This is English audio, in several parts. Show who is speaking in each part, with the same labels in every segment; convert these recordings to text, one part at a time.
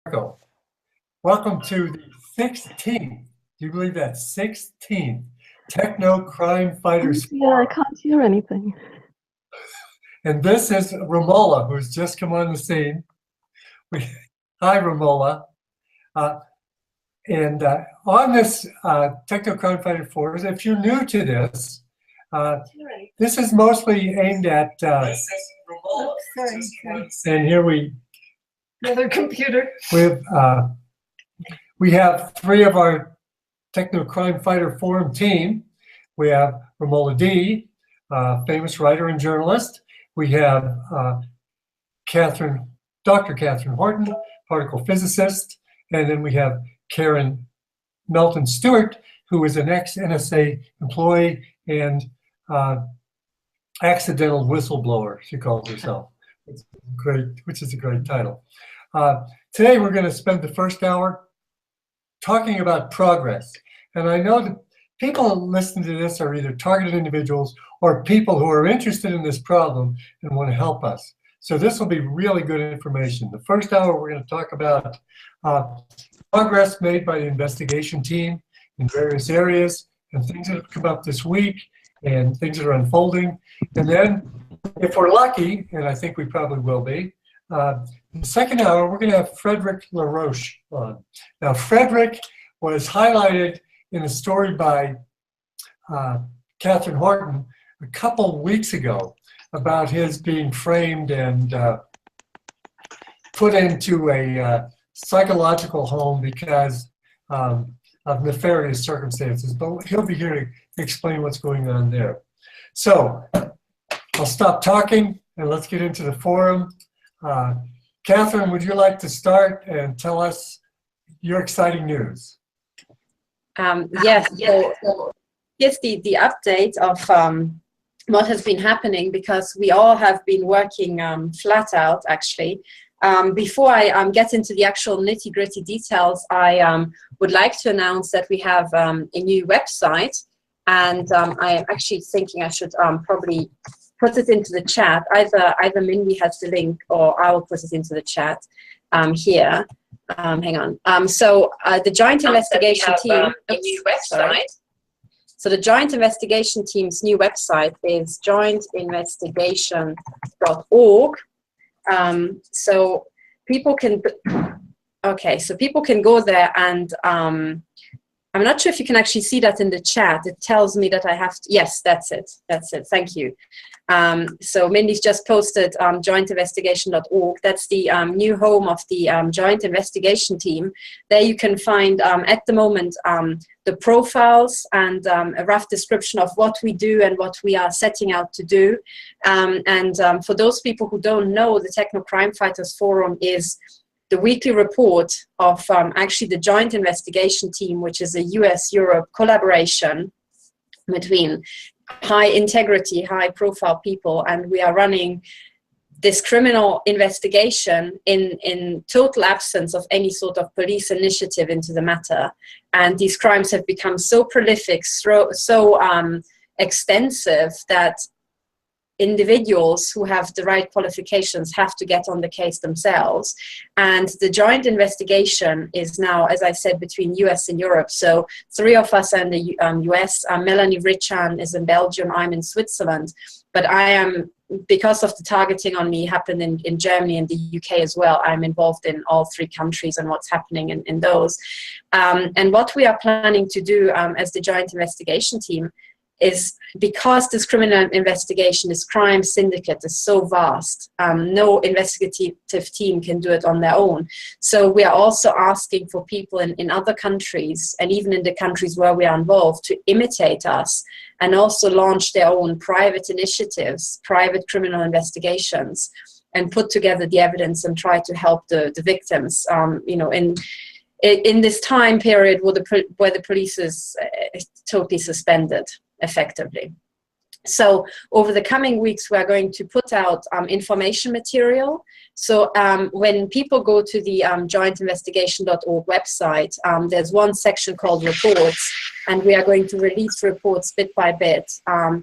Speaker 1: Marco. Welcome to the 16th, do you believe that? 16th Techno Crime Fighters
Speaker 2: Yeah, I can't hear anything.
Speaker 1: And this is Romola, who's just come on the scene. Hi, Romola. And on this Techno Crime Fighter Forums, if you're new to this, this is mostly aimed at. And here
Speaker 2: Another computer.
Speaker 1: We have three of our Techno Crime Fighter Forum team. We have Romola D, famous writer and journalist. We have Katherine, Dr. Katherine Horton, particle physicist. And then we have Karen Melton Stewart, who is an ex-NSA employee and accidental whistleblower, she calls herself, which is a great title. Today we're going to spend the first hour talking about progress. And I know that people listening to this are either targeted individuals or people who are interested in this problem and want to help us. So this will be really good information. The first hour we're going to talk about progress made by the investigation team in various areas and things that have come up this week and things that are unfolding. And then if we're lucky, and I think we probably will be, in the second hour, we're going to have Frederick LaRoche on. Now, Frederick was highlighted in a story by Katherine Horton a couple weeks ago about his being framed and put into a psychological home because of nefarious circumstances. But he'll be here to explain what's going on there. So I'll stop talking and let's get into the forum. Katherine, would you like to start and tell us your exciting news?
Speaker 3: Yes, so here's the update of what has been happening, because we all have been working flat out, actually. Before I get into the actual nitty-gritty details, I would like to announce that we have a new website, and I am actually thinking I should probably put it into the chat. Either Mindy has the link or I will put it into the chat here. Hang on. So the Joint Investigation Team, a new website. So the Joint Investigation Team's new website is jointinvestigation.org. So people can, so people can go there and I'm not sure if you can actually see that in the chat. It tells me that I have to, yes, that's it. That's it. Thank you. So Mindy's just posted jointinvestigation.org. That's the new home of the Joint Investigation Team. There you can find, at the moment, the profiles and a rough description of what we do and what we are setting out to do. For those people who don't know, the Techno Crime Fighters Forum is the weekly report of actually the Joint Investigation Team, which is a US-Europe collaboration between high integrity, high profile people, and we are running this criminal investigation in total absence of any sort of police initiative into the matter. And these crimes have become so prolific, so extensive that individuals who have the right qualifications have to get on the case themselves. And the joint investigation is now, as I said, between US and Europe. So three of us are in the US. Melanie Richan is in Belgium. I'm in Switzerland. But I am, because of the targeting on me happened in Germany and the UK as well, I'm involved in all three countries and what's happening in those. And what we are planning to do as the Joint Investigation Team is, because this criminal investigation, this crime syndicate is so vast, no investigative team can do it on their own. So we are also asking for people in other countries, and even in the countries where we are involved, to imitate us and also launch their own private initiatives, private criminal investigations, and put together the evidence and try to help the victims, you know, in this time period where the police is totally suspended, effectively. So over the coming weeks, we are going to put out information material. So when people go to the jointinvestigation.org website, there's one section called reports, and we are going to release reports bit by bit. And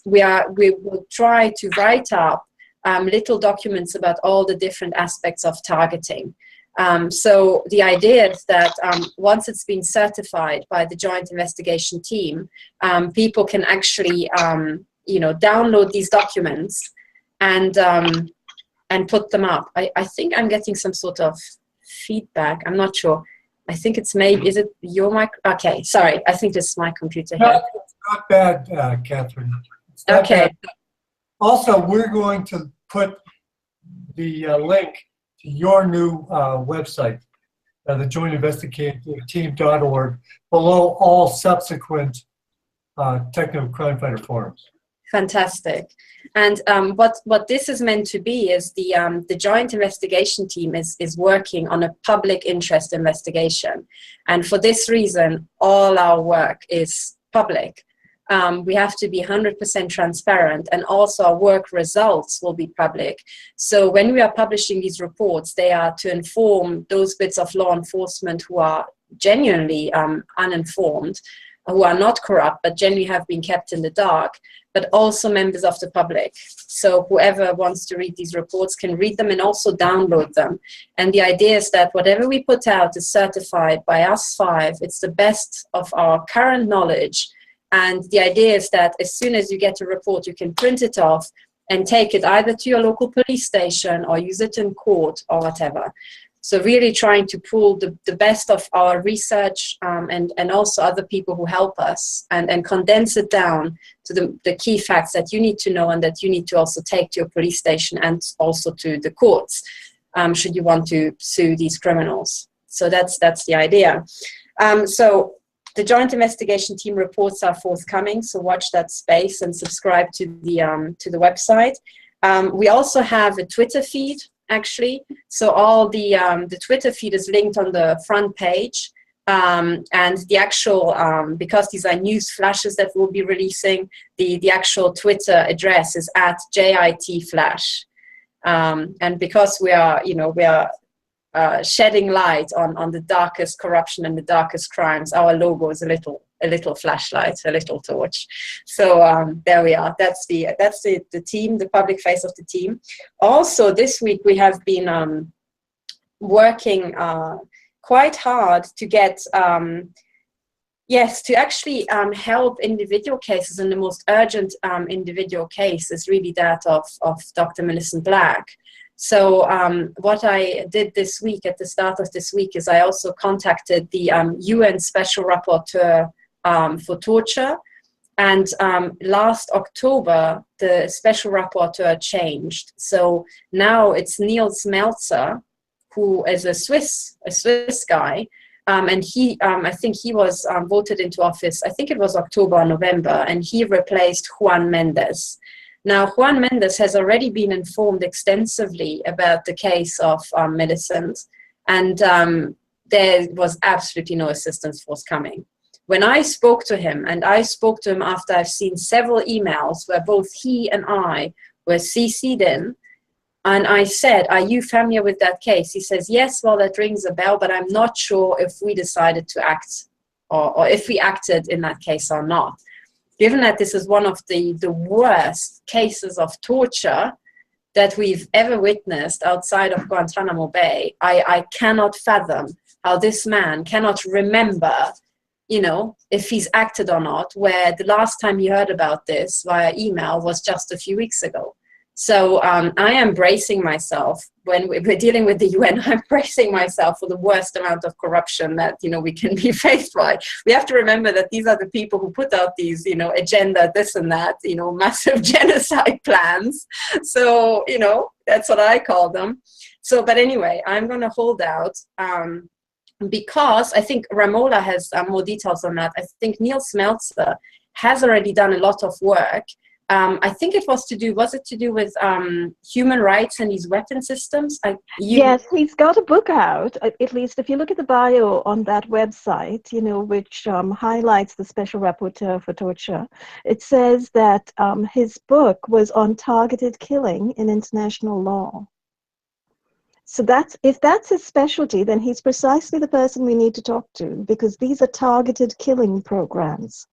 Speaker 3: we will try to write up little documents about all the different aspects of targeting. So the idea is that once it's been certified by the Joint Investigation Team, people can actually, download these documents and put them up. I think I'm getting some sort of feedback. I'm not sure. I think it's maybe, is it your mic? Okay, sorry. I think this is my computer here.
Speaker 1: No, it's not bad, Catherine. It's not
Speaker 3: Okay.
Speaker 1: bad. Also, we're going to put the link to your new website, the jointinvestigationteam.org, below all subsequent Techno Crime Fighter forums.
Speaker 3: Fantastic. And what this is meant to be is the Joint Investigation Team is working on a public interest investigation. And for this reason, all our work is public. We have to be 100% transparent, and also our work results will be public. So when we are publishing these reports, they are to inform those bits of law enforcement who are genuinely uninformed, who are not corrupt, but generally have been kept in the dark, but also members of the public. So whoever wants to read these reports can read them and also download them. And the idea is that whatever we put out is certified by us five. It's the best of our current knowledge. And the idea is that as soon as you get a report, you can print it off and take it either to your local police station or use it in court or whatever. So really trying to pull the best of our research and also other people who help us and condense it down to the key facts that you need to know and that you need to also take to your police station and also to the courts should you want to sue these criminals. So that's the idea. So the Joint Investigation Team reports are forthcoming, so watch that space and subscribe to the website. We also have a Twitter feed, actually. So all the Twitter feed is linked on the front page. And the actual, because these are news flashes that we'll be releasing, the actual Twitter address is @JITFlash. And because we are shedding light on the darkest corruption and the darkest crimes, our logo is a little flashlight, a little torch. So there we are. That's the team, the public face of the team. Also, this week we have been working quite hard to get to actually help individual cases, and the most urgent individual case is really that of Dr. Millicent Black. So what I did this week, at the start of this week, is I also contacted the UN Special Rapporteur for Torture. And last October, the Special Rapporteur changed. So now it's Niels Melzer, who is a Swiss guy. And he, I think he was voted into office, I think it was October or November, and he replaced Juan Mendes. Now, Juan Mendes has already been informed extensively about the case of Millicent, and there was absolutely no assistance forthcoming. When I spoke to him, and I spoke to him after I've seen several emails where both he and I were CC'd in, and I said, "Are you familiar with that case?" He says, "Yes, well, that rings a bell, but I'm not sure if we decided to act or if we acted in that case or not." Given that this is one of the worst cases of torture that we've ever witnessed outside of Guantanamo Bay, I cannot fathom how this man cannot remember, if he's acted or not, where the last time he heard about this via email was just a few weeks ago. So I am bracing myself when we're dealing with the UN. I'm bracing myself for the worst amount of corruption that we can be faced by. We have to remember that these are the people who put out these agenda, this and that, massive genocide plans. So that's what I call them. So, but anyway, I'm going to hold out because I think Ramola has more details on that. I think Niels Melzer has already done a lot of work. I think it was to do with human rights and these weapon systems?
Speaker 2: Yes, he's got a book out, at least if you look at the bio on that website, which highlights the Special Rapporteur for Torture. It says that his book was on targeted killing in international law. So if that's his specialty, then he's precisely the person we need to talk to, because these are targeted killing programs,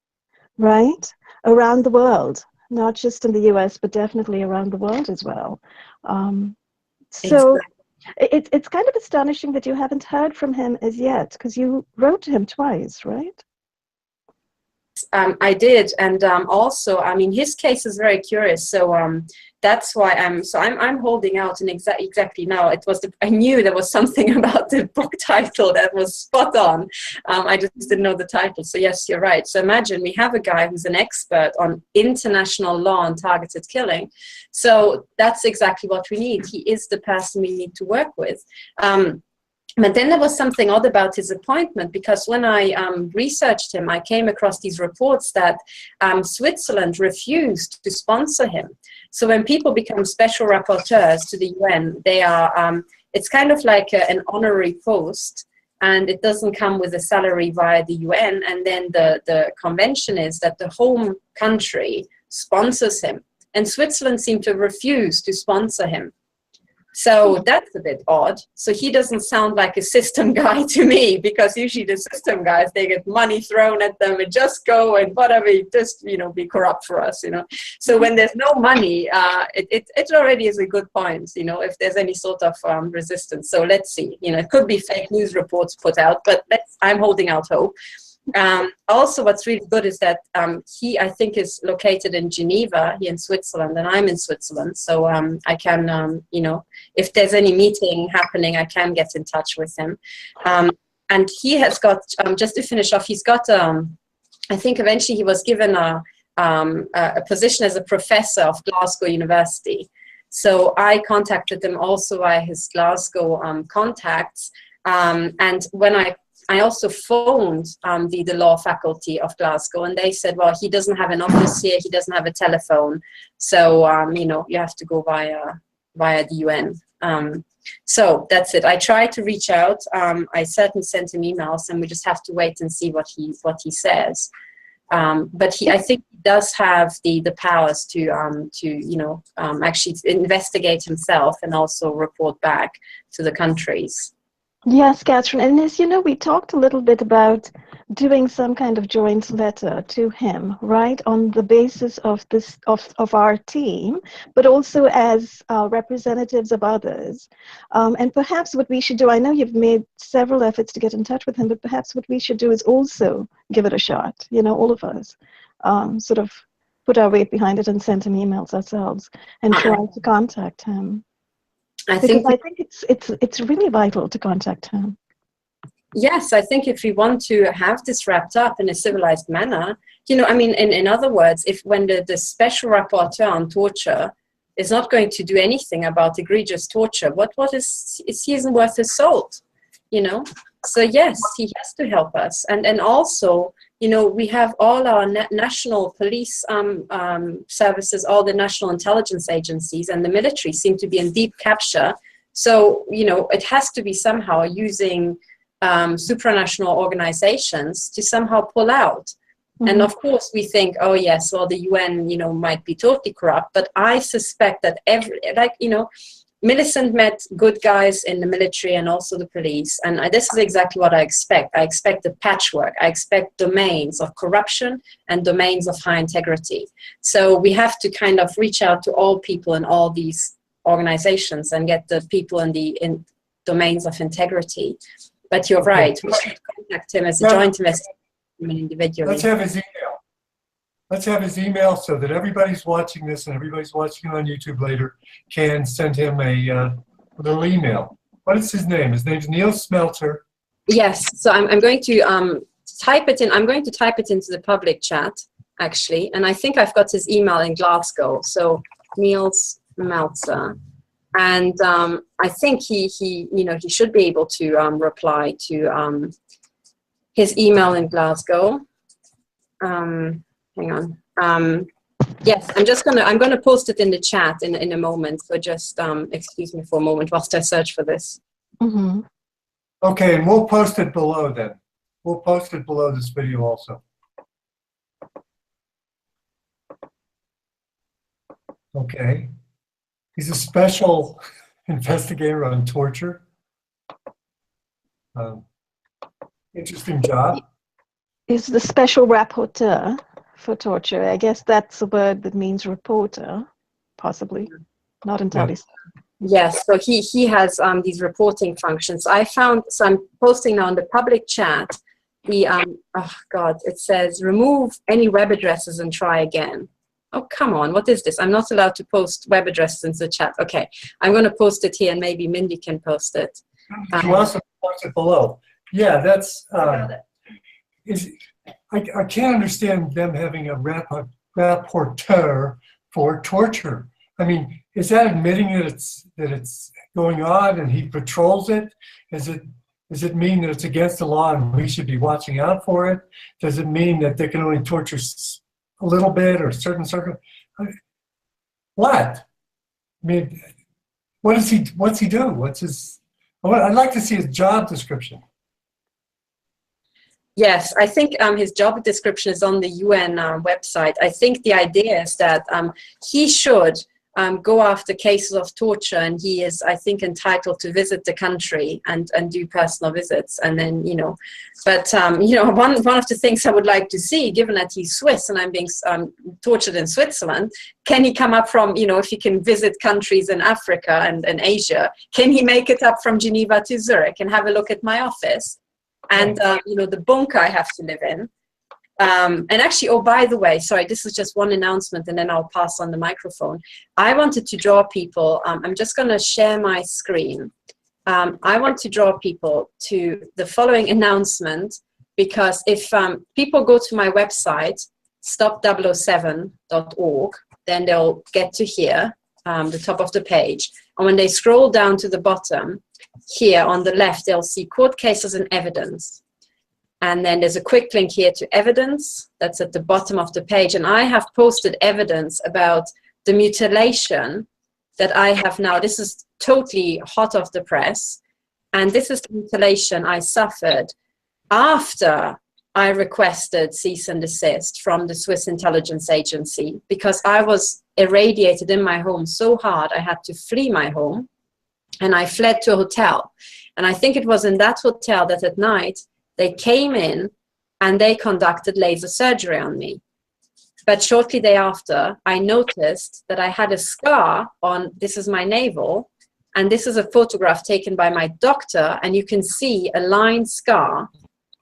Speaker 2: right? Around the world. Not just in the US, but definitely around the world as well. So It's kind of astonishing that you haven't heard from him as yet, because you wrote to him twice, right?
Speaker 3: I did, and also, I mean, his case is very curious. So that's why I'm holding out. And exactly now, I knew there was something about the book title that was spot on. I just didn't know the title. So yes, you're right. So imagine we have a guy who's an expert on international law and targeted killing. So that's exactly what we need. He is the person we need to work with. But then there was something odd about his appointment, because when I researched him, I came across these reports that Switzerland refused to sponsor him. So when people become special rapporteurs to the UN, they are, it's kind of like an honorary post, and it doesn't come with a salary via the UN. And then the convention is that the home country sponsors him. And Switzerland seemed to refuse to sponsor him. So that's a bit odd. So he doesn't sound like a system guy to me, because usually the system guys, they get money thrown at them and just go and whatever, just, you know, be corrupt for us, you know. So when there's no money, it already is a good point, you know, if there's any sort of resistance. So let's see, you know, it could be fake news reports put out, but I'm holding out hope. Also, what's really good is that he, I think, is located in Geneva, here in Switzerland, and I'm in Switzerland. So I can, you know, if there's any meeting happening, I can get in touch with him. And he has got, just to finish off, he's got, I think eventually he was given a position as a professor of Glasgow University. So I contacted him also via his Glasgow contacts. And when I also phoned the law faculty of Glasgow, and they said, well, he doesn't have an office here, he doesn't have a telephone, so you know, you have to go via the UN. So that's it. I tried to reach out. I certainly sent him emails, and we just have to wait and see what he says. But I think he does have the powers to you know, actually investigate himself and also report back to the countries.
Speaker 2: Yes, Katherine, and as you know, we talked a little bit about doing some kind of joint letter to him, right, on the basis of this of our team, but also as representatives of others. And perhaps what we should do, I know you've made several efforts to get in touch with him, but perhaps what we should do is also give it a shot, you know, all of us, sort of put our weight behind it and send him emails ourselves and try to contact him. I think it's really vital to contact him.
Speaker 3: Yes, I think if we want to have this wrapped up in a civilized manner, you know, I mean, in other words, if when the special rapporteur on torture is not going to do anything about egregious torture, what is he isn't worth his salt, you know? So yes, he has to help us. And also, you know, we have all our national police services, all the national intelligence agencies and the military seem to be in deep capture. So, you know, it has to be somehow using supranational organizations to somehow pull out. Mm-hmm. And of course we think, oh yes, well the UN, you know, might be totally corrupt, but I suspect that you know, Millicent met good guys in the military and also the police. And this is exactly what I expect. I expect a patchwork. I expect domains of corruption and domains of high integrity. So we have to kind of reach out to all people in all these organizations and get the people in domains of integrity. But you're right. We should contact him as a joint investigation individually.
Speaker 1: Let's have his email. Let's have his email so that everybody's watching this and everybody's watching it on YouTube later can send him a little email. What is his name? His name's Neil Smelter.
Speaker 3: Yes. So I'm going to type it in. I'm going to type it into the public chat, actually. And I think I've got his email in Glasgow. So Neil Smelter. And I think he you know, he should be able to reply to his email in Glasgow. Hang on. Yes, I'm gonna post it in the chat in a moment. So just excuse me for a moment whilst I search for this.
Speaker 2: Mm-hmm.
Speaker 1: Okay, and we'll post it below then. We'll post it below this video also. Okay. He's a special investigator on torture. Interesting job.
Speaker 2: He's the special rapporteur for torture. I guess that's a word that means reporter, possibly. Not entirely.
Speaker 3: Yes, so he has these reporting functions. So I'm posting now in the public chat. Oh God, it says remove any web addresses and try again. Oh, come on, what is this? I'm not allowed to post web addresses into the chat. Okay, I'm going to post it here, and maybe Mindy can post it.
Speaker 1: You also post it below. Yeah, that's, I can't understand them having a rapporteur for torture. I mean, is that admitting that it's going on and he patrols it? Does it mean that it's against the law and we should be watching out for it? Does it mean that they can only torture a little bit or certain circumstances? What? I mean, what's he do? I'd like to see his job description.
Speaker 3: Yes, I think his job description is on the UN website. I think the idea is that he should go after cases of torture, and he is, I think, entitled to visit the country and do personal visits. And then, but, one of the things I would like to see, given that he's Swiss and I'm being tortured in Switzerland, can he come up from, if he can visit countries in Africa and Asia, can he make it up from Geneva to Zurich and have a look at my office? And, the bunker I have to live in. And actually, oh, by the way, sorry, this is just one announcement and then I'll pass on the microphone. I wanted to draw people, I'm just going to share my screen. I want to draw people to the following announcement, because if people go to my website, stop007.org, then they'll get to here, the top of the page. And when they scroll down to the bottom, here on the left, they'll see court cases and evidence. And then there's a quick link here to evidence. That's at the bottom of the page. And I have posted evidence about the mutilation that I have now. This is totally hot off the press. And this is the mutilation I suffered after I requested cease and desist from the Swiss intelligence agency, because I was irradiated in my home so hard I had to flee my home. And I fled to a hotel. And I think it was in that hotel that at night they came in and they conducted laser surgery on me. But shortly thereafter, I noticed that I had a scar on, this is my navel, and this is a photograph taken by my doctor, and you can see a lined scar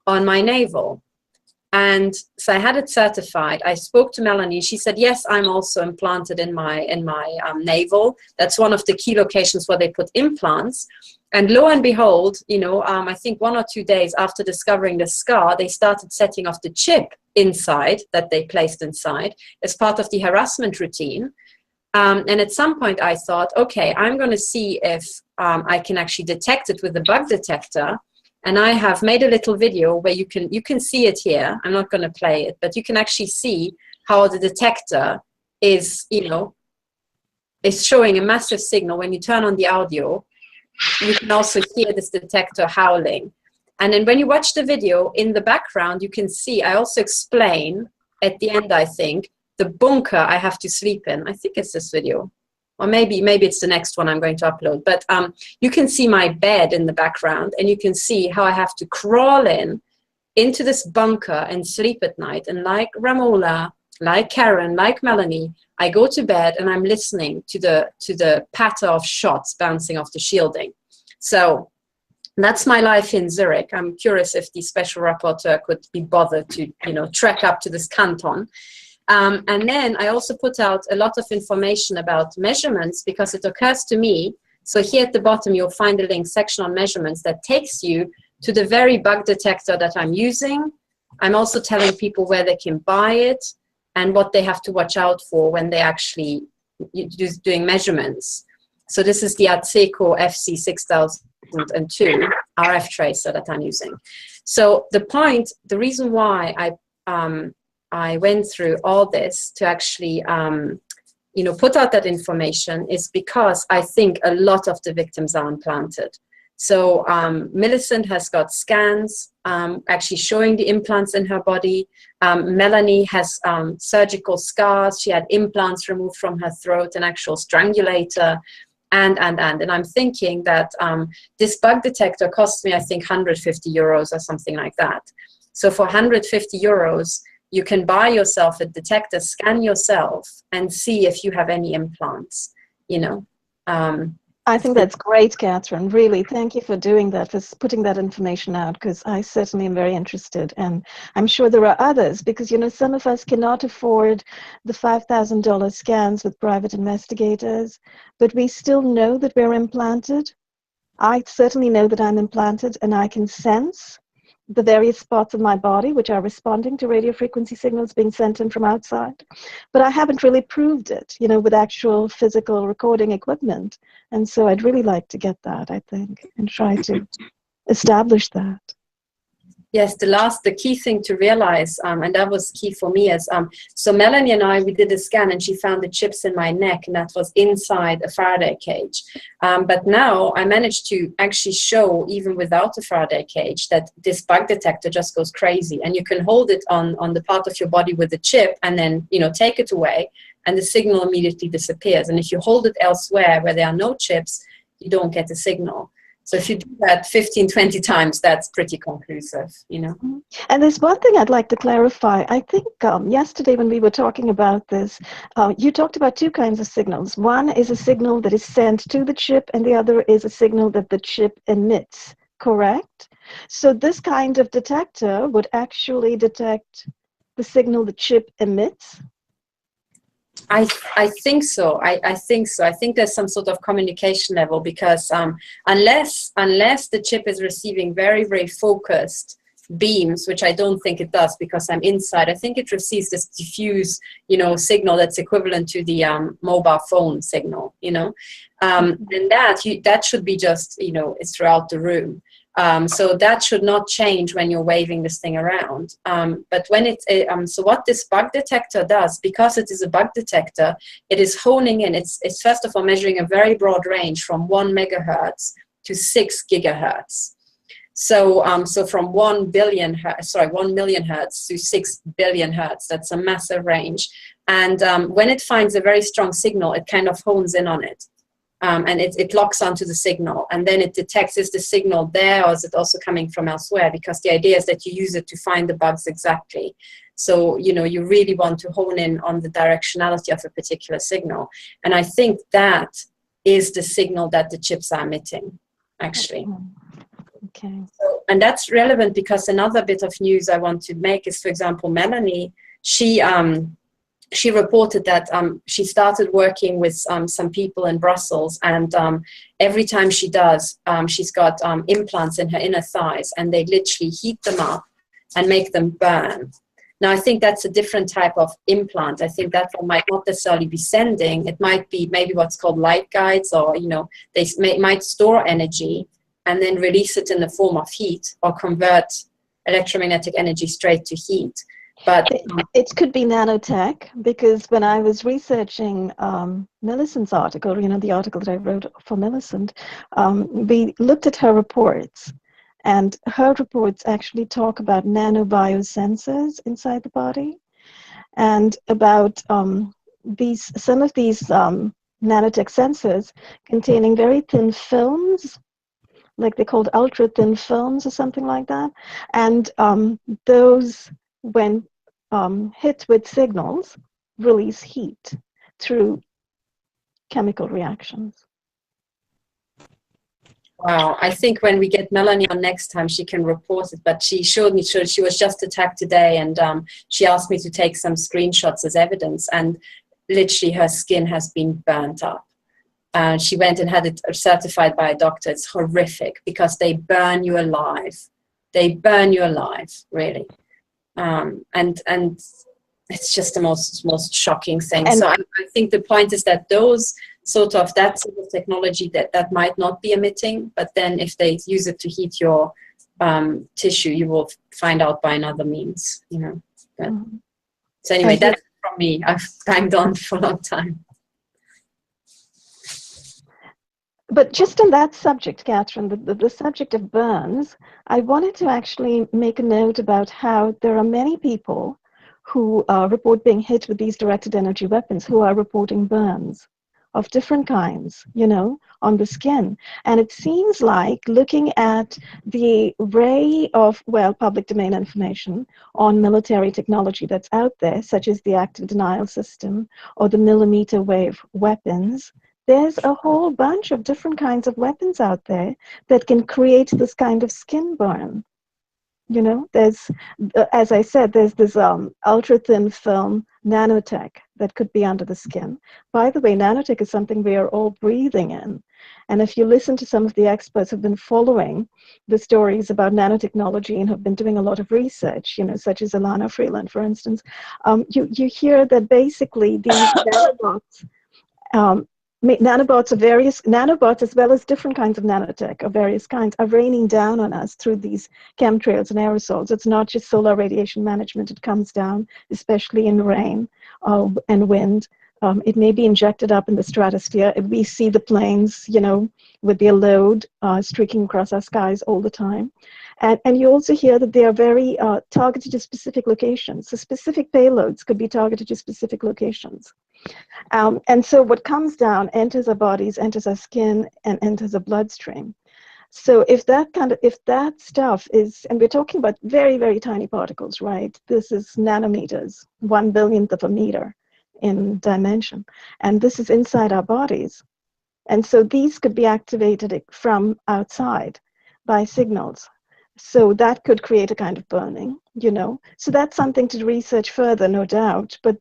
Speaker 3: on my navel. And so I had it certified. I spoke to Melanie. She said, yes, I'm also implanted in my navel. That's one of the key locations where they put implants. And lo and behold, I think 1 or 2 days after discovering the scar, they started setting off the chip inside that they placed inside as part of the harassment routine. And at some point I thought, okay, I'm going to see if I can actually detect it with the bug detector. And I have made a little video where you can see it here. I'm not going to play it, but you can actually see how the detector is, is showing a massive signal. When you turn on the audio, you can also hear this detector howling. And then when you watch the video, in the background, you can see, I also explain at the end, I think, the bunker I have to sleep in. I think it's this video. Or maybe it's the next one I'm going to upload. But you can see my bed in the background, and you can see how I have to crawl into this bunker and sleep at night. And like Ramola, like Karen, like Melanie, I go to bed and I'm listening to the patter of shots bouncing off the shielding. So that's my life in Zurich. I'm curious if the special rapporteur could be bothered to, trek up to this canton. And then I also put out a lot of information about measurements, because it occurs to me, so here at the bottom you'll find a link section on measurements that takes you to the very bug detector that I'm using. I'm also telling people where they can buy it and what they have to watch out for when they actually doing measurements. So this is the Atseco FC6002 RF tracer that I'm using. So the reason why I went through all this to actually, put out that information is because I think a lot of the victims are implanted. So Millicent has got scans actually showing the implants in her body. Melanie has surgical scars. She had implants removed from her throat, an actual strangulator, and I'm thinking that this bug detector cost me, I think, 150 euros or something like that. So for 150 euros, you can buy yourself a detector, scan yourself, and see if you have any implants,
Speaker 2: I think that's great, Katherine. Really, thank you for doing that, for putting that information out, because I certainly am very interested. And I'm sure there are others, because, you know, some of us cannot afford the $5,000 scans with private investigators, but we still know that we're implanted. I certainly know that I'm implanted, and I can sense the various spots of my body which are responding to radio frequency signals being sent in from outside. But I haven't really proved it, you know, with actual physical recording equipment. And so I'd really like to get that, I think, and try to establish that.
Speaker 3: Yes, the key thing to realize, and that was key for me, is so Melanie and I, we did a scan and she found the chips in my neck, and that was inside a Faraday cage. But now I managed to actually show, even without the Faraday cage, that this bug detector just goes crazy, and you can hold it on the part of your body with the chip and then, you know, take it away, and the signal immediately disappears. And if you hold it elsewhere where there are no chips, you don't get the signal. So if you do that 15, 20 times, that's pretty conclusive, you know.
Speaker 2: And there's one thing I'd like to clarify. I think yesterday when we were talking about this, you talked about two kinds of signals. One is a signal that is sent to the chip, and the other is a signal that the chip emits, correct? So this kind of detector would actually detect the signal the chip emits?
Speaker 3: I think so. I think so. I think there's some sort of communication level, because unless the chip is receiving very, very focused beams, which I don't think it does because I'm inside, I think it receives this diffuse, you know, signal that's equivalent to the mobile phone signal, you know, and that should be just, you know, it's throughout the room. So that should not change when you're waving this thing around. But when it's, so what this bug detector does, because it is a bug detector, it is honing in, it's first of all measuring a very broad range from 1 megahertz to 6 gigahertz. So, so from 1 million hertz to 6 billion hertz, that's a massive range. And when it finds a very strong signal, it kind of hones in on it. And it locks onto the signal, and then it detects, is the signal there or is it also coming from elsewhere? Because the idea is that you use it to find the bugs exactly. So, you know, you really want to hone in on the directionality of a particular signal. And I think that is the signal that the chips are emitting, actually.
Speaker 2: Okay.
Speaker 3: So, and that's relevant because another bit of news I want to make is, for example, Melanie, she reported that she started working with some people in Brussels, and every time she does, she's got implants in her inner thighs, and they literally heat them up and make them burn. Now, I think that's a different type of implant. I think that one might not necessarily be sending. It might be maybe what's called light guides, or, you know, they might store energy and then release it in the form of heat, or convert electromagnetic energy straight to heat. But
Speaker 2: it could be nanotech, because when I was researching Millicent's article, you know, the article that I wrote for Millicent, we looked at her reports, and her reports actually talk about nanobiosensors inside the body, and about some of these nanotech sensors containing very thin films, like they're called ultra thin films or something like that, and those, when hit with signals, release heat through chemical reactions.
Speaker 3: Wow, I think when we get Melanie on next time, she can report it. But she showed me, she was just attacked today, and she asked me to take some screenshots as evidence, and literally her skin has been burnt up. She went and had it certified by a doctor. It's horrific because they burn you alive. They burn you alive, really. And it's just the most shocking thing. And so I think the point is that that sort of technology that might not be emitting, but then if they use it to heat your tissue, you will find out by another means, you know. But, so anyway, that's from me. I've banged on for a long time.
Speaker 2: But just on that subject, Katherine, the subject of burns, I wanted to actually make a note about how there are many people who report being hit with these directed energy weapons who are reporting burns of different kinds, you know, on the skin. And it seems like, looking at the array of, well, public domain information on military technology that's out there, such as the active denial system or the millimeter wave weapons, There's a whole bunch of different kinds of weapons out there that can create this kind of skin burn. You know, there's, as I said, there's this ultra thin film nanotech that could be under the skin. By the way, nanotech is something we are all breathing in. And if you listen to some of the experts who've been following the stories about nanotechnology and have been doing a lot of research, you know, such as Alana Freeland, for instance, you hear that basically these nanobots, nanobots as well as different kinds of nanotech of various kinds are raining down on us through these chemtrails and aerosols. It's not just solar radiation management. It comes down, especially in rain and wind. It may be injected up in the stratosphere. We see the planes, you know, with their load streaking across our skies all the time. And you also hear that they are very targeted to specific locations. So specific payloads could be targeted to specific locations. And so what comes down enters our bodies, enters our skin, and enters our bloodstream. So if that stuff is, and we're talking about very, very tiny particles, right? This is nanometers, 1/1000th of a meter in dimension. And this is inside our bodies. And so these could be activated from outside by signals. So that could create a kind of burning, you know. So that's something to research further, no doubt. But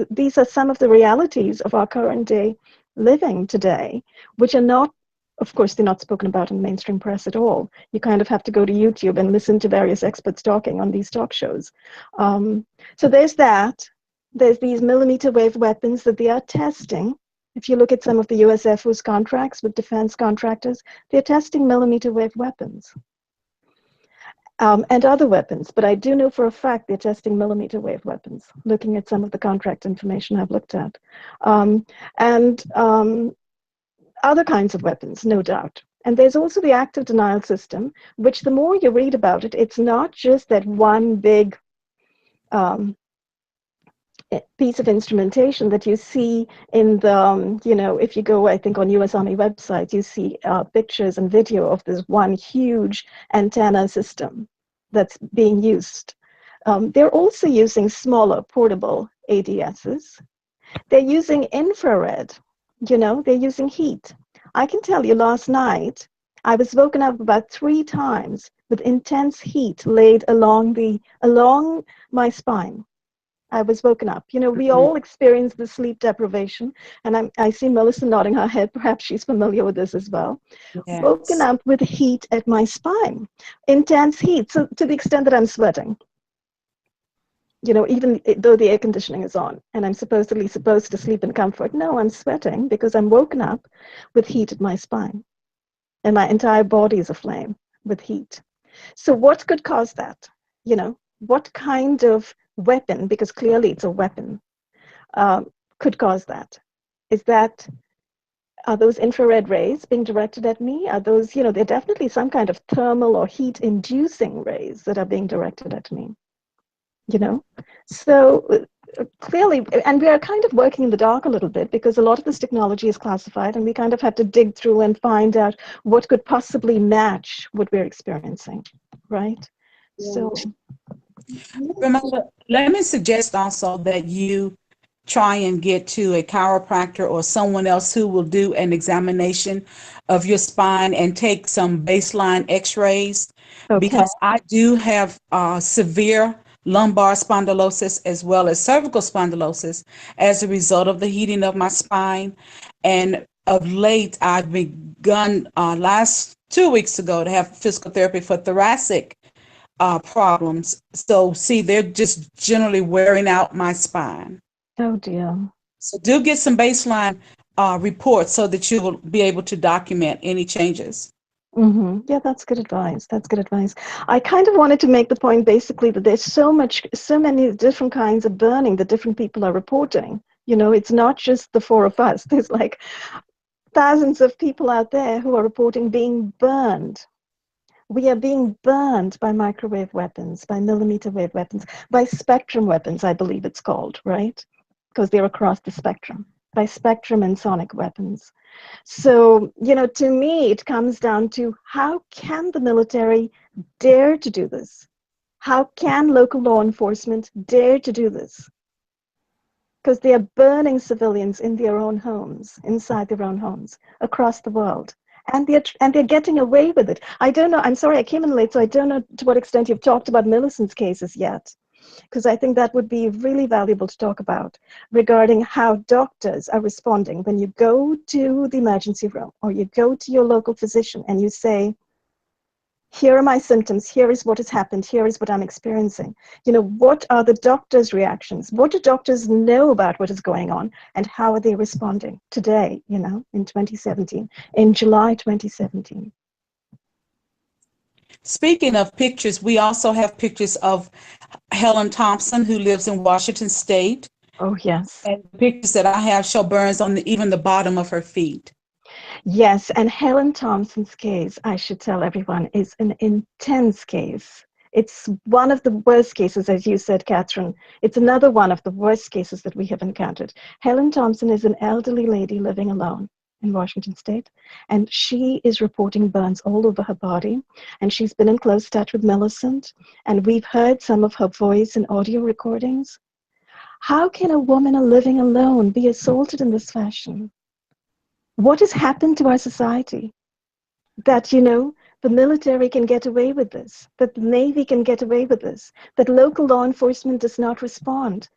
Speaker 2: these are some of the realities of our current day living today, which are not, of course, they're not spoken about in mainstream press at all. You kind of have to go to YouTube and listen to various experts talking on these talk shows. So there's that. There's these millimeter wave weapons that they are testing. If you look at some of the US Air Force contracts with defense contractors, they're testing millimeter wave weapons. And other weapons, but I do know for a fact they're testing millimeter wave weapons, looking at some of the contract information I've looked at. And other kinds of weapons, no doubt. And there's also the active denial system, which the more you read about it, it's not just that one big piece of instrumentation that you see in the, you know, if you go, I think, on US Army websites, you see pictures and video of this one huge antenna system that's being used. They're also using smaller portable ADSs. They're using infrared, you know, they're using heat. I can tell you last night, I was woken up about 3 times with intense heat laid along my spine. I was woken up. You know, we all experience the sleep deprivation, and I see Melissa nodding her head. Perhaps she's familiar with this as well. Yes. Woken up with heat at my spine, intense heat, so to the extent that I'm sweating. You know, even though the air conditioning is on, and I'm supposedly supposed to sleep in comfort. No, I'm sweating because I'm woken up with heat at my spine, and my entire body is aflame with heat. So what could cause that? You know, what kind of weapon, because clearly it's a weapon, could cause that? Are those infrared rays being directed at me? Are those, you know, they're definitely some kind of thermal or heat inducing rays that are being directed at me, you know? So clearly, and we are kind of working in the dark a little bit because a lot of this technology is classified, and we kind of have to dig through and find out what could possibly match what we're experiencing, right? Yeah. So
Speaker 4: Remember, let me suggest also that you try and get to a chiropractor or someone else who will do an examination of your spine and take some baseline x-rays. Okay. Because I do have severe lumbar spondylosis as well as cervical spondylosis as a result of the heating of my spine. And of late, I've begun last 2 weeks ago to have physical therapy for thoracic problems. So see, they're just generally wearing out my spine.
Speaker 2: Oh dear.
Speaker 4: So do get some baseline reports so that you will be able to document any changes.
Speaker 2: Mm-hmm. Yeah, that's good advice. That's good advice. I kind of wanted to make the point basically that there's so many different kinds of burning that different people are reporting. You know, it's not just the 4 of us. There's like thousands of people out there who are reporting being burned. We are being burned by microwave weapons, by millimeter wave weapons, by spectrum weapons, I believe it's called, right? Because they're across the spectrum, by spectrum and sonic weapons. So, you know, to me, it comes down to how can the military dare to do this? How can local law enforcement dare to do this? because they are burning civilians in their own homes, inside their own homes, across the world. And they're getting away with it. I don't know, I'm sorry I came in late, so I don't know to what extent you've talked about Millicent's cases yet, because I think that would be really valuable to talk about regarding how doctors are responding when you go to the emergency room or you go to your local physician and you say, here are my symptoms, here is what has happened, here is what I'm experiencing. You know, what are the doctors' reactions? What do doctors know about what is going on, and how are they responding today, you know, in 2017, in July 2017?
Speaker 4: Speaking of pictures, we also have pictures of Helen Thompson, who lives in Washington State.
Speaker 2: Oh, yes.
Speaker 4: And the pictures that I have show burns on even the bottom of her feet.
Speaker 2: Yes, and Helen Thompson's case, I should tell everyone, is an intense case. It's one of the worst cases, as you said, Katherine. It's another one of the worst cases that we have encountered. Helen Thompson is an elderly lady living alone in Washington State, and she is reporting burns all over her body, and she's been in close touch with Millicent, and we've heard some of her voice and audio recordings. How can a woman living alone be assaulted in this fashion? What has happened to our society that, you know, the military can get away with this, that the Navy can get away with this, that local law enforcement does not respond?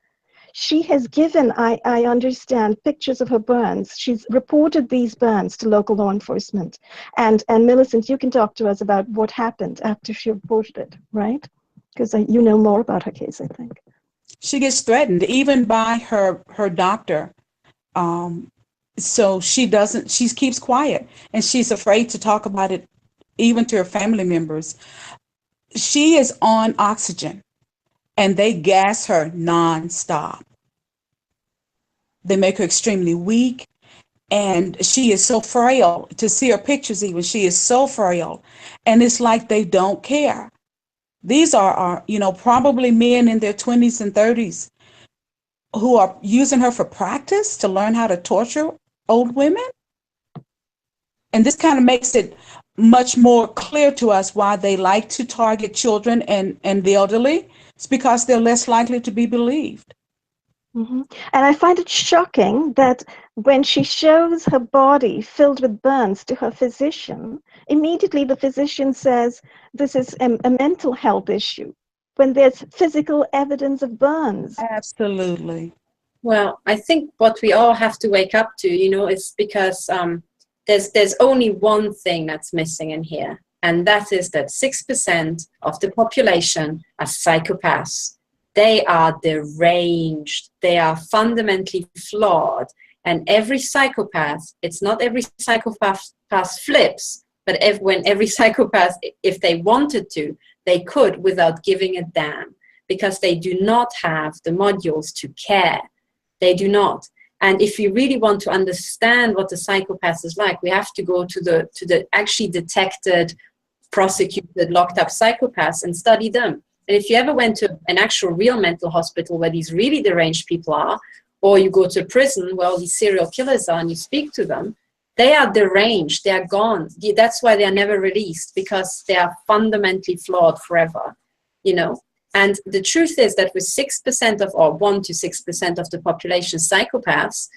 Speaker 2: She has given, I understand, pictures of her burns. She's reported these burns to local law enforcement. And Millicent, you can talk to us about what happened after she reported it, right? Because you know more about her case, I think.
Speaker 4: She gets threatened even by her doctor. So she keeps quiet, and she's afraid to talk about it even to her family members. She is on oxygen, and they gas her nonstop. They make her extremely weak, and she is so frail. To see her pictures even, she is so frail, and it's like they don't care. These are probably men in their 20s and 30s who are using her for practice to learn how to torture old women. And this kind of makes it much more clear to us why they like to target children and the elderly. It's because they're less likely to be believed.
Speaker 2: Mm-hmm. And I find it shocking that when she shows her body filled with burns to her physician, immediately the physician says this is a mental health issue, when there's physical evidence of burns.
Speaker 4: Absolutely.
Speaker 3: Well, I think what we all have to wake up to, is because there's only one thing that's missing in here, and that is that 6% of the population are psychopaths. They are deranged. They are fundamentally flawed. And every psychopath, it's not every psychopath flips, but when every psychopath, if they wanted to, they could without giving a damn, because they do not have the modules to care. They do not. And if you really want to understand what the psychopath is like, we have to go to the actually detected, prosecuted, locked up psychopaths and study them. And if you ever went to an actual real mental hospital where these really deranged people are, or you go to a prison where all these serial killers are and you speak to them, they are deranged, they are gone. That's why they are never released, because they are fundamentally flawed forever, And the truth is that with 6% or 1 to 6% of the population psychopaths,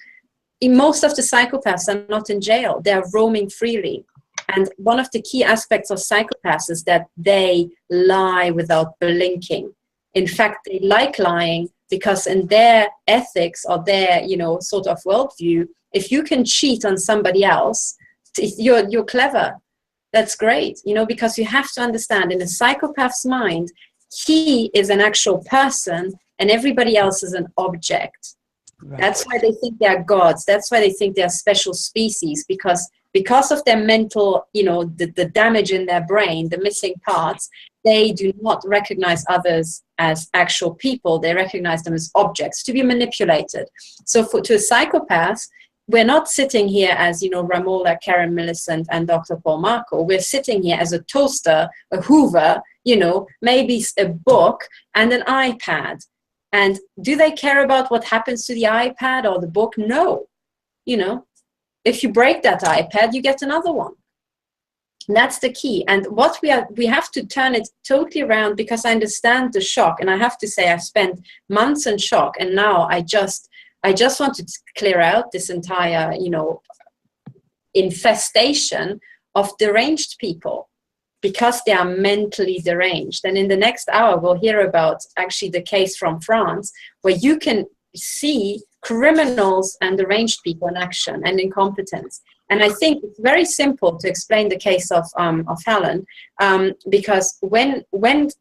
Speaker 3: most of the psychopaths are not in jail. They are roaming freely. And one of the key aspects of psychopaths is that they lie without blinking. In fact, they like lying because in their ethics or their, sort of worldview, if you can cheat on somebody else, you're clever. That's great, because you have to understand, in a psychopath's mind, he is an actual person and everybody else is an object. Right. That's why they think they are gods. That's why they think they are special species, because of their mental, the damage in their brain, the missing parts, they do not recognize others as actual people. They recognize them as objects to be manipulated. So to a psychopath, we're not sitting here as, Ramola, Karen Millicent, and Dr. Paul Marco. We're sitting here as a toaster, a Hoover, maybe a book and an iPad. And do they care about what happens to the iPad or the book? No. If you break that iPad, you get another one. And that's the key. And what we have to turn it totally around, because I understand the shock. And I have to say, I've spent months in shock. And now I just want to clear out this entire, you know, infestation of deranged people, because they are mentally deranged. And in the next hour, we'll hear about actually the case from France, where you can see criminals and deranged people in action and incompetence. And I think it's very simple to explain the case of Helen, because when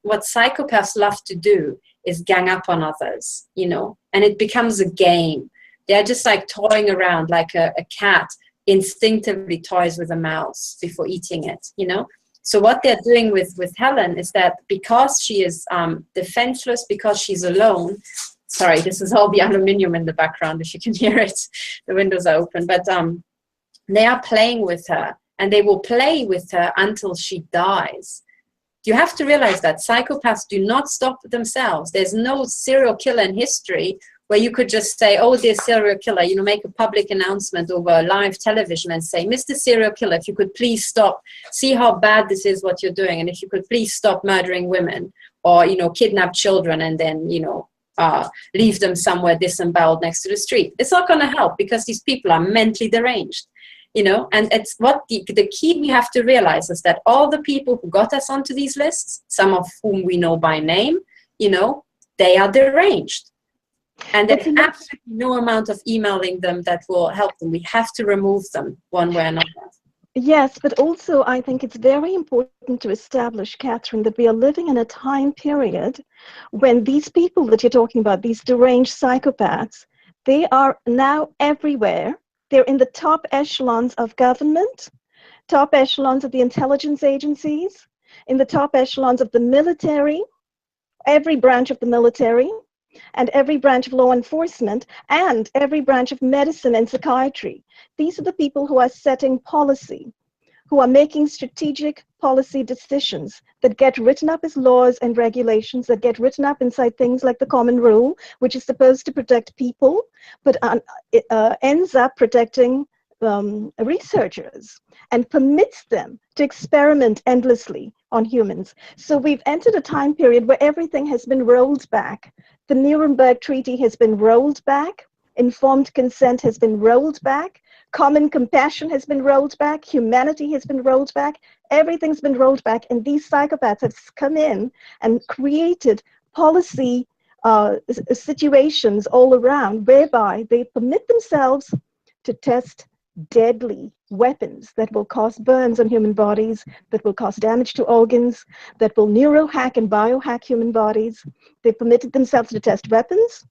Speaker 3: what psychopaths love to do is gang up on others, you know, and it becomes a game. They're just like toying around like a cat instinctively toys with a mouse before eating it, you know. So what they're doing with Helen is that because she is defenseless, because she's alone. Sorry, this is all the aluminium in the background, if you can hear it. The windows are open. But they are playing with her, and they will play with her until she dies. You have to realize that psychopaths do not stop themselves. There's no serial killer in history where you could just say, oh, dear serial killer, you know, make a public announcement over live television and say, Mr. Serial Killer, if you could please stop, see how bad this is what you're doing, and if you could please stop murdering women, or, you know, kidnap children and then, you know, leave them somewhere disemboweled next to the street. It's not going to help, because these people are mentally deranged, you know. And it's what the key we have to realize is that all the people who got us onto these lists, some of whom we know by name, you know, they are deranged. And there's absolutely no amount of emailing them that will help them. We have to remove them one way or another.
Speaker 2: Yes, but also I think it's very important to establish, Katherine, that we are living in a time period when these people that you're talking about, these deranged psychopaths, they are now everywhere. They're in the top echelons of government, top echelons of the intelligence agencies, in the top echelons of the military, every branch of the military, and every branch of law enforcement, and every branch of medicine and psychiatry. These are the people who are setting policy, who are making strategic policy decisions that get written up as laws and regulations, that get written up inside things like the Common Rule, which is supposed to protect people, but ends up protecting researchers and permits them to experiment endlessly on humans. So we've entered a time period where everything has been rolled back. The Nuremberg Treaty has been rolled back. Informed consent has been rolled back. Common compassion has been rolled back. Humanity has been rolled back. Everything's been rolled back. And these psychopaths have come in and created policy situations all around whereby they permit themselves to test deadly weapons that will cause burns on human bodies, that will cause damage to organs, that will neurohack and biohack human bodies. They permitted themselves to test weapons,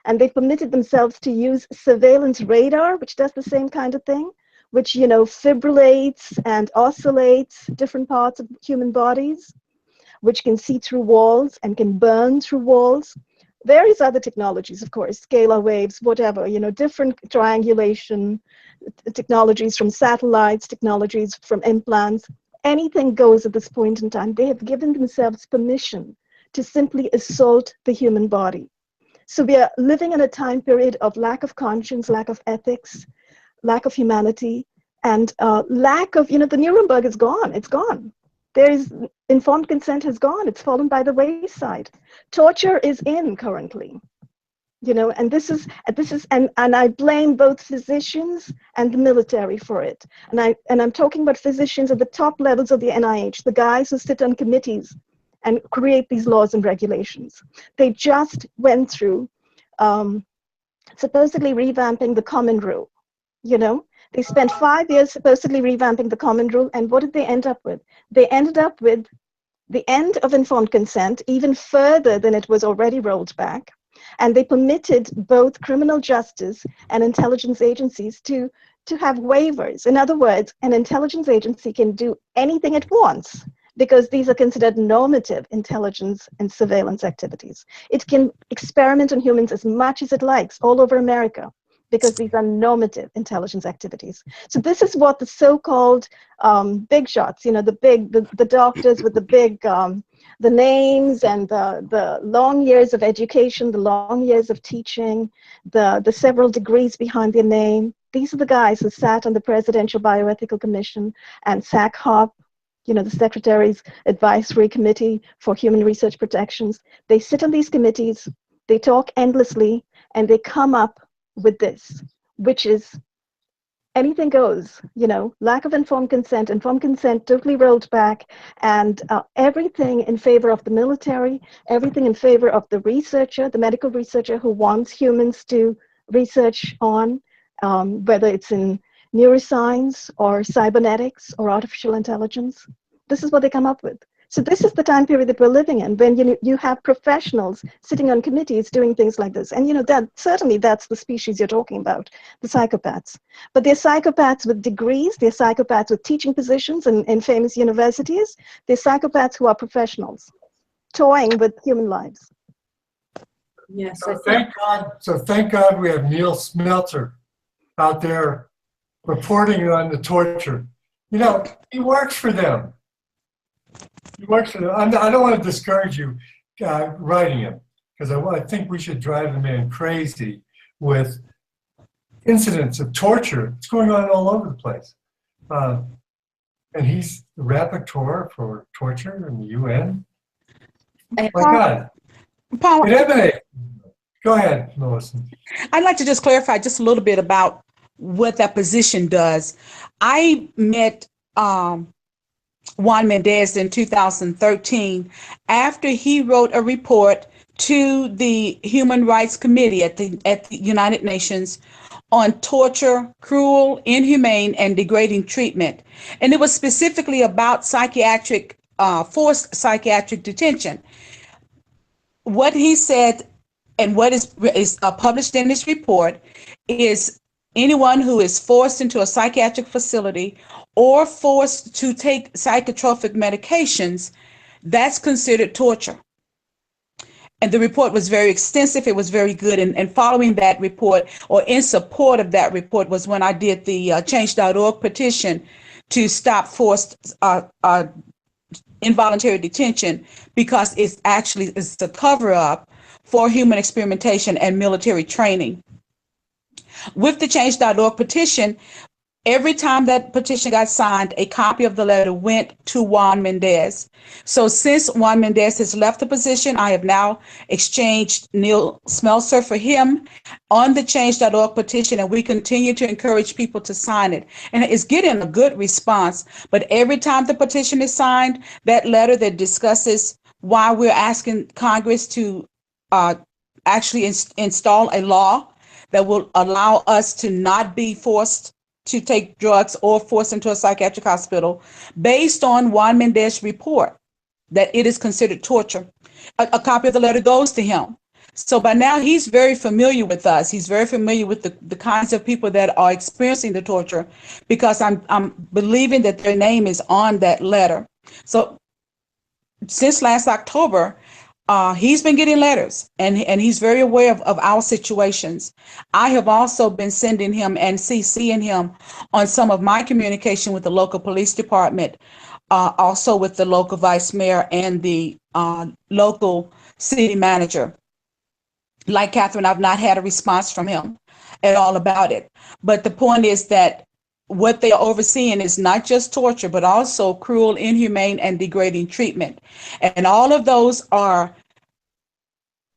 Speaker 2: and they permitted themselves to use surveillance radar, which does the same kind of thing, which, you know, fibrillates and oscillates different parts of human bodies, which can see through walls and can burn through walls. Various other technologies, of course, scalar waves, whatever, you know, different triangulation technologies from satellites, technologies from implants. Anything goes at this point in time. They have given themselves permission to simply assault the human body. So we are living in a time period of lack of conscience, lack of ethics, lack of humanity, and lack of, you know, the Nuremberg is gone. It's gone. There is informed consent has gone. It's fallen by the wayside. Torture is in currently, you know, and this is and I blame both physicians and the military for it. And I'm talking about physicians at the top levels of the NIH, the guys who sit on committees and create these laws and regulations. They just went through supposedly revamping the Common Rule, you know. They spent 5 years supposedly revamping the Common Rule, and what did they end up with? They ended up with the end of informed consent, even further than it was already rolled back, and they permitted both criminal justice and intelligence agencies to have waivers. In other words, an intelligence agency can do anything it wants, because these are considered normative intelligence and surveillance activities. It can experiment on humans as much as it likes all over America, because these are normative intelligence activities. So this is what the so-called big shots, you know, the doctors with the big, the names and the long years of education, the long years of teaching, the several degrees behind their name. These are the guys who sat on the Presidential Bioethical Commission and SACHOP, you know, the Secretary's Advisory Committee for Human Research Protections. They sit on these committees, they talk endlessly, and they come up with this, which is anything goes, lack of informed consent totally rolled back, and everything in favor of the military, everything in favor of the researcher, the medical researcher who wants humans to research on, whether it's in neuroscience or cybernetics or artificial intelligence. This is what they come up with. So this is the time period that we're living in, when you have professionals sitting on committees doing things like this. And that certainly that's the species you're talking about, the psychopaths. But they're psychopaths with degrees, they're psychopaths with teaching positions in famous universities, they're psychopaths who are professionals, toying with human lives.
Speaker 3: Yes.
Speaker 1: So thank God we have Neil Smeltzer out there reporting on the torture. He works for them. He works for them. I don't want to discourage you writing him, because I think we should drive the man crazy with incidents of torture. It's going on all over the place. And he's the rapporteur for torture in the UN. My God.
Speaker 4: Paul,
Speaker 1: It emanates. Go ahead, Melissa.
Speaker 4: I'd like to just clarify just a little bit about what that position does. I met Juan Mendez in 2013 after he wrote a report to the Human Rights Committee at the United Nations on torture, cruel, inhumane, and degrading treatment. And it was specifically about forced psychiatric detention. What he said, and what is published in this report, is anyone who is forced into a psychiatric facility or forced to take psychotropic medications, that's considered torture. And the report was very extensive. It was very good. And following that report, or in support of that report, was when I did the change.org petition to stop forced involuntary detention, because it's a cover-up for human experimentation and military training. With the change.org petition, every time that petition got signed, a copy of the letter went to Juan Mendez. So since Juan Mendez has left the position, I have now exchanged Neil Smeltzer for him on the change.org petition, and we continue to encourage people to sign it. And it's getting a good response. But every time the petition is signed, that letter that discusses why we're asking Congress to actually install a law that will allow us to not be forced to take drugs or forced into a psychiatric hospital, based on Juan Mendez's report that it is considered torture. A copy of the letter goes to him. So by now he's very familiar with us. He's very familiar with the kinds of people that are experiencing the torture, because I'm believing that their name is on that letter. So since last October, he's been getting letters, and he's very aware of our situations. I have also been sending him and CCing him on some of my communication with the local police department, also with the local vice mayor and the local city manager. Like Katherine, I've not had a response from him at all about it. But the point is that what they are overseeing is not just torture, but also cruel, inhumane, and degrading treatment. And all of those are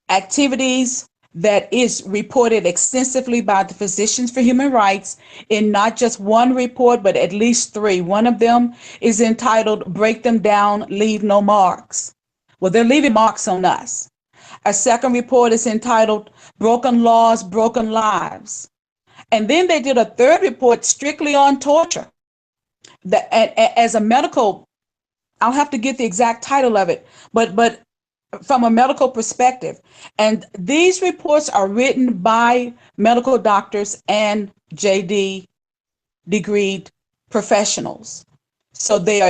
Speaker 4: activities that is reported extensively by the Physicians for Human Rights in not just one report, but at least 3. One of them is entitled "Break Them Down, Leave No Marks." Well, they're leaving marks on us. A second report is entitled "Broken Laws, Broken Lives." And then they did a third report strictly on torture. As a medical, I'll have to get the exact title of it, but from a medical perspective. And these reports are written by medical doctors and JD degreed professionals. So they are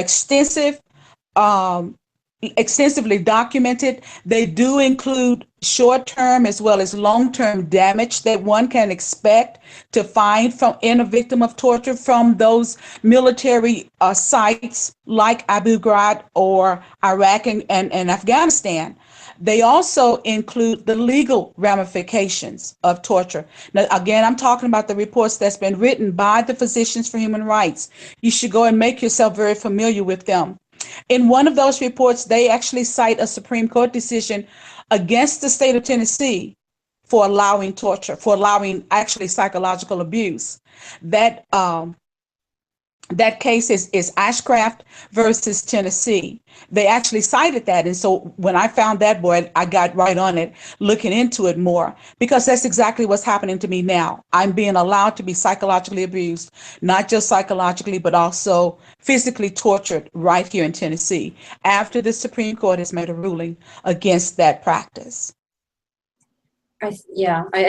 Speaker 4: extensively documented. They do include short-term as well as long-term damage that one can expect to find in a victim of torture from those military sites like Abu Ghraib or Iraq and Afghanistan. They also include the legal ramifications of torture. Now, again, I'm talking about the reports that's been written by the Physicians for Human Rights. You should go and make yourself very familiar with them. In one of those reports, they actually cite a Supreme Court decision against the state of Tennessee for allowing torture, for allowing actually psychological abuse. That case is Ashcraft versus Tennessee. They actually cited that. And so when I found that, boy, I got right on it, looking into it more, because that's exactly what's happening to me now. I'm being allowed to be psychologically abused, not just psychologically, but also physically tortured right here in Tennessee, after the Supreme Court has made a ruling against that practice.
Speaker 3: I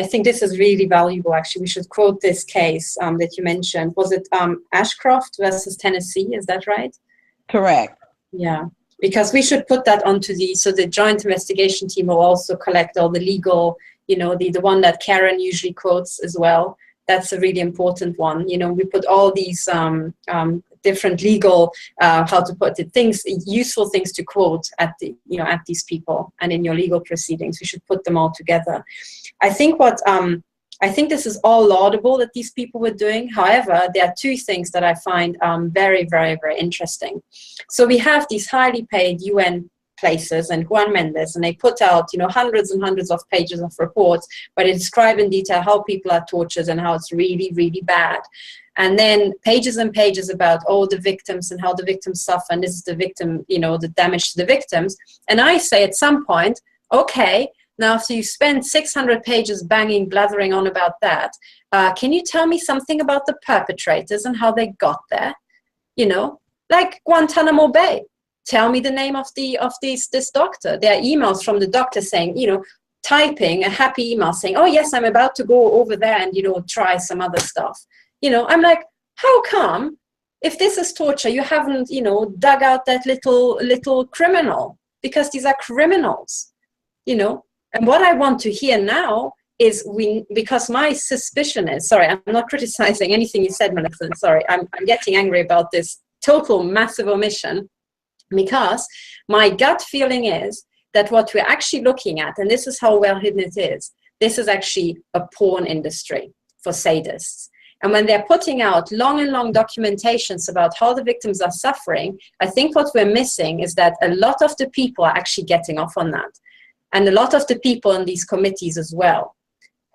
Speaker 3: think this is really valuable. Actually, we should quote this case that you mentioned. Was it Ashcroft versus Tennessee? Is that right?
Speaker 4: Correct.
Speaker 3: Yeah, because we should put that onto so the joint investigation team will also collect all the legal, the one that Karen usually quotes as well. That's a really important one. We put all these different legal, how to put it, useful things to quote at these people, and in your legal proceedings, we should put them all together. I think this is all laudable that these people were doing. However, there are two things that I find very, very, very interesting. So we have these highly paid UN places and Juan Mendez, and they put out hundreds and hundreds of pages of reports where they describe in detail how people are tortured and how it's really, really bad. And then pages and pages about the victims and how the victims suffer, and this is the victim, the damage to the victims. And I say at some point, okay, now after you spend 600 pages blathering on about that, can you tell me something about the perpetrators and how they got there? Like Guantanamo Bay. Tell me the name of this doctor. There are emails from the doctor saying, typing a happy email saying, oh yes, I'm about to go over there and try some other stuff. I'm like, how come, if this is torture, you haven't, dug out that little criminal? Because these are criminals, And what I want to hear now is because my suspicion is, sorry, I'm not criticizing anything you said, Melissa. Sorry, I'm getting angry about this total massive omission, because my gut feeling is that what we're actually looking at, and this is how well hidden it is, this is actually a porn industry for sadists. And when they're putting out long and long documentations about how the victims are suffering, I think what we're missing is that a lot of the people are actually getting off on that. And a lot of the people in these committees as well.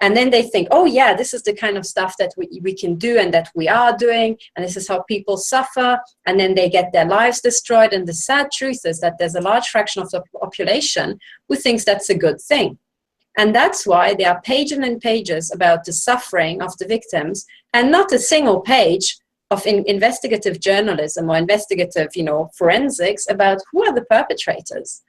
Speaker 3: And then they think, oh yeah, this is the kind of stuff that we can do and that we are doing. And this is how people suffer. And then they get their lives destroyed. And the sad truth is that there's a large fraction of the population who thinks that's a good thing. And that's why there are pages and pages about the suffering of the victims, and not a single page of investigative journalism or investigative, forensics about who are the perpetrators.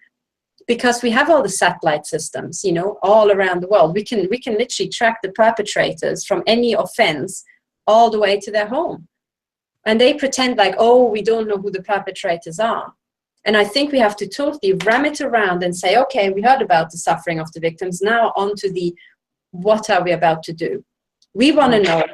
Speaker 3: Because we have all the satellite systems, all around the world. We can literally track the perpetrators from any offense all the way to their home. And they pretend like, oh, we don't know who the perpetrators are. And I think we have to totally ram it around and say, okay, we heard about the suffering of the victims. Now on to what are we about to do? We want to know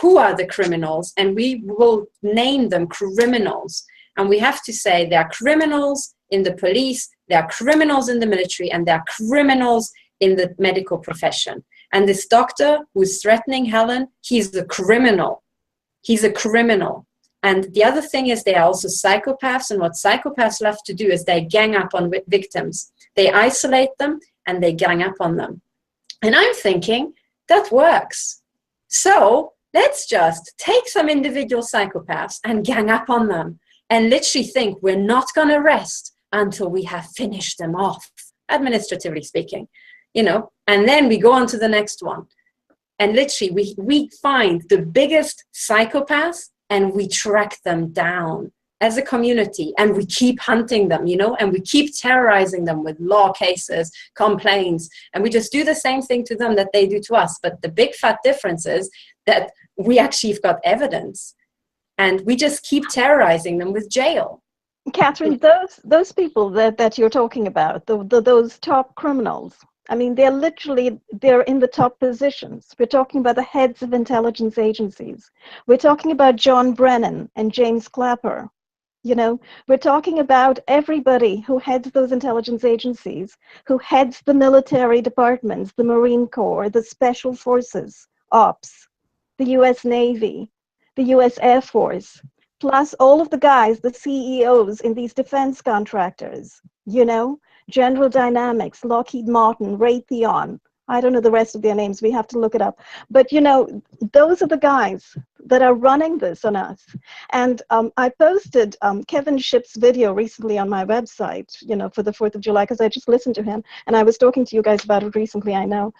Speaker 3: who are the criminals, and we will name them criminals. And we have to say there are criminals in the police, there are criminals in the military, and there are criminals in the medical profession. And this doctor who's threatening Helen, he's a criminal. He's a criminal. And the other thing is they are also psychopaths, and what psychopaths love to do is they gang up on victims. They isolate them and they gang up on them. And I'm thinking, that works. So let's just take some individual psychopaths and gang up on them and literally think we're not going to rest until we have finished them off, administratively speaking, and then we go on to the next one. And literally we find the biggest psychopaths and we track them down as a community, and we keep hunting them, and we keep terrorizing them with law cases, complaints, and we just do the same thing to them that they do to us. But the big fat difference is that we actually have got evidence, and we just keep terrorizing them with jail.
Speaker 2: Katherine, those people that you're talking about, those top criminals, I mean, they're in the top positions. We're talking about the heads of intelligence agencies. We're talking about John Brennan and James Clapper. We're talking about everybody who heads those intelligence agencies, who heads the military departments, the Marine Corps, the Special Forces, Ops, the US Navy, the US Air Force, plus all of the guys, the CEOs in these defense contractors, General Dynamics, Lockheed Martin, Raytheon, I don't know the rest of their names. We have to look it up. But, you know, those are the guys that are running this on us. And I posted Kevin Shipp's video recently on my website, you know, for the 4th of July, because I just listened to him. And I was talking to you guys about it recently, I know.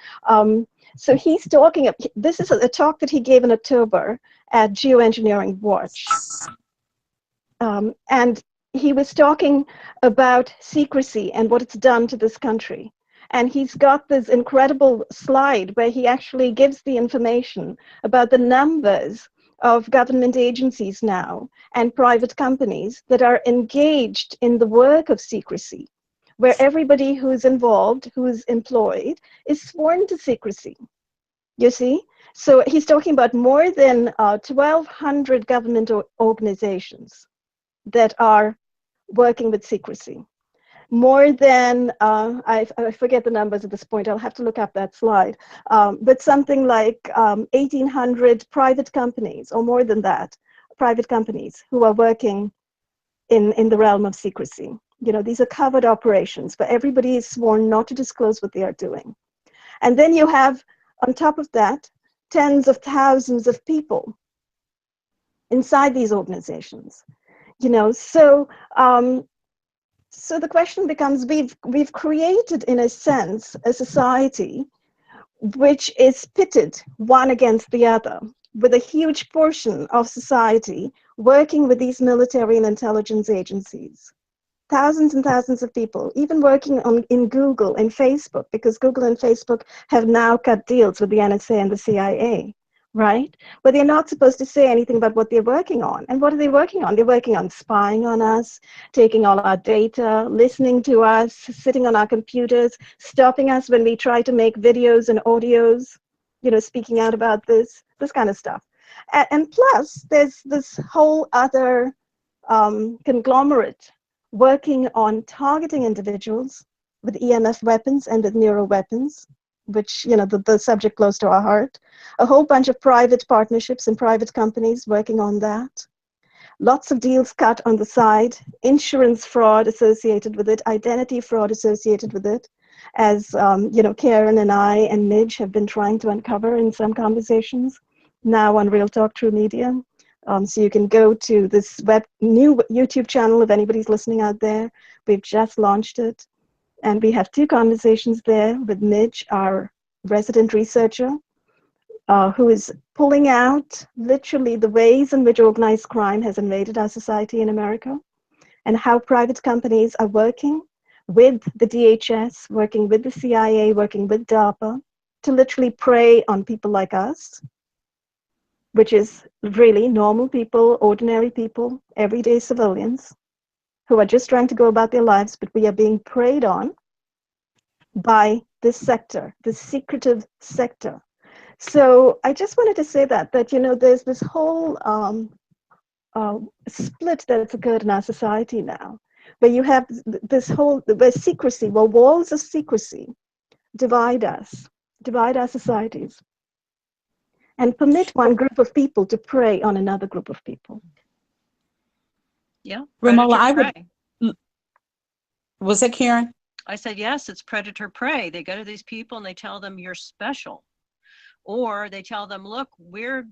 Speaker 2: So he's talking, this is a talk that he gave in October at Geoengineering Watch. And he was talking about secrecy and what it's done to this country. And he's got this incredible slide where he actually gives the information about the numbers of government agencies now and private companies that are engaged in the work of secrecy, where everybody who's involved, who's employed, is sworn to secrecy. You see? So he's talking about more than 1,200 government organizations that are working with secrecy. More than, I forget the numbers at this point, I'll have to look up that slide, but something like 1,800 private companies, or more than that, private companies who are working in the realm of secrecy. You know, these are covered operations, but everybody is sworn not to disclose what they are doing. And then you have, on top of that, tens of thousands of people inside these organizations. You know, so so the question becomes, we've created, in a sense, a society which is pitted one against the other, with a huge portion of society working with these military and intelligence agencies. Thousands and thousands of people, even working in Google and Facebook, because Google and Facebook have now cut deals with the NSA and the CIA, right? But they're not supposed to say anything about what they're working on. And what are they working on? They're working on spying on us, taking all our data, listening to us, sitting on our computers, stopping us when we try to make videos and audios, you know, speaking out about this kind of stuff. And plus, there's this whole other conglomerate working on targeting individuals with EMF weapons and with neuro weapons, which, you know, the subject close to our heart. A whole bunch of private partnerships and private companies working on that. Lots of deals cut on the side, insurance fraud associated with it, identity fraud associated with it, as you know, Karen and I and Midge have been trying to uncover in some conversations, now on Real Talk True Media. So you can go to this new YouTube channel if anybody's listening out there. We've just launched it. And we have 2 conversations there with Midge, our resident researcher, who is pulling out literally the ways in which organized crime has invaded our society in America, and how private companies are working with the DHS, working with the CIA, working with DARPA, to literally prey on people like us, which is really normal people, ordinary people, everyday civilians, who are just trying to go about their lives, but we are being preyed on by this sector, this secretive sector. So I just wanted to say that you know, there's this whole split that's occurred in our society now, where you have this whole, where secrecy, where walls of secrecy divide us, divide our societies, and permit one group of people to prey on another group of people.
Speaker 5: Yeah.
Speaker 4: Ramola, I
Speaker 5: Prey.
Speaker 4: would, was that Karen?
Speaker 5: I said, yes, it's predator prey. They go to these people and they tell them you're special. Or they tell them, look, we're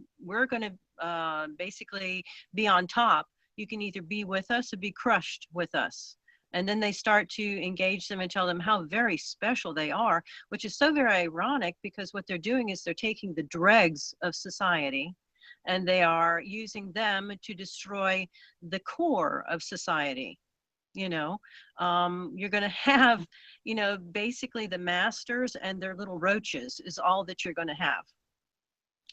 Speaker 5: going to basically be on top. You can either be with us or be crushed with us. And then they start to engage them and tell them how very special they are, which is so very ironic, because what they're doing is they're taking the dregs of society and they are using them to destroy the core of society. You know, you're going to have, you know, basically the masters and their little roaches is all that you're going to have.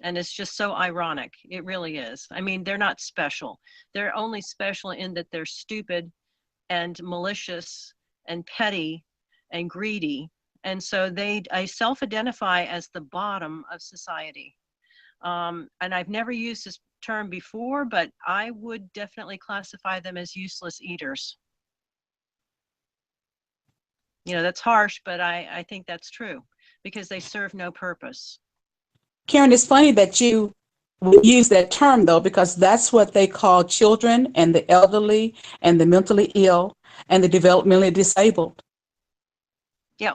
Speaker 5: And it's just so ironic. It really is. I mean, they're not special. They're only special in that they're stupid and malicious and petty and greedy. And so I self-identify as the bottom of society. And I've never used this term before, but I would definitely classify them as useless eaters. You know, that's harsh, but I think that's true, because they serve no purpose.
Speaker 4: Karen, it's funny that you would use that term, though, because that's what they call children and the elderly and the mentally ill and the developmentally disabled.
Speaker 5: Yeah,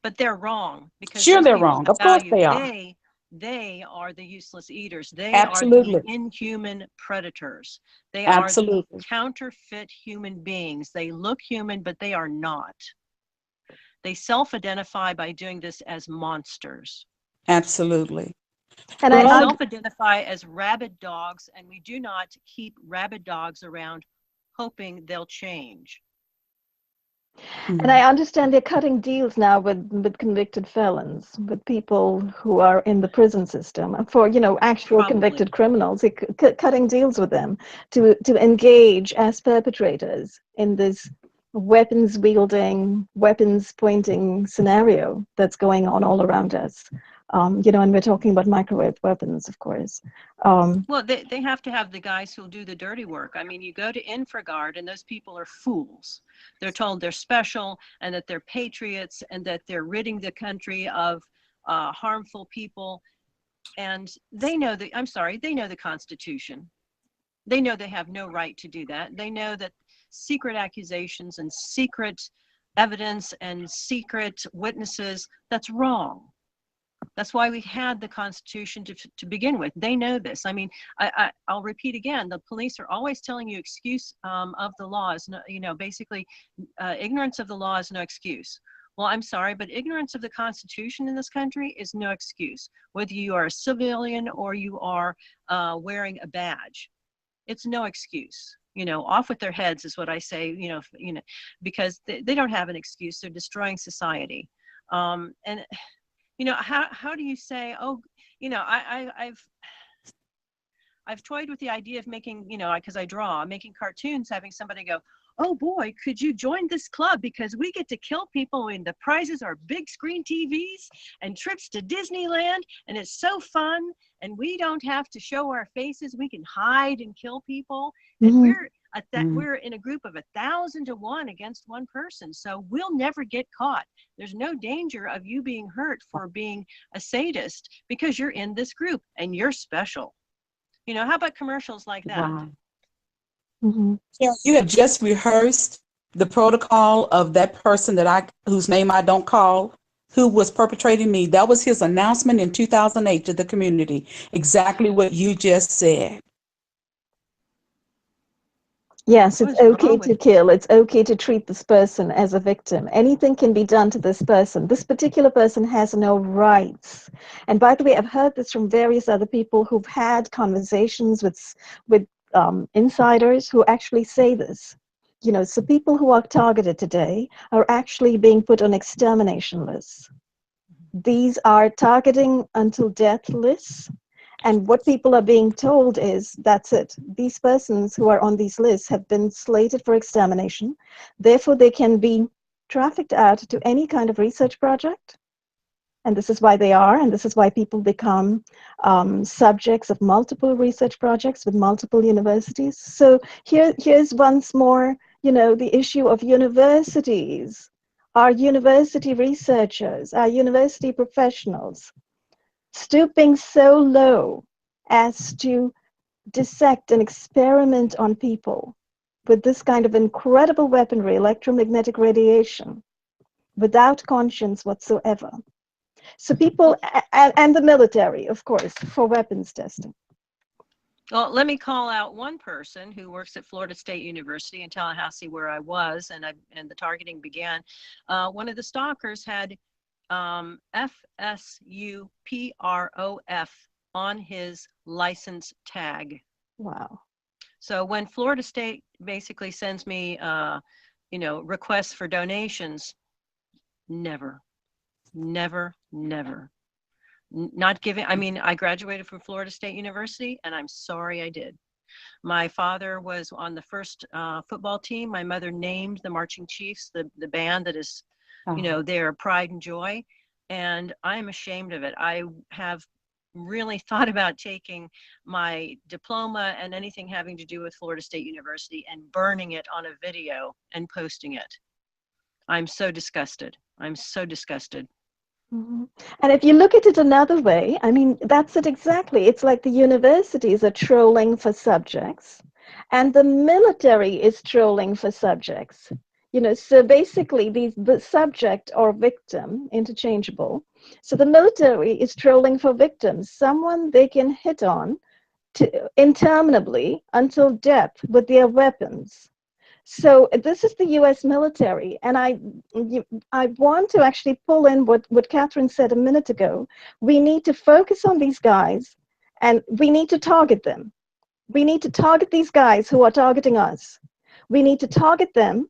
Speaker 5: but they're wrong because
Speaker 4: Sure,
Speaker 5: those
Speaker 4: they're
Speaker 5: people
Speaker 4: wrong.
Speaker 5: have
Speaker 4: Of course
Speaker 5: value.
Speaker 4: they are.
Speaker 5: They are the useless eaters. They are the
Speaker 4: Absolutely.
Speaker 5: inhuman predators. They are the
Speaker 4: Absolutely.
Speaker 5: counterfeit human beings. They look human, but they are not. They self-identify by doing this as monsters.
Speaker 4: Absolutely.
Speaker 2: And
Speaker 5: They
Speaker 2: I
Speaker 5: self-identify as rabid dogs, and we do not keep rabid dogs around hoping they'll change.
Speaker 2: And I understand they're cutting deals now with convicted felons, with people who are in the prison system for, actual
Speaker 5: Probably.
Speaker 2: convicted criminals. Cutting deals with them to engage as perpetrators in this weapons wielding, weapons pointing scenario that's going on all around us. And we're talking about microwave weapons, of course.
Speaker 5: Well, they have to have the guys who'll do the dirty work. I mean, you go to InfraGard and those people are fools. They're told they're special and that they're patriots and that they're ridding the country of harmful people. And they know they know the Constitution. They know they have no right to do that. They know that secret accusations and secret evidence and secret witnesses, that's wrong. That's why we had the Constitution to begin with. They know this. I mean, I'll repeat again, the police are always telling you excuse of the law is, basically ignorance of the law is no excuse. Well, I'm sorry, but ignorance of the Constitution in this country is no excuse, whether you are a civilian or you are wearing a badge. It's no excuse. Off with their heads is what I say, because they don't have an excuse. They're destroying society. And how do you say, oh, I've toyed with the idea of making, because I draw, making cartoons, having somebody go, oh boy, could you join this club because we get to kill people and the prizes are big screen TVs and trips to Disneyland and it's so fun and we don't have to show our faces. We can hide and kill people. And we're in a group of 1,000 to 1 against one person. So we'll never get caught. There's no danger of you being hurt for being a sadist because you're in this group and you're special. How about commercials like that?
Speaker 4: Wow. You have just rehearsed the protocol of that person whose name I don't call, who was perpetrating me. That was his announcement in 2008 to the community. Exactly what you just said.
Speaker 2: Yes, it's okay to kill. It's okay to treat this person as a victim. Anything can be done to this person. This particular person has no rights. And by the way, I've heard this from various other people who've had conversations with insiders who actually say this. So people who are targeted today are actually being put on extermination lists. These are targeting until death lists. And what people are being told is, that's it. These persons who are on these lists have been slated for extermination. Therefore, they can be trafficked out to any kind of research project. And this is why they are, and this is why people become subjects of multiple research projects with multiple universities. So here's once more, the issue of universities. Our university researchers, our university professionals, stooping so low as to dissect and experiment on people with this kind of incredible weaponry, electromagnetic radiation, without conscience whatsoever. So people, and the military, of course, for weapons testing.
Speaker 5: Well, let me call out one person who works at Florida State University in Tallahassee, where I was, and the targeting began. One of the stalkers had FSUPROF on his license tag.
Speaker 2: Wow.
Speaker 5: So when Florida State basically sends me, requests for donations, never. Not giving. I mean, I graduated from Florida State University, and I'm sorry I did. My father was on the first football team. My mother named the Marching Chiefs, the band that is, their pride and joy. And I'm ashamed of it. I have really thought about taking my diploma and anything having to do with Florida State University and burning it on a video and posting it. I'm so disgusted.
Speaker 2: Mm-hmm. And if you look at it another way, I mean, that's it exactly. It's like the universities are trolling for subjects and the military is trolling for subjects. So basically the subject or victim, interchangeable. So the military is trolling for victims, someone they can hit on interminably until death with their weapons. So this is the US military, and I want to actually pull in what Katherine said a minute ago. We need to focus on these guys, and we need to target them. We need to target these guys who are targeting us. We need to target them,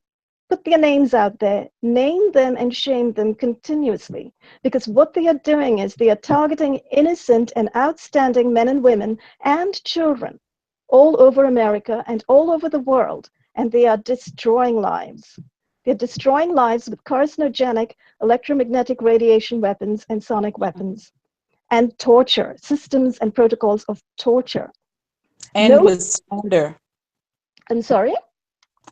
Speaker 2: put their names out there, name them and shame them continuously. Because what they are doing is they are targeting innocent and outstanding men and women and children all over America and all over the world. And they are destroying lives. They're destroying lives with carcinogenic electromagnetic radiation weapons and sonic weapons and torture, systems and protocols of torture.
Speaker 4: And with slander.
Speaker 2: I'm sorry?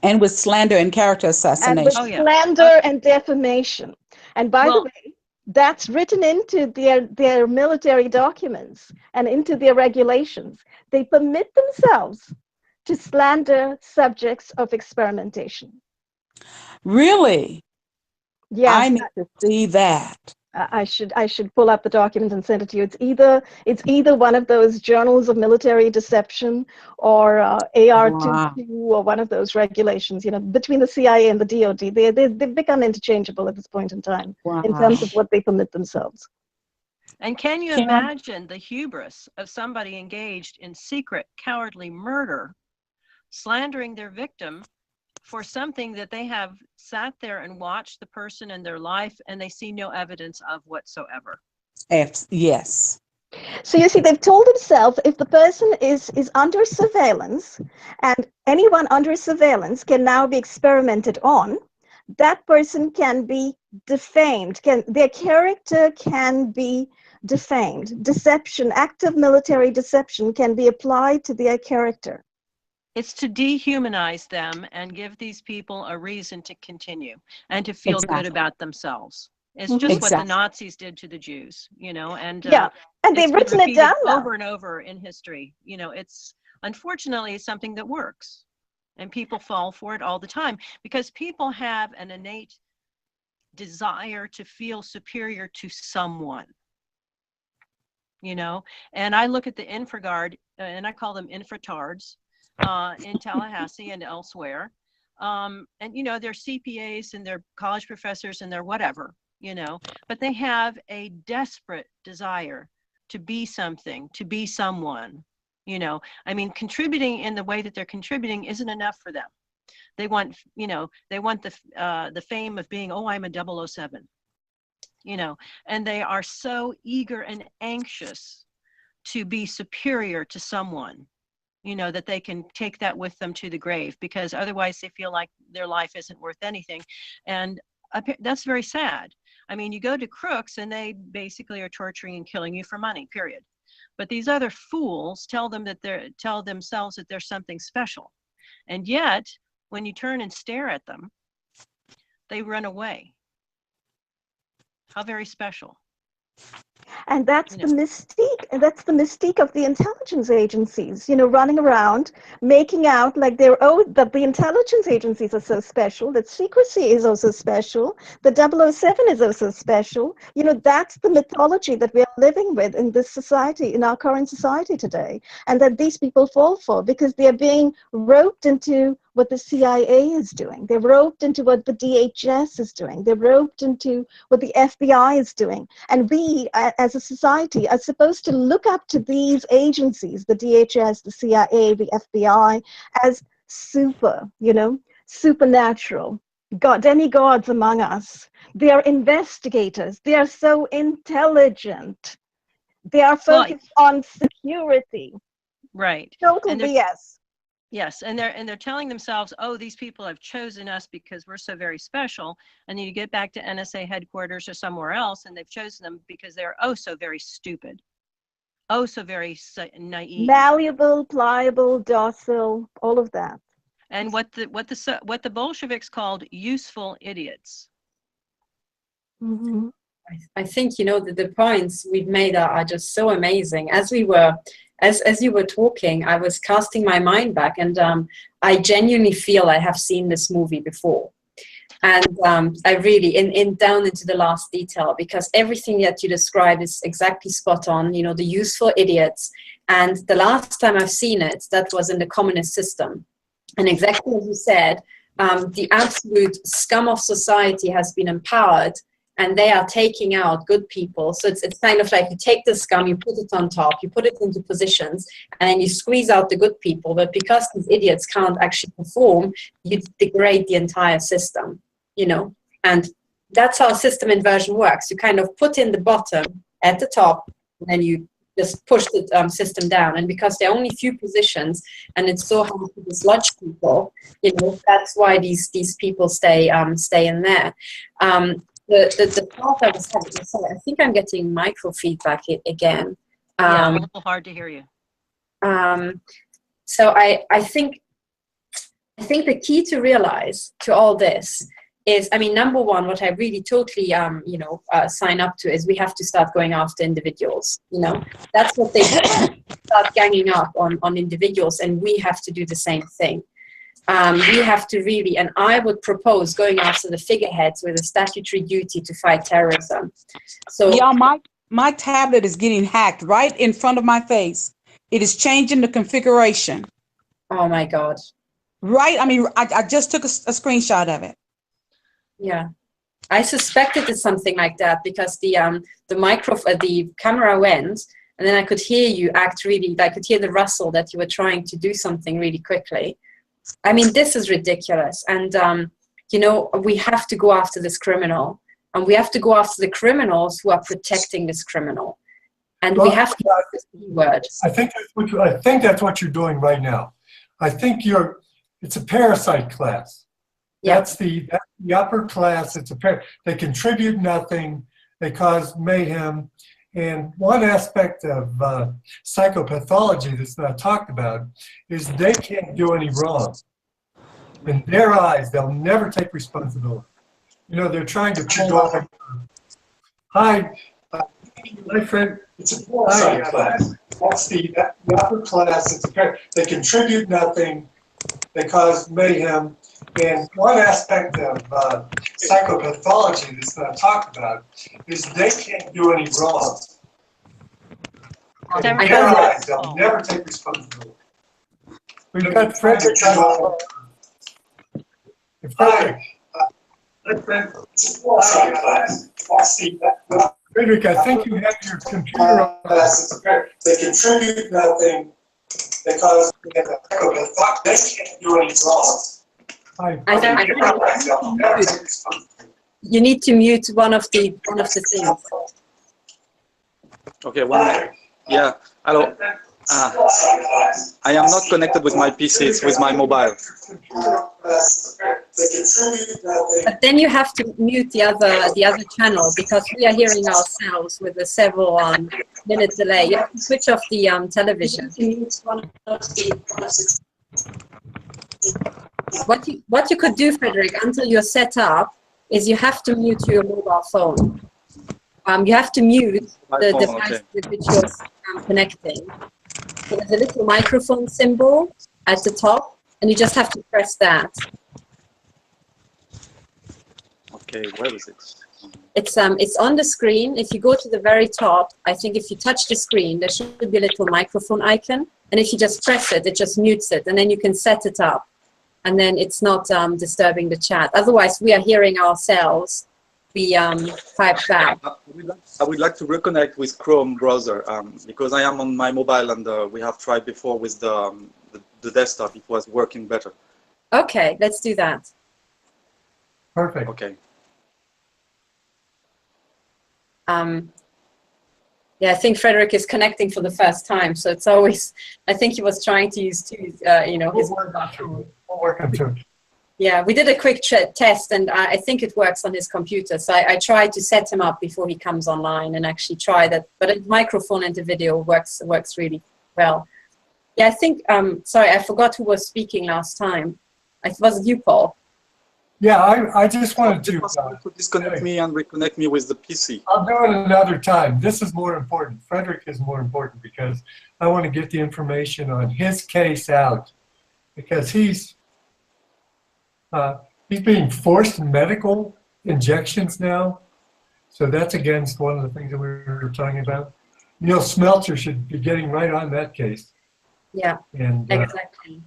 Speaker 4: And with slander and character assassination.
Speaker 2: And with slander and defamation. And by the way, that's written into their military documents and into their regulations. They permit themselves to slander subjects of experimentation.
Speaker 4: Really?
Speaker 2: Yes.
Speaker 4: I need to see that.
Speaker 2: I should pull up the document and send it to you. It's either one of those journals of military deception or AR-22 or one of those regulations. Between the CIA and the DoD, they've become interchangeable at this point in time in terms of what they permit themselves.
Speaker 5: And can you imagine the hubris of somebody engaged in secret, cowardly murder, slandering their victim for something that they have sat there and watched the person in their life and they see no evidence of whatsoever?
Speaker 4: Yes.
Speaker 2: So you see, they've told themselves if the person is under surveillance and anyone under surveillance can now be experimented on, that person can be defamed, their character can be defamed. Deception, active military deception can be applied to their character.
Speaker 5: It's to dehumanize them and give these people a reason to continue and to feel good about themselves. It's just what the Nazis did to the Jews, and
Speaker 2: and they've written it down
Speaker 5: over and over in history. It's unfortunately something that works, and people fall for it all the time because people have an innate desire to feel superior to someone. And I look at the InfraGard, and I call them infratards. In Tallahassee and elsewhere. And, they're CPAs and they're college professors and they're whatever, but they have a desperate desire to be something, to be someone, contributing in the way that they're contributing isn't enough for them. They want, the fame of being, I'm a 007, and they are so eager and anxious to be superior to someone. That they can take that with them to the grave because otherwise they feel like their life isn't worth anything. And that's very sad. You go to crooks and they basically are torturing and killing you for money, period. But these other fools tell themselves that they're something special. And yet, when you turn and stare at them, they run away. How very special.
Speaker 2: And that's the mystique. And that's the mystique of the intelligence agencies, running around, making out like that the intelligence agencies are so special, that secrecy is also special, the 007 is also special. That's the mythology that we are living with in this society, in our current society today, and that these people fall for because they're being roped into what the CIA is doing. They're roped into what the DHS is doing. They're roped into what the FBI is doing. And we, as a society, are supposed to look up to these agencies, the DHS, the CIA, the FBI, as supernatural, demigods among us. They are investigators. They are so intelligent. They are focused on security.
Speaker 5: Right.
Speaker 2: Total BS.
Speaker 5: Yes, and they're telling themselves, these people have chosen us because we're so very special. And then you get back to NSA headquarters or somewhere else, and they've chosen them because they're so very stupid, so very naive,
Speaker 2: malleable, pliable, docile, all of that.
Speaker 5: And what the Bolsheviks called useful idiots.
Speaker 2: Mm-hmm.
Speaker 3: I think the points we've made are just so amazing. As you were talking, I was casting my mind back, and I genuinely feel I have seen this movie before. And I really, down into the last detail, because everything that you described is exactly spot on, you know, the useful idiots. And the last time I've seen it, that was in the communist system. And exactly as you said, the absolute scum of society has been empowered, and they are taking out good people. So it's kind of like you take the scum, you put it on top, you put it into positions, and then you squeeze out the good people. But because these idiots can't actually perform, you degrade the entire system, you know. And that's how system inversion works. You kind of put in the bottom at the top, and then you just push the system down. And because there are only few positions, and it's so hard to dislodge people, you know, that's why these people stay in there. The part I was having to say, I think I'm getting micro feedback again.
Speaker 5: Yeah, a little hard to hear you.
Speaker 3: So I think the key to realize to all this is, I mean, number one, what I really totally, sign up to is we have to start going after individuals. You know, that's what they do. Start ganging up on individuals, and we have to do the same thing. We have to really, and I would propose going after the figureheads with a statutory duty to fight terrorism. So
Speaker 4: yeah, my tablet is getting hacked right in front of my face. It is changing the configuration.
Speaker 3: Oh my God.
Speaker 4: Right. I mean, I just took a screenshot of it.
Speaker 3: Yeah, I suspected it's something like that because the camera went, and then I could hear you act really. I could hear the rustle that you were trying to do something really quickly. I mean, this is ridiculous, and you know, we have to go after this criminal, and we have to go after the criminals who are protecting this criminal, and we have to use this word.
Speaker 1: I think that's what you're doing right now. I think it's a parasite class.
Speaker 3: Yeah.
Speaker 1: That's the upper class. They contribute nothing. They cause mayhem. And one aspect of psychopathology that's not talked about is they can't do any wrong. In their eyes, they'll never take responsibility. You know, they're trying to pull off. Hi, my friend. It's a parasite class. That's the upper class. They contribute nothing. They cause mayhem. And one aspect of psychopathology that's not talked about is they can't do any wrong. In their eyes, they'll never take responsibility. We've got Frederick. Frederick, I think you have your computer on. They contribute nothing. They cause psychopathology. They can't do any wrong.
Speaker 3: You need to mute one of the things.
Speaker 6: Okay, one minute. Yeah, hello. I am not connected with my PC, it's with my mobile.
Speaker 3: But then you have to mute the other channel, because we are hearing ourselves with a several minute delay. You have to switch off the television. What you could do, Frederick, until you're set up, is you have to mute your mobile phone. You have to mute the device with which you're connecting. So there's a little microphone symbol at the top, and you just have to press that.
Speaker 6: Okay, where is it?
Speaker 3: It's on the screen. If you go to the very top, I think if you touch the screen, there should be a little microphone icon, and if you just press it, it just mutes it, and then you can set it up. And then it's not disturbing the chat. Otherwise, we are hearing ourselves. We type back.
Speaker 6: I would like to reconnect with Chrome browser because I am on my mobile, and we have tried before with the desktop. It was working better.
Speaker 3: Okay, let's do that.
Speaker 1: Perfect.
Speaker 6: Okay.
Speaker 3: Yeah, I think Frederick is connecting for the first time, so it's always. I think he was trying to use his.
Speaker 1: We'll work on it.
Speaker 3: Yeah, we did a quick test, and I think it works on his computer. So I tried to set him up before he comes online and actually try that. But a microphone and the video works really well. Yeah, I think. Sorry, I forgot who was speaking last time. Was it you, Paul?
Speaker 1: Yeah, I just wanted to.
Speaker 6: To disconnect me and reconnect me with the PC.
Speaker 1: I'll do it another time. This is more important. Frederick is more important because I want to get the information on his case out, because he's He's being forced medical injections now. So that's against one of the things that we were talking about. Neil Smeltzer should be getting right on that case.
Speaker 3: Yeah,
Speaker 1: and
Speaker 3: exactly.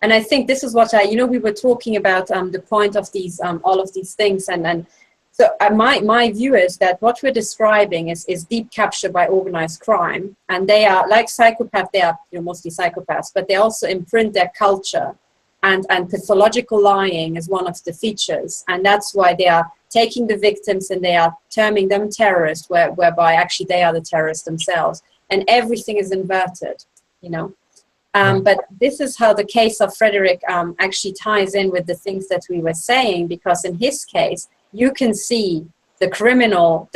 Speaker 3: And I think this is what we were talking about the point of these, all of these things. And so my view is that what we're describing is deep capture by organized crime. And they are like psychopaths, they are mostly psychopaths, but they also imprint their culture. And pathological lying is one of the features. And that's why they are taking the victims and they are terming them terrorists, whereby actually they are the terrorists themselves. And everything is inverted, But this is how the case of Frederick actually ties in with the things that we were saying, because in his case, you can see the criminal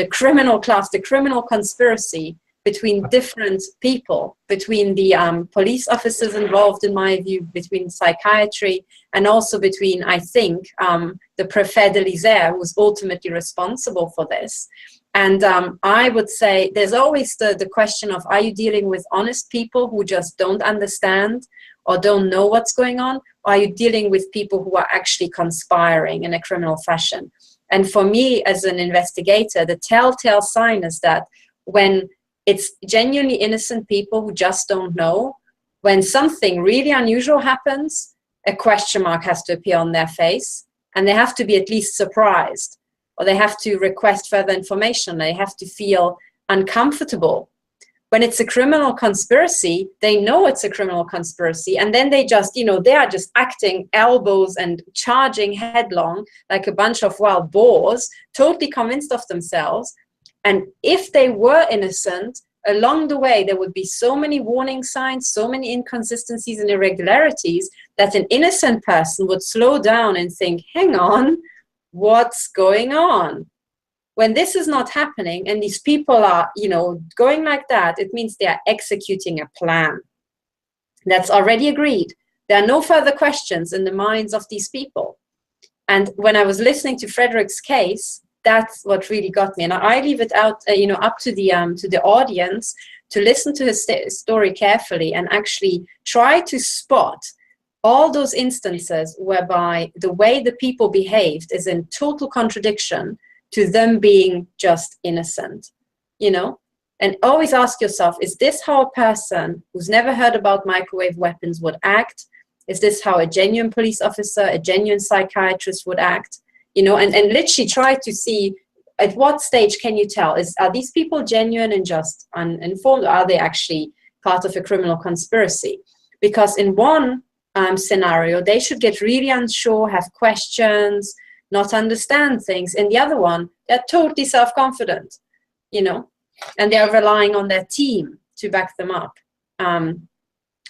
Speaker 3: class, the criminal conspiracy between different people, between the police officers involved, in my view, between psychiatry, and also between, I think, the Préfet de l'Isère, who was ultimately responsible for this. And I would say there's always the question of, are you dealing with honest people who just don't understand or don't know what's going on? Or are you dealing with people who are actually conspiring in a criminal fashion? And for me, as an investigator, the telltale sign is that when it's genuinely innocent people who just don't know, when something really unusual happens, a question mark has to appear on their face, and they have to be at least surprised, or they have to request further information. They have to feel uncomfortable. When it's a criminal conspiracy, they know it's a criminal conspiracy, and then they just, they are just acting elbows and charging headlong like a bunch of wild boars, totally convinced of themselves. And if they were innocent, along the way, there would be so many warning signs, so many inconsistencies and irregularities that an innocent person would slow down and think, hang on, what's going on? When this is not happening and these people are, going like that, it means they are executing a plan that's already agreed. There are no further questions in the minds of these people. And when I was listening to Frederick's case, that's what really got me. And I leave it out, up to the audience to listen to his story carefully and actually try to spot all those instances whereby the way the people behaved is in total contradiction to them being just innocent, And always ask yourself, is this how a person who's never heard about microwave weapons would act? Is this how a genuine police officer, a genuine psychiatrist would act? And literally try to see at what stage can you tell, are these people genuine and just uninformed, or are they actually part of a criminal conspiracy? Because in one scenario, they should get really unsure, have questions, not understand things. In the other one, they're totally self-confident, and they're relying on their team to back them up.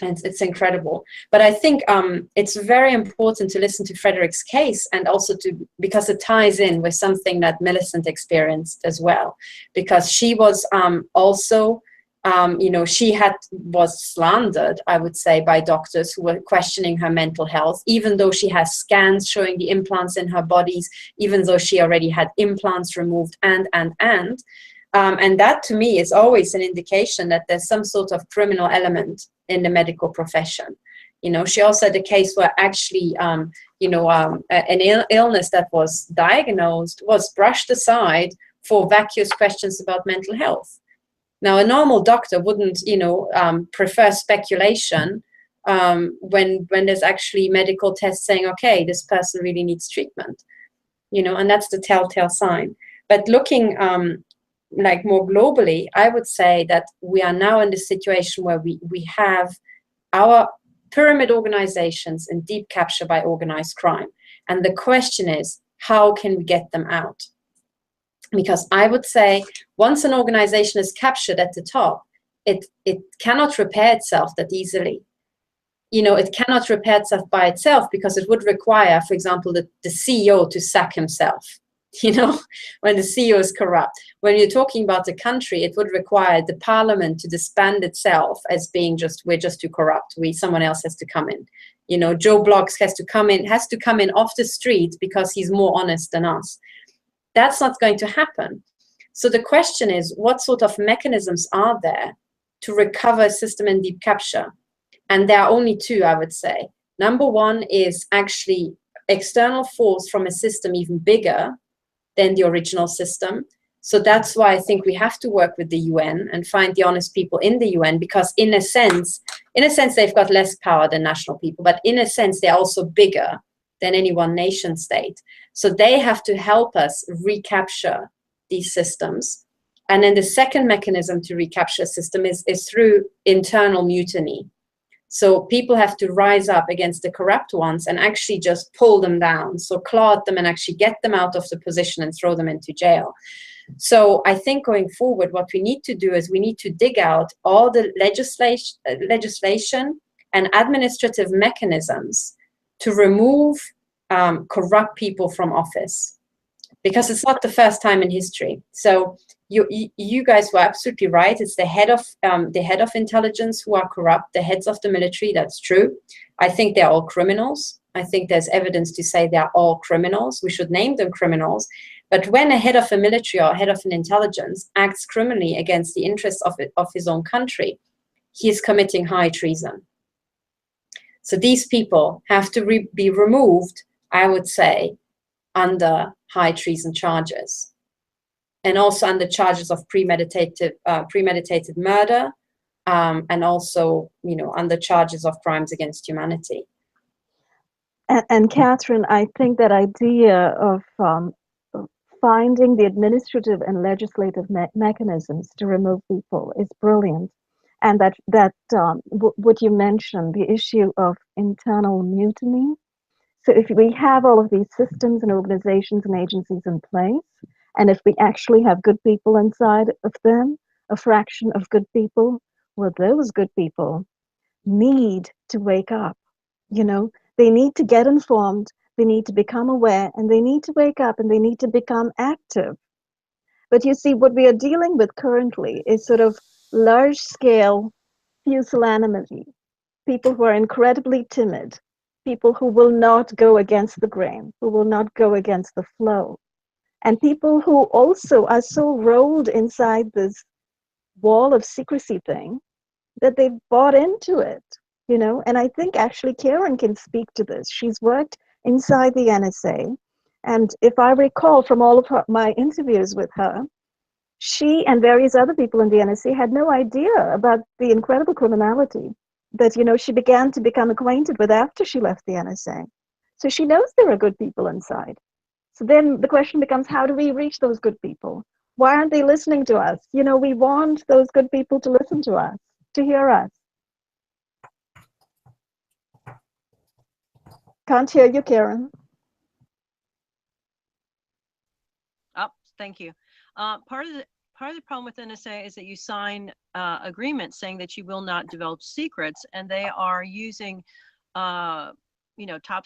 Speaker 3: And it's incredible. But I think it's very important to listen to Frederick's case, and also because it ties in with something that Millicent experienced as well. Because she was also, was slandered, I would say, by doctors who were questioning her mental health, even though she has scans showing the implants in her bodies, even though she already had implants removed and that to me is always an indication that there's some sort of criminal element in the medical profession. She also had a case where actually, an illness that was diagnosed was brushed aside for vacuous questions about mental health. Now, a normal doctor wouldn't, prefer speculation when there's actually medical tests saying, okay, this person really needs treatment, and that's the telltale sign. But looking more globally, I would say that we are now in the situation where we have our pyramid organizations in deep capture by organized crime. And the question is, how can we get them out? Because I would say once an organization is captured at the top, it cannot repair itself that easily. It cannot repair itself by itself, because it would require, for example, the CEO to sack himself. When the CEO is corrupt. When you're talking about a country, it would require the parliament to disband itself as being we're just too corrupt. Someone else has to come in. Joe Bloggs has to come in off the street because he's more honest than us. That's not going to happen. So the question is, what sort of mechanisms are there to recover a system in deep capture? And there are only two, I would say. Number one is actually external force from a system even bigger than the original system. So that's why I think we have to work with the UN and find the honest people in the UN, because in a sense, they've got less power than national people, but in a sense, they're also bigger than any one nation state. So they have to help us recapture these systems. And then the second mechanism to recapture a system is through internal mutiny. So people have to rise up against the corrupt ones and actually just pull them down. So claw at them and actually get them out of the position and throw them into jail. So I think going forward, what we need to do is we need to dig out all the legislation and administrative mechanisms to remove corrupt people from office, because it's not the first time in history. So you guys were absolutely right. It's the head of intelligence who are corrupt, the heads of the military. That's true. I think they're all criminals. I think there's evidence to say they're all criminals. We should name them criminals. But when a head of a military or head of an intelligence acts criminally against the interests of his own country, he is committing high treason. So these people have to be removed, I would say, under high treason charges, and also under charges of premeditated murder, and also, under charges of crimes against humanity.
Speaker 2: And Katherine, I think that idea of finding the administrative and legislative mechanisms to remove people is brilliant. And that what you mentioned, the issue of internal mutiny. So if we have all of these systems and organizations and agencies in place, and if we actually have good people inside of them, a fraction of good people, well, those good people need to wake up. They need to get informed, they need to become aware, and they need to wake up, and they need to become active. But you see, what we are dealing with currently is sort of large-scale pusillanimity, people who are incredibly timid, people who will not go against the grain, who will not go against the flow, and people who also are so rolled inside this wall of secrecy thing that they've bought into it, And I think actually Karen can speak to this. She's worked inside the NSA, and if I recall from all of my interviews with her, she and various other people in the NSA had no idea about the incredible criminality that, she began to become acquainted with after she left the NSA. So she knows there are good people inside. So then the question becomes, how do we reach those good people? Why aren't they listening to us? We want those good people to listen to us, to hear us. Can't hear you, Karen.
Speaker 5: Oh, thank you. Part of the problem with NSA is that you sign agreements saying that you will not divulge secrets, and they are using, top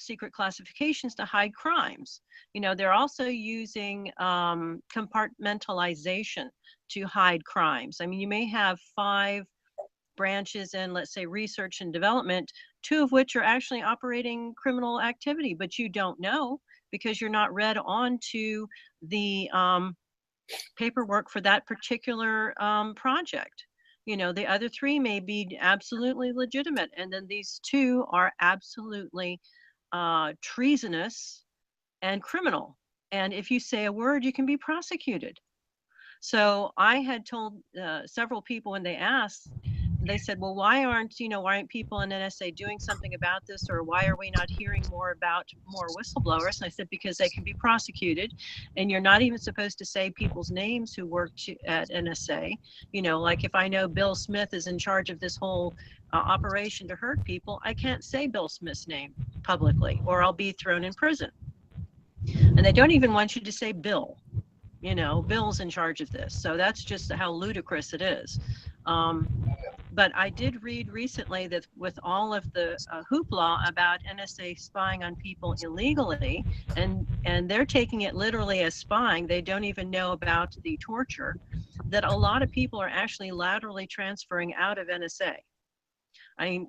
Speaker 5: secret classifications to hide crimes. They're also using compartmentalization to hide crimes. I mean, you may have 5 branches in, let's say, research and development, 2 of which are actually operating criminal activity, but you don't know because you're not read on to the paperwork for that particular project. The other 3 may be absolutely legitimate, and then these 2 are absolutely treasonous and criminal. And if you say a word, you can be prosecuted. So I had told several people when they asked, they said, well, why aren't people in NSA doing something about this, or why are we not hearing more whistleblowers? And I said, because they can be prosecuted, and you're not even supposed to say people's names who work at NSA. Like if I know Bill Smith is in charge of this whole operation to hurt people, I can't say Bill Smith's name publicly, or I'll be thrown in prison. And they don't even want you to say Bill. Bill's in charge of this. So that's just how ludicrous it is. But I did read recently that with all of the hoopla about NSA spying on people illegally, and they're taking it literally as spying, they don't even know about the torture, that a lot of people are actually laterally transferring out of NSA. I mean,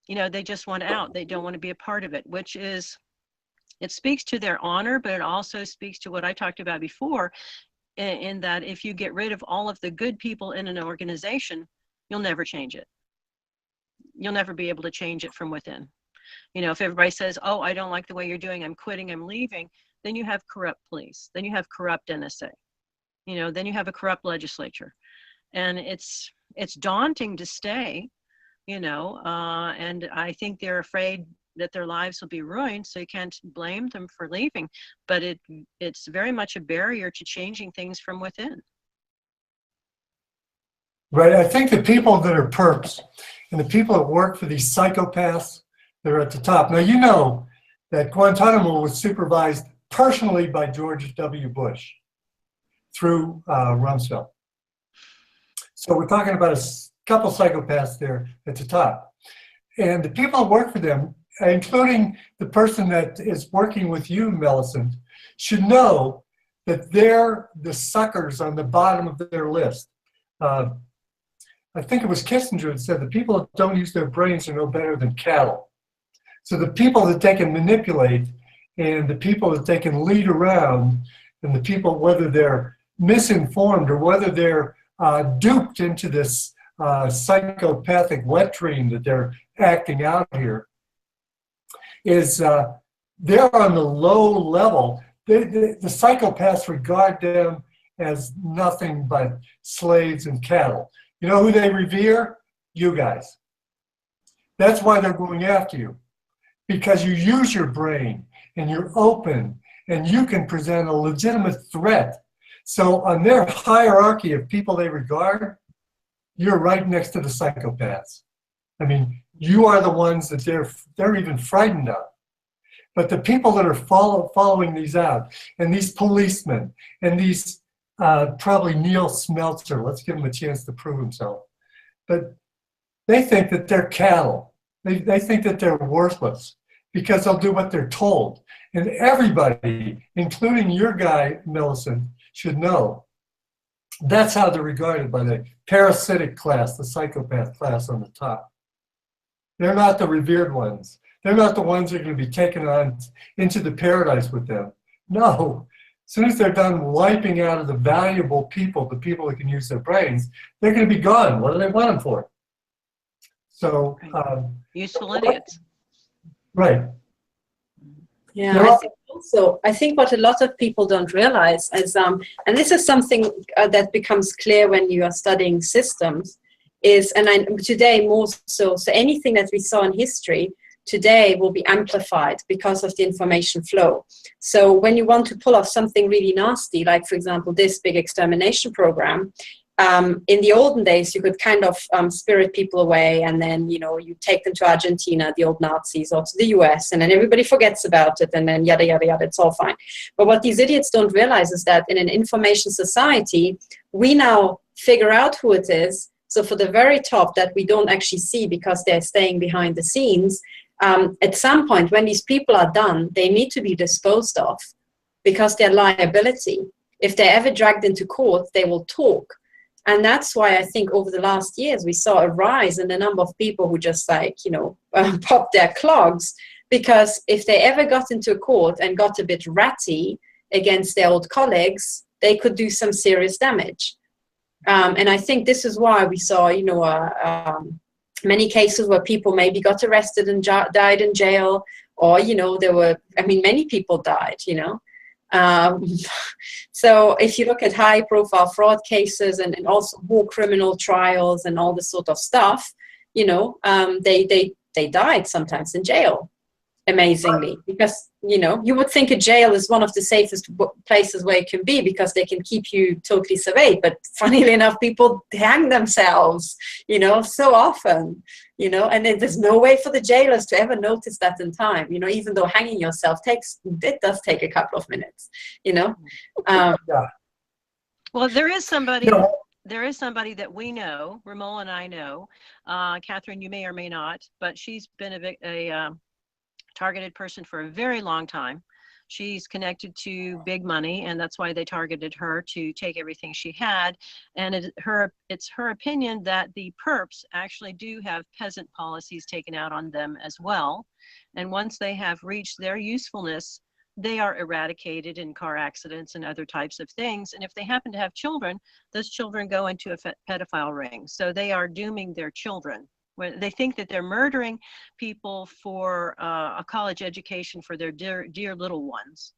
Speaker 5: they just want out. They don't want to be a part of it, which is, it speaks to their honor, but it also speaks to what I talked about before, in that if you get rid of all of the good people in an organization, you'll never change it. You'll never be able to change it from within. You know, if everybody says, oh, I don't like the way you're doing, I'm quitting, I'm leaving, then you have corrupt police, then you have corrupt NSA, you know, then you have a corrupt legislature. And it's daunting to stay, you know, and I think they're afraid that their lives will be ruined, so you can't blame them for leaving, but it's very much a barrier to changing things from within.
Speaker 1: Right. I think the people that are perps and the people that work for these psychopaths that are at the top. Now, you know that Guantanamo was supervised personally by George W. Bush through Rumsfeld. So we're talking about a couple psychopaths there at the top. And the people that work for them, including the person that is working with you, Millicent, should know that they're the suckers on the bottom of their list. I think it was Kissinger that said the people that don't use their brains are no better than cattle. So the people that they can manipulate and the people that they can lead around and the people, whether they're misinformed or whether they're duped into this psychopathic wet dream that they're acting out here, is they're on the low level. The psychopaths regard them as nothing but slaves and cattle. You know who they revere? You guys. That's why they're going after you. Because you use your brain and you're open and you can present a legitimate threat. So on their hierarchy of people they regard, you're right next to the psychopaths. I mean, you are the ones that they're even frightened of. But the people that are following these out, and these policemen, and these probably Neil Smeltzer, let's give him a chance to prove himself. But they think that they're cattle. They think that they're worthless because they'll do what they're told. And everybody, including your guy, Millicent, should know that's how they're regarded by the parasitic class, the psychopath class on the top. They're not the revered ones. They're not the ones that are going to be taken on into the paradise with them. No. As soon as they're done wiping out of the valuable people, the people that can use their brains, they're going to be gone. What do they want them for? So,
Speaker 5: useful idiots.
Speaker 1: Right.
Speaker 3: Yeah, I think what a lot of people don't realize is, and this is something that becomes clear when you are studying systems, is, and today more so anything that we saw in history today will be amplified because of the information flow. So when you want to pull off something really nasty, like for example, this big extermination program, in the olden days, you could kind of spirit people away and then, you know, you take them to Argentina, the old Nazis, or to the US, and then everybody forgets about it, and then yada, yada, yada, it's all fine. But what these idiots don't realize is that in an information society, we now figure out who it is. So for the very top that we don't actually see because they're staying behind the scenes, at some point when these people are done, they need to be disposed of because they're liability. If they're ever dragged into court, they will talk. And that's why I think over the last years, we saw a rise in the number of people who just like, you know, pop their clogs, because if they ever got into a court and got a bit ratty against their old colleagues, they could do some serious damage. And I think this is why we saw, you know, many cases where people maybe got arrested and died in jail, or, you know, there were, I mean, many people died, you know. So if you look at high profile fraud cases and also war criminal trials and all this sort of stuff, you know, they died sometimes in jail, amazingly, because, you know, you would think a jail is one of the safest places where it can be because they can keep you totally surveyed. But funnily enough, people hang themselves, you know, so often, you know, and there's no way for the jailers to ever notice that in time, you know, even though hanging yourself does take a couple of minutes, you know.
Speaker 1: Yeah.
Speaker 5: Well, there is somebody.
Speaker 1: Yeah.
Speaker 5: There is somebody that we know, Romola and I know, Katherine, you may or may not, but she's been a targeted person for a very long time. She's connected to big money, and that's why they targeted her to take everything she had. And it's her opinion that the perps actually do have peasant policies taken out on them as well. And once they have reached their usefulness, they are eradicated in car accidents and other types of things. And if they happen to have children, those children go into a pedophile ring. So they are dooming their children where they think that they're murdering people for a college education for their dear little ones.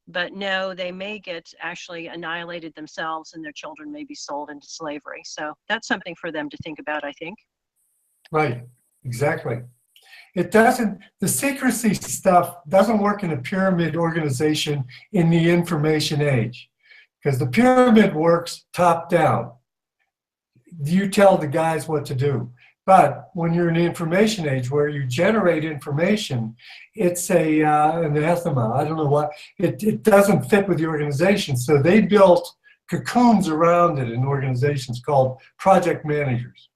Speaker 5: But no, they may get actually annihilated themselves, and their children may be sold into slavery. So that's something for them to think about, I think.
Speaker 1: Right, exactly. It doesn't, the secrecy stuff doesn't work in a pyramid organization in the information age, because the pyramid works top down. You tell the guys what to do. But when you're in the information age where you generate information, it's a anathema. I don't know what, it doesn't fit with the organization. So they built cocoons around it in organizations called project managers.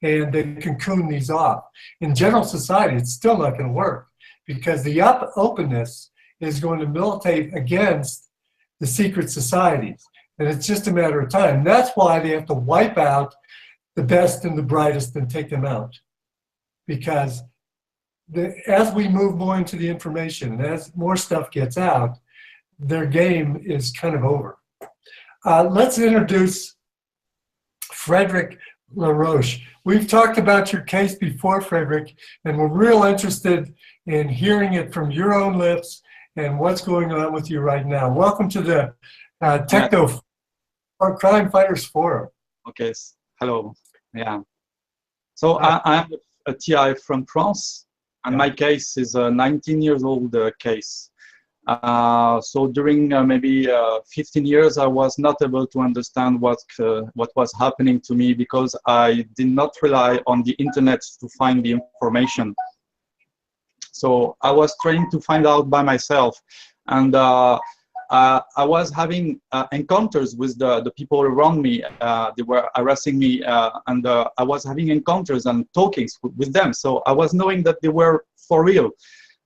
Speaker 1: And they cocoon these off. In general society, it's still not going to work because the openness is going to militate against the secret societies. And it's just a matter of time. That's why they have to wipe out the best and the brightest and take them out. Because as we move more into the information and as more stuff gets out, their game is kind of over. Let's introduce Frederick LaRoche. We've talked about your case before, Frederick, and we're real interested in hearing it from your own lips and what's going on with you right now. Welcome to the Techno Crime Fighters Forum.
Speaker 6: Okay, hello. Yeah. So I'm a TI from France, and my case is a 19 years old case. So during maybe 15 years, I was not able to understand what was happening to me because I did not rely on the internet to find the information. So I was trying to find out by myself, and I was having encounters with the people around me. They were harassing me, and I was having encounters and talkings with them. So I was knowing that they were for real.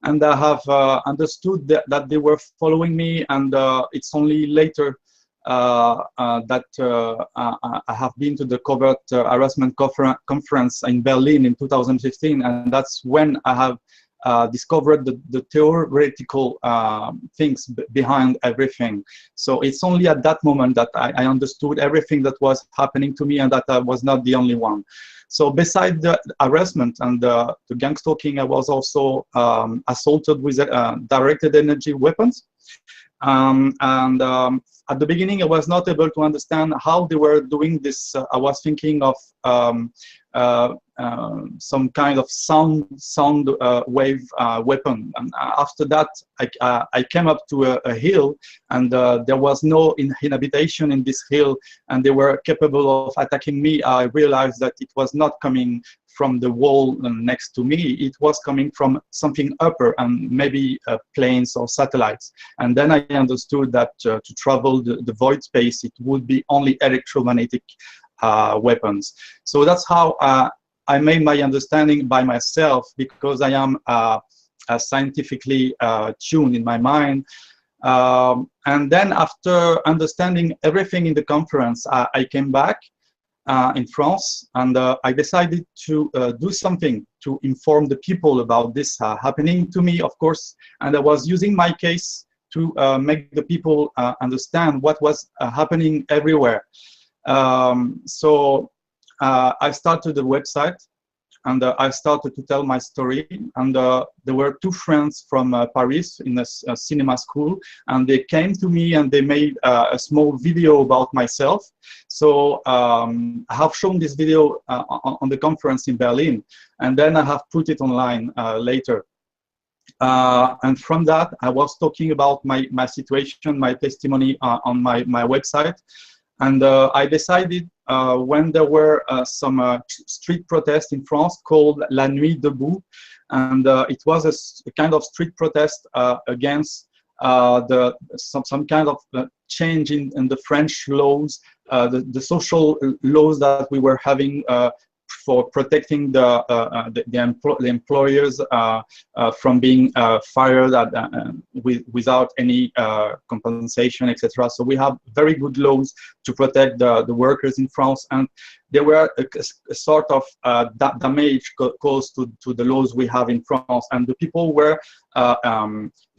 Speaker 6: And I have understood that they were following me, and it's only later that I have been to the covert harassment conference in Berlin in 2015, and that's when I have discovered the theoretical things behind everything. So it's only at that moment that I understood everything that was happening to me and that I was not the only one. So beside the harassment and the gang stalking, I was also assaulted with directed energy weapons. At the beginning, I was not able to understand how they were doing this. I was thinking of some kind of sound wave weapon. And after that, I came up to a hill, and there was no inhabitation in this hill, and they were capable of attacking me. I realized that it was not coming from the wall next to me. It was coming from something upper, and maybe planes or satellites. And then I understood that to travel the void space, it would be only electromagnetic weapons. So that's how I made my understanding by myself, because I am scientifically tuned in my mind. And then after understanding everything in the conference, I came back in France, and I decided to do something to inform the people about this happening to me, of course. And I was using my case to make the people understand what was happening everywhere. So I started the website, and I started to tell my story. And there were two friends from Paris in a cinema school, and they came to me and they made a small video about myself. So I have shown this video on the conference in Berlin, and then I have put it online later. And from that, I was talking about my situation, my testimony on my website. And I decided when there were some street protests in France called La Nuit Debout, and it was a kind of street protest against some kind of change in the French laws, the social laws that we were having for protecting the employers from being fired without any compensation, etc. So we have very good laws to protect the workers in France, and there were a sort of damage caused to the laws we have in France, and the people were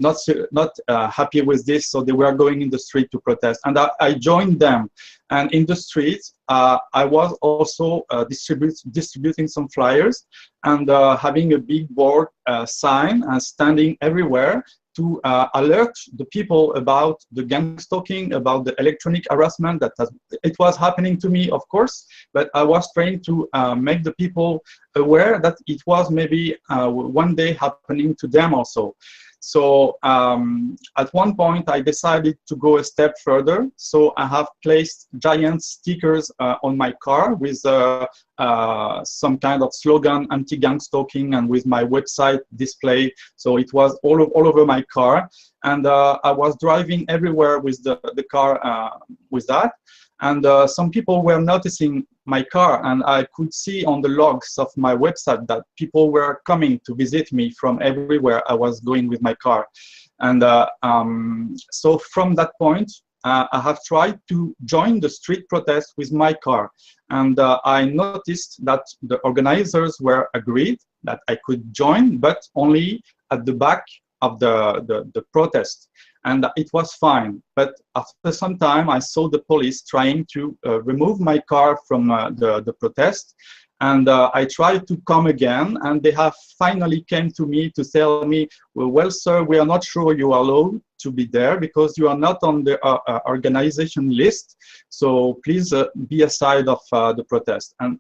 Speaker 6: not happy with this, so they were going in the street to protest, and I joined them. And in the streets, I was also distributing some flyers and having a big board sign and standing everywhere to alert the people about the gang stalking, about the electronic harassment that it was happening to me, of course, but I was trying to make the people aware that it was maybe one day happening to them also. So at one point, I decided to go a step further. So I have placed giant stickers on my car with some kind of slogan, anti-gang stalking, and with my website displayed. So it was all over my car. And I was driving everywhere with the car with that. And some people were noticing my car, and I could see on the logs of my website that people were coming to visit me from everywhere I was going with my car. And so from that point, I have tried to join the street protest with my car. And I noticed that the organizers were agreed that I could join, but only at the back of the protest. And it was fine. But after some time, I saw the police trying to remove my car from the protest. And I tried to come again, and they have finally came to me to tell me, well, sir, we are not sure you are allowed to be there because you are not on the organization list. So please be aside of the protest. And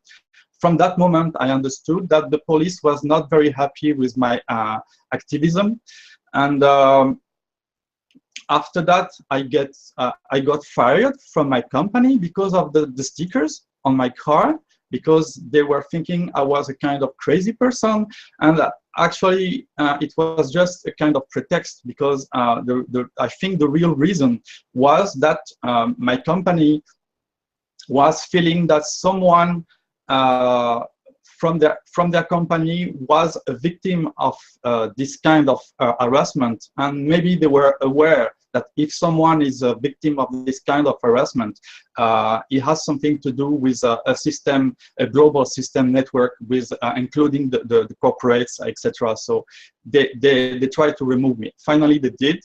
Speaker 6: from that moment, I understood that the police was not very happy with my activism. And after that, I got fired from my company because of the stickers on my car, because they were thinking I was a kind of crazy person. And actually, it was just a kind of pretext, because I think the real reason was that my company was feeling that someone from their company was a victim of this kind of harassment, and maybe they were aware that if someone is a victim of this kind of harassment, it has something to do with a global system network with including the corporates, etc. So they tried to remove me. Finally, they did,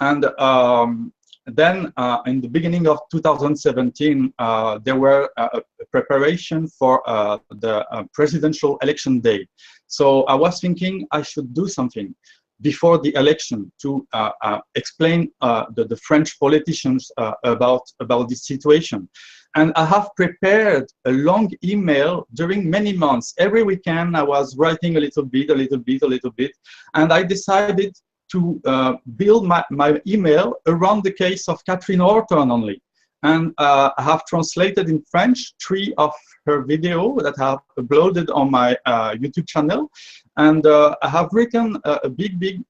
Speaker 6: and then in the beginning of 2017, there were a preparation for the presidential election day. So I was thinking I should do something before the election to explain the French politicians about this situation. And I have prepared a long email during many months. Every weekend I was writing a little bit, and I decided to build my email around the case of Katherine Horton only. And I have translated in French 3 of her videos that I have uploaded on my YouTube channel. And I have written a big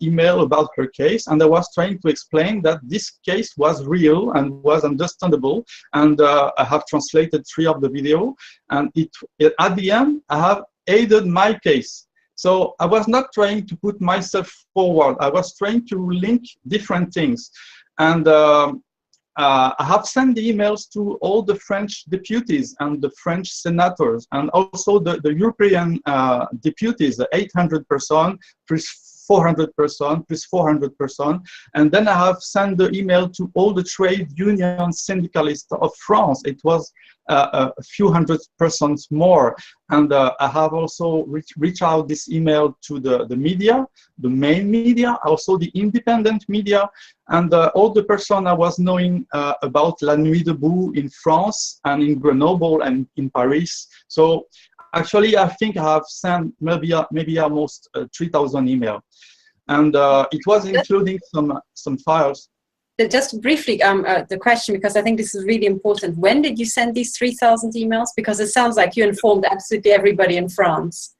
Speaker 6: email about her case. And I was trying to explain that this case was real and was understandable. And I have translated 3 of the video. And at the end, I have aided my case. So I was not trying to put myself forward. I was trying to link different things. And I have sent the emails to all the French deputies and the French senators, and also the European deputies, the 800 person, plus 400 person, plus 400 person. And then I have sent the email to all the trade union syndicalists of France. It was a few hundred persons more. And I have also reached out this email to the media, the main media, also the independent media, and all the person I was knowing about La Nuit debout in France and in Grenoble and in Paris. So actually, I think I have sent maybe almost 3,000 emails. And it was including some files.
Speaker 3: Just briefly, the question, because I think this is really important. When did you send these 3,000 emails? Because it sounds like you informed absolutely everybody in France.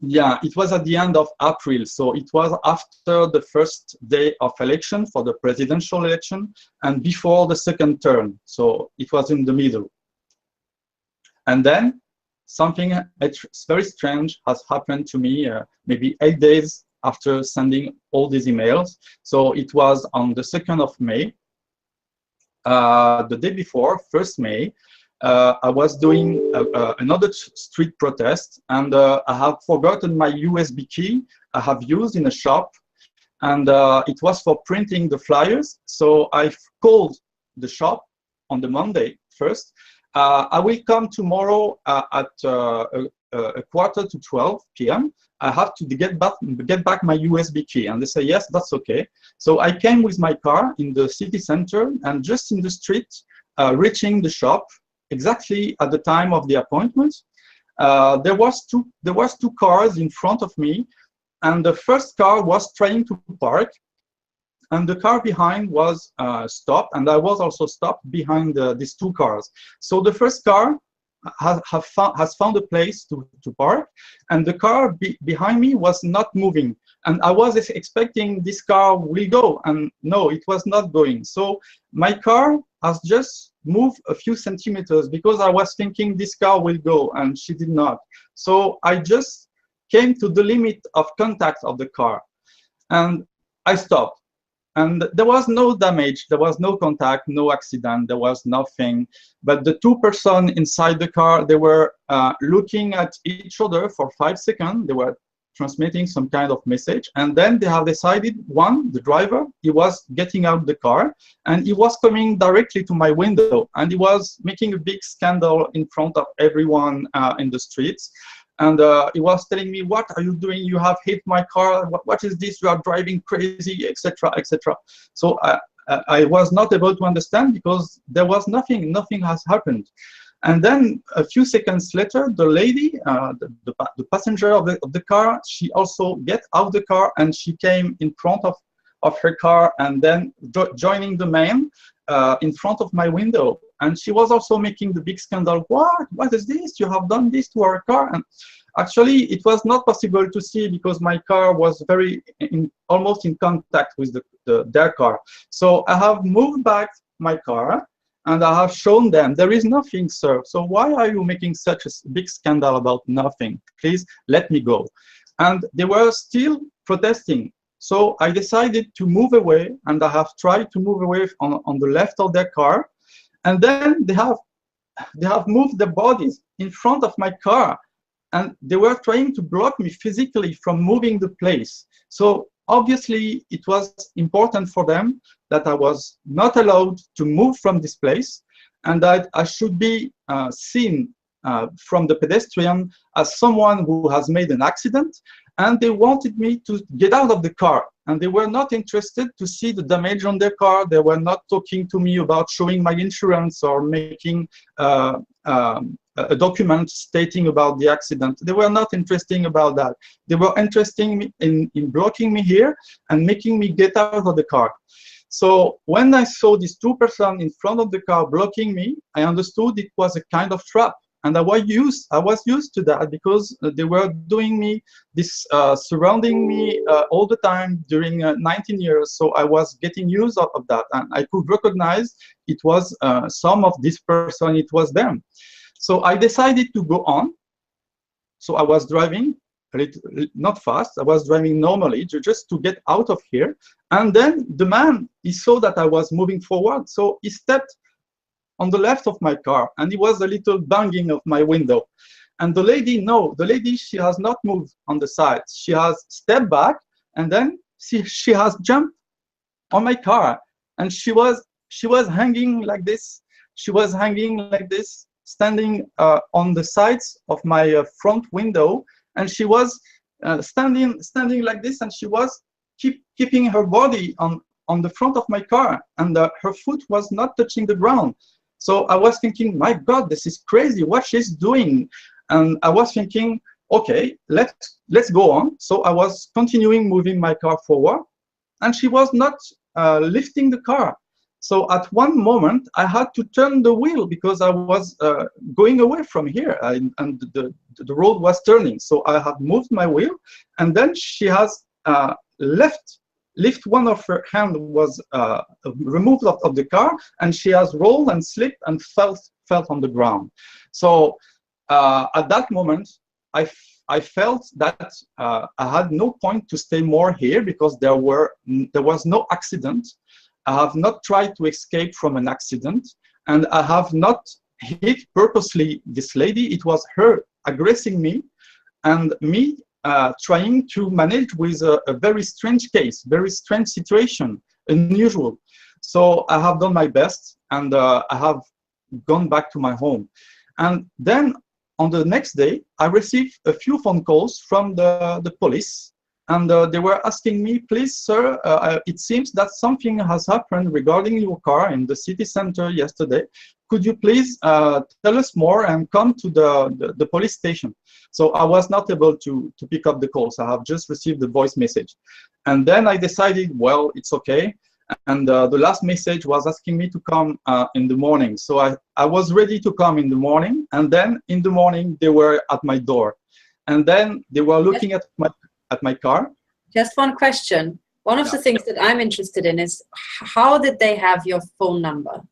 Speaker 6: Yeah, it was at the end of April. So it was after the first day of election for the presidential election and before the second turn. So it was in the middle. And then something very strange has happened to me maybe 8 days after sending all these emails. So it was on the 2nd of May. The day before, 1st May, I was doing another street protest, and I have forgotten my USB key I have used in a shop. and it was for printing the flyers. So I called the shop on the Monday first. I will come tomorrow at a quarter to 12 p.m. I have to get back my USB key. And they say, yes, that's okay. So I came with my car in the city center, and just in the street, reaching the shop exactly at the time of the appointment. There was two cars in front of me, and the first car was trying to park, and the car behind was stopped, and I was also stopped behind these two cars. So the first car has found a place to park, and the car behind me was not moving. And I was expecting this car will go, and no, it was not going. So my car has just moved a few centimeters because I was thinking this car will go, and she did not. So I just came to the limit of contact of the car, and I stopped. And there was no damage, there was no contact, no accident, there was nothing. But the two persons inside the car, they were looking at each other for 5 seconds. They were transmitting some kind of message. And then they have decided, one, the driver, he was getting out the car, and he was coming directly to my window. And he was making a big scandal in front of everyone in the streets. And he was telling me, what are you doing? You have hit my car. What is this? You are driving crazy, etc., etc. So I was not able to understand because there was nothing has happened. And then a few seconds later, the lady, the passenger of the car, she also get out the car, and she came in front of her car, and then joining the man in front of my window. And she was also making the big scandal. What is this? You have done this to our car? And actually, it was not possible to see because my car was almost in contact with their car. So I have moved back my car, and I have shown them there is nothing, sir. So why are you making such a big scandal about nothing? Please let me go. And they were still protesting. So I decided to move away, and I have tried to move away on the left of their car. And then they have moved their bodies in front of my car, and they were trying to block me physically from moving the place. So obviously it was important for them that I was not allowed to move from this place, and that I should be seen from the pedestrian as someone who has made an accident. And they wanted me to get out of the car, and they were not interested to see the damage on their car. They were not talking to me about showing my insurance or making a document stating about the accident. They were not interested about that. They were interested in blocking me here and making me get out of the car. So when I saw these two persons in front of the car blocking me, I understood it was a kind of trap. And I was used to that because they were doing me this, surrounding me all the time during 19 years. So I was getting used of that, and I could recognize it was some of this person, it was them. So I decided to go on. So I was driving, not fast, I was driving normally just to get out of here. And then the man, he saw that I was moving forward, so he stepped on the left of my car, and it was a little banging of my window. And the lady, no, the lady, she has not moved on the side. She has stepped back, and then she has jumped on my car, and she was hanging like this. She was hanging like this, standing on the sides of my front window, and she was standing like this, and she was keeping her body on the front of my car, and her foot was not touching the ground. So I was thinking, my God, this is crazy, what she's doing. And I was thinking, okay, let's go on. So I was continuing moving my car forward, and she was not lifting the car. So at one moment, I had to turn the wheel because I was going away from here, and the road was turning. So I had moved my wheel, and then she has lift one of her hand was removed of the car, and she has rolled and slipped and fell on the ground. So at that moment, I felt that I had no point to stay more here because there was no accident. I have not tried to escape from an accident, and I have not hit purposely this lady. It was her aggressing me, and me trying to manage with a very strange case, very strange situation, unusual. So I have done my best, and I have gone back to my home. And then on the next day, I received a few phone calls from the police, and they were asking me, please, sir, it seems that something has happened regarding your car in the city center yesterday. Could you please tell us more and come to the police station? So I was not able to pick up the calls. I have just received the voice message. And then I decided, well, it's okay. And the last message was asking me to come in the morning. So I was ready to come in the morning. And then in the morning, they were at my door. And then they were looking at my car.
Speaker 3: Just one question. One of the things that I'm interested in is, how did they have your phone number?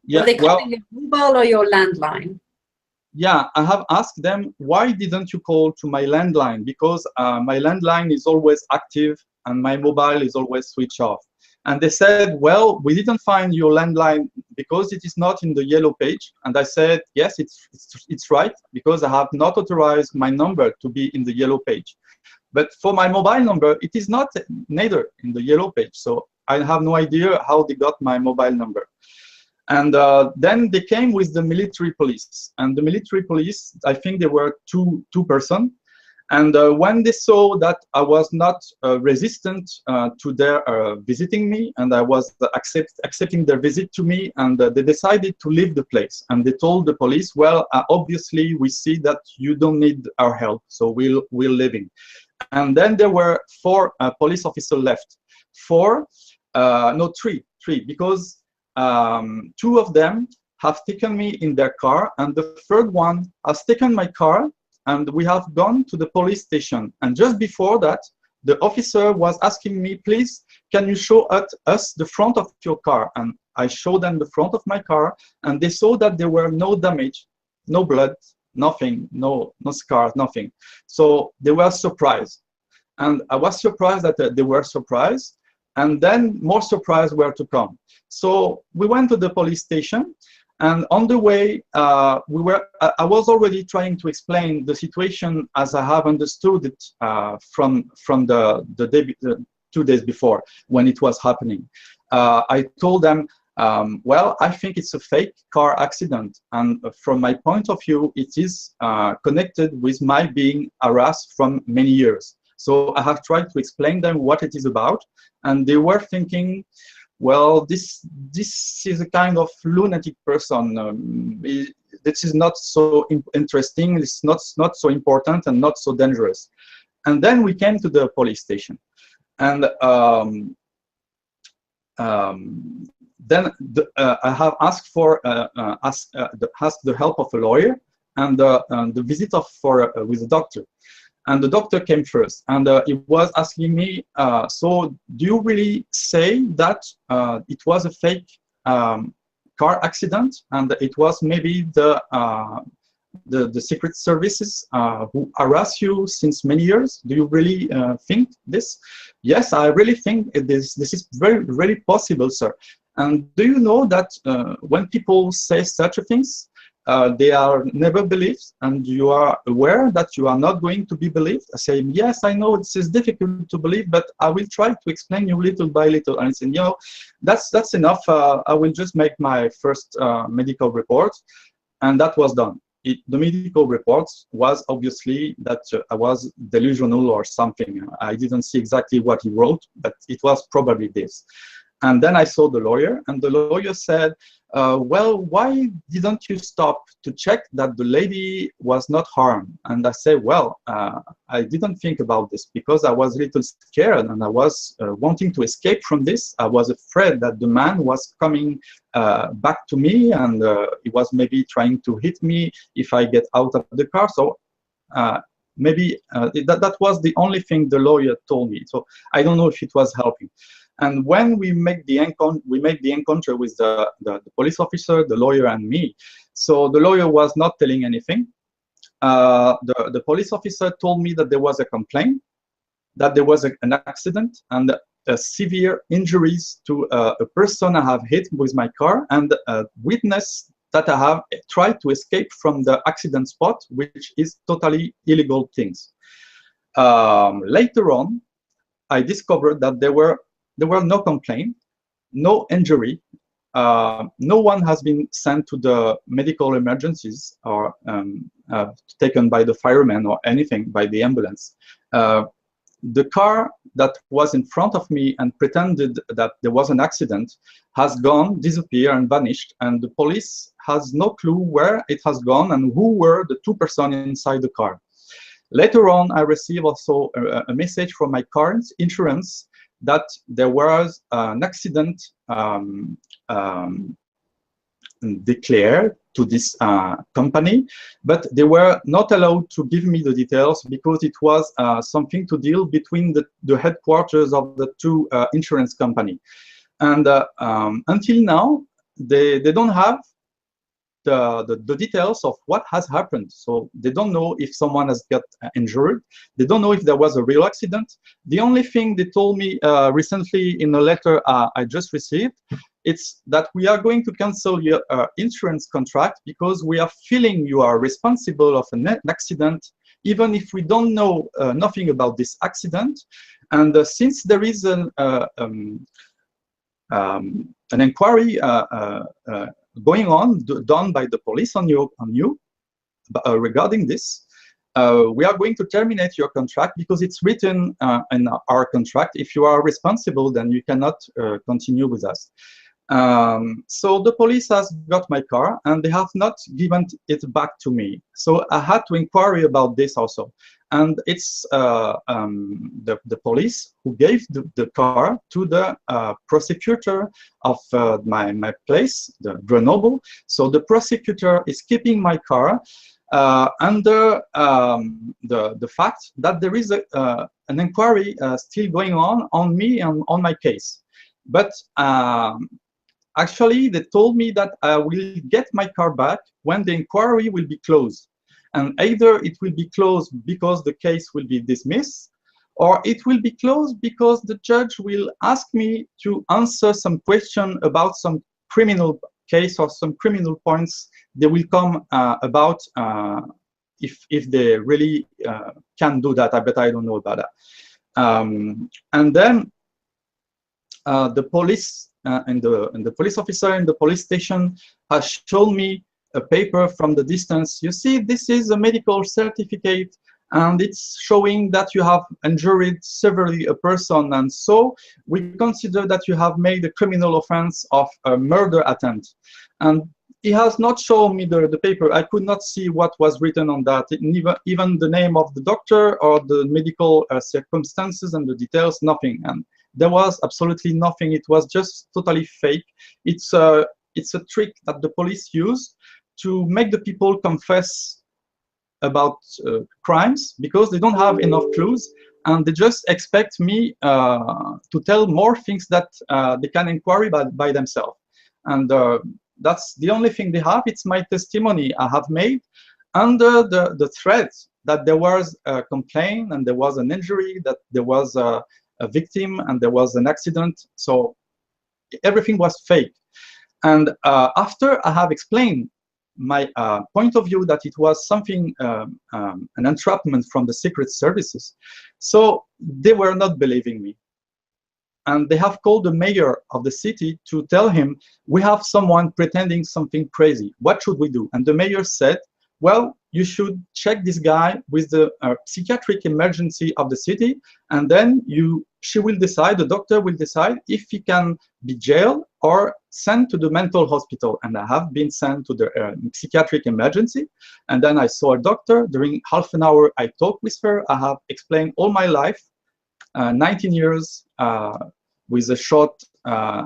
Speaker 6: Yeah,
Speaker 3: were they calling your mobile or your landline?
Speaker 6: Yeah, I have asked them, why didn't you call to my landline? Because my landline is always active and my mobile is always switched off. And they said, well, we didn't find your landline because it is not in the yellow page. And I said, yes, it's right, because I have not authorized my number to be in the yellow page. But for my mobile number, it is not neither in the yellow page. So I have no idea how they got my mobile number. And then they came with the military police. And the military police, I think there were two persons. And when they saw that I was not resistant to their visiting me, and I was accepting their visit to me, and they decided to leave the place. And they told the police, well, obviously we see that you don't need our help, so we're leaving. And then there were 4 police officers left. 3, because 2 of them have taken me in their car, and the third one has taken my car, and we have gone to the police station. And just before that, the officer was asking me, please, can you show us the front of your car? And I showed them the front of my car, and they saw that there were no damage, no blood, nothing, no scars, nothing. So they were surprised. And I was surprised that they were surprised. And then more surprises were to come. So we went to the police station. And on the way, I was already trying to explain the situation as I have understood it from the 2 days before, when it was happening. I told them, well, I think it's a fake car accident. And from my point of view, it is connected with my being harassed from many years. So I have tried to explain them what it is about. And they were thinking, well, this is a kind of lunatic person. This is not so interesting. It's not so important and not so dangerous. And then we came to the police station, and then I have asked for the help of a lawyer and the visit with a doctor. And the doctor came first, and he was asking me, so do you really say that it was a fake car accident, and it was maybe the secret services who harass you since many years? Do you really think this? Yes, I really think this is really possible, sir. And do you know that when people say such things, they are never believed, and you are aware that you are not going to be believed? I say, yes, I know this is difficult to believe, but I will try to explain you little by little. And I said, that's enough. I will just make my first medical report. And that was done. The medical report was obviously that I was delusional or something. I didn't see exactly what he wrote, but it was probably this. And then I saw the lawyer, and the lawyer said, well, why didn't you stop to check that the lady was not harmed? And I said, well, I didn't think about this because I was a little scared, and I was wanting to escape from this. I was afraid that the man was coming back to me, and he was maybe trying to hit me if I get out of the car. So maybe that was the only thing the lawyer told me. So I don't know if it was helping. And when we make the encounter with the police officer, the lawyer, and me, so the lawyer was not telling anything. The police officer told me that there was a complaint, that there was an accident, and severe injuries to a person I have hit with my car, and a witness that I have tried to escape from the accident spot, which is totally illegal things. Later on, I discovered that there were no complaint, no injury. No one has been sent to the medical emergencies or taken by the firemen or anything by the ambulance. The car that was in front of me and pretended that there was an accident has gone, disappeared, and vanished, and the police has no clue where it has gone and who were the two persons inside the car. Later on, I received also a message from my car insurance that there was an accident declared to this company, but they were not allowed to give me the details because it was something to deal between the headquarters of the two insurance company. And until now, they don't have the details of what has happened. So they don't know if someone has got injured. They don't know if there was a real accident. The only thing they told me recently in a letter I just received, it's that we are going to cancel your insurance contract because we are feeling you are responsible of an accident, even if we don't know nothing about this accident. And since there is an inquiry going on, done by the police on you regarding this, we are going to terminate your contract because it's written in our contract. If you are responsible, then you cannot continue with us. So the police has got my car and they have not given it back to me. So I had to inquire about this also. And it's the police who gave the car to the prosecutor of my place, the Grenoble. So the prosecutor is keeping my car under the fact that there is an inquiry still going on me and on my case. But actually, they told me that I will get my car back when the inquiry will be closed. And either it will be closed because the case will be dismissed, or it will be closed because the judge will ask me to answer some question about some criminal case or some criminal points they will come about if they really can do that. But I don't know about that. And then the police and the police officer in the police station has shown me a paper from the distance. You see, this is a medical certificate and it's showing that you have injured severely a person, and so we consider that you have made a criminal offense of a murder attempt. And he has not shown me the paper. I could not see what was written on that, even the name of the doctor or the medical circumstances and the details, nothing. And there was absolutely nothing. It was just totally fake. It's a trick that the police use to make the people confess about crimes because they don't have enough clues, and they just expect me to tell more things that they can inquire by themselves. And that's the only thing they have. It's my testimony I have made under the threat that there was a complaint and there was an injury, that there was a victim and there was an accident. So everything was fake. And after I have explained my point of view that it was something, an entrapment from the secret services, so they were not believing me. And they have called the mayor of the city to tell him, we have someone pretending something crazy. What should we do? And the mayor said, well, you should check this guy with the psychiatric emergency of the city, and then she will decide, the doctor will decide if he can be jailed or sent to the mental hospital. And I have been sent to the psychiatric emergency. And then I saw a doctor. During half an hour, I talked with her. I have explained all my life, 19 years with a short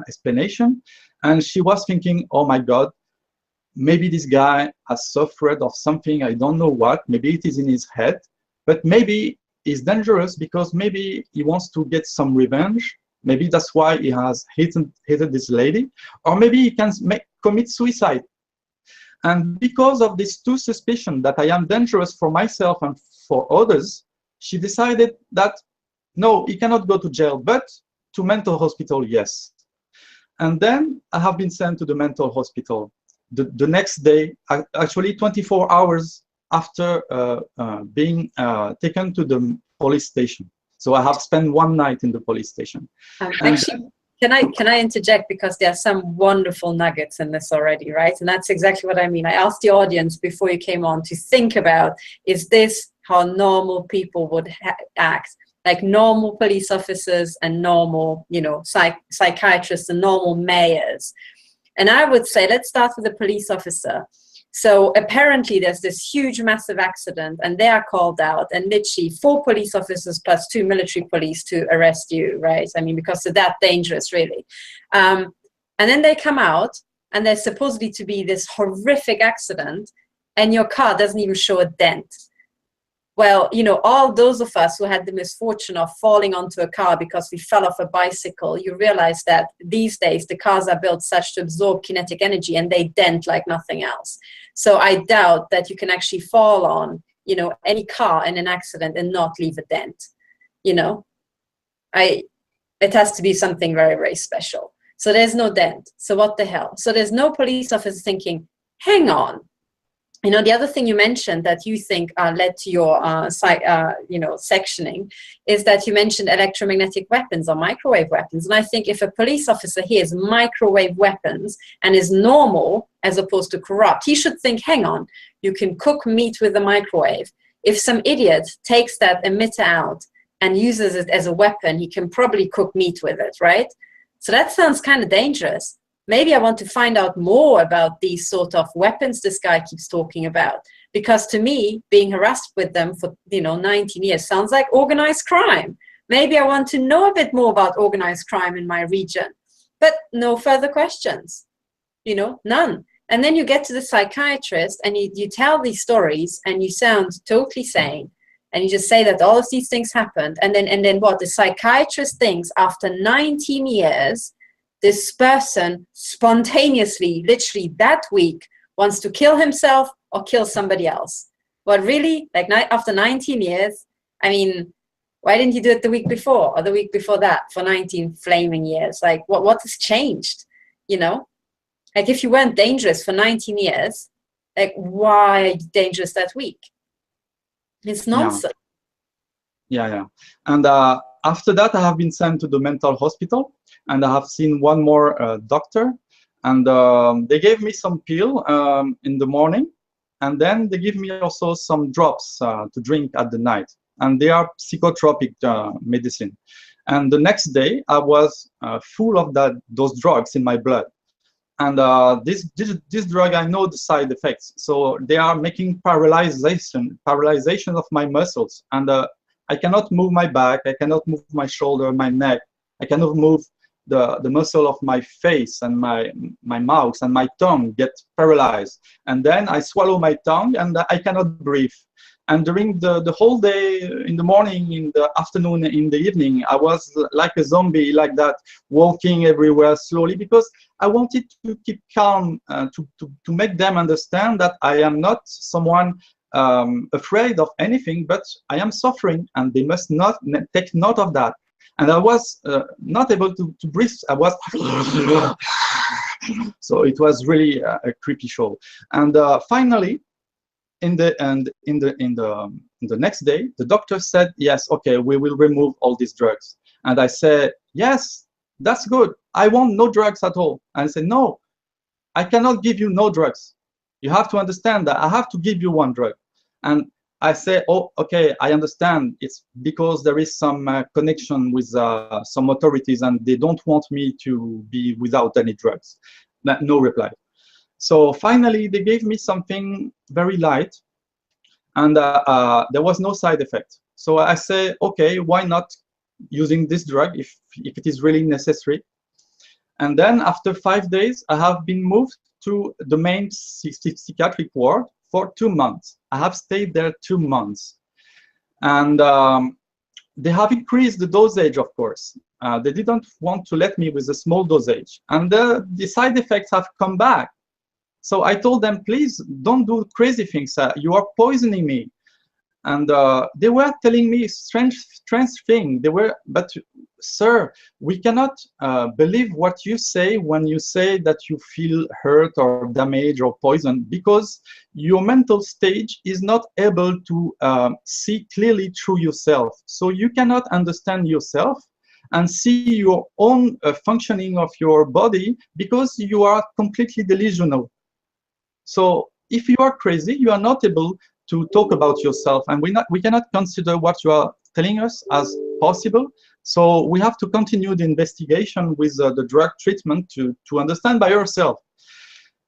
Speaker 6: explanation. And she was thinking, oh my God, maybe this guy has suffered of something, I don't know what, maybe it is in his head, but maybe he's dangerous because maybe he wants to get some revenge. Maybe that's why he has hated this lady, or maybe he can commit suicide. And because of these two suspicions that I am dangerous for myself and for others, she decided that, no, he cannot go to jail, but to mental hospital, yes. And then I have been sent to the mental hospital. The next day, actually 24 hours after being taken to the police station. So I have spent one night in the police station.
Speaker 3: Actually, can I interject, because there are some wonderful nuggets in this already, right? And that's exactly what I mean. I asked the audience before you came on to think about, is this how normal people would act? Like normal police officers and normal, you know, psychiatrists and normal mayors. And I would say, let's start with the police officer. So apparently there's this huge, massive accident, and they are called out, and literally 4 police officers plus 2 military police to arrest you, right? I mean, because they're that dangerous, really. And then they come out, and there's supposedly to be this horrific accident, and your car doesn't even show a dent. Well, you know, all those of us who had the misfortune of falling onto a car because we fell off a bicycle, you realize that these days the cars are built such to absorb kinetic energy, and they dent like nothing else. So I doubt that you can actually fall on, you know, any car in an accident and not leave a dent. You know, it has to be something very, very special. So there's no dent. So what the hell? So there's no police officer thinking, hang on. You know, the other thing you mentioned that you think led to your, you know, sectioning is that you mentioned electromagnetic weapons or microwave weapons. And I think if a police officer hears microwave weapons and is normal as opposed to corrupt, he should think, hang on, you can cook meat with a microwave. If some idiot takes that emitter out and uses it as a weapon, he can probably cook meat with it, right? So that sounds kind of dangerous. Maybe I want to find out more about these sort of weapons this guy keeps talking about, because to me, being harassed with them for, you know, 19 years sounds like organized crime. Maybe I want to know a bit more about organized crime in my region, but no further questions, you know, none. And then you get to the psychiatrist and you tell these stories and you sound totally sane. And you just say that all of these things happened. And then what? The psychiatrist thinks after 19 years, this person spontaneously, literally that week, wants to kill himself or kill somebody else. But really, like after 19 years, I mean, why didn't you do it the week before or the week before that for 19 flaming years? Like, what has changed, you know? Like, if you weren't dangerous for 19 years, like, why are you dangerous that week? It's nonsense.
Speaker 6: Yeah. And after that, I have been sent to the mental hospital. And I have seen one more doctor, and they gave me some pill in the morning, and then they give me also some drops to drink at the night, and they are psychotropic medicine. And the next day, I was full of those drugs in my blood. And this drug, I know the side effects. So they are making paralyzation of my muscles, and I cannot move my back, I cannot move my shoulder, my neck, I cannot move the muscle of my face, and my mouth and my tongue get paralyzed. And then I swallow my tongue and I cannot breathe. And during the whole day, in the morning, in the afternoon, in the evening, I was like a zombie, like that, walking everywhere slowly, because I wanted to keep calm, to make them understand that I am not someone afraid of anything, but I am suffering, and they must not take note of that. And I was not able to breathe. I was so it was really a creepy show. And finally, in the next day, the doctor said, yes, okay, we will remove all these drugs. And I said, yes, that's good. I want no drugs at all. And I said, no, I cannot give you no drugs. You have to understand that I have to give you one drug. And I say, oh, okay, I understand. It's because there is some connection with some authorities, and they don't want me to be without any drugs. No reply. So finally, they gave me something very light, and there was no side effect. So I say, okay, why not using this drug if it is really necessary? And then after 5 days, I have been moved to the main psychiatric ward for 2 months. I have stayed there 2 months. And they have increased the dosage, of course. They didn't want to let me with a small dosage. And the side effects have come back. So I told them, please don't do crazy things. You are poisoning me. And they were telling me strange things. But sir, we cannot believe what you say when you say that you feel hurt or damaged or poisoned, because your mental stage is not able to see clearly through yourself. So you cannot understand yourself and see your own functioning of your body, because you are completely delusional. So if you are crazy, you are not able to talk about yourself, and we cannot consider what you are telling us as possible. So we have to continue the investigation with the drug treatment to understand by yourself.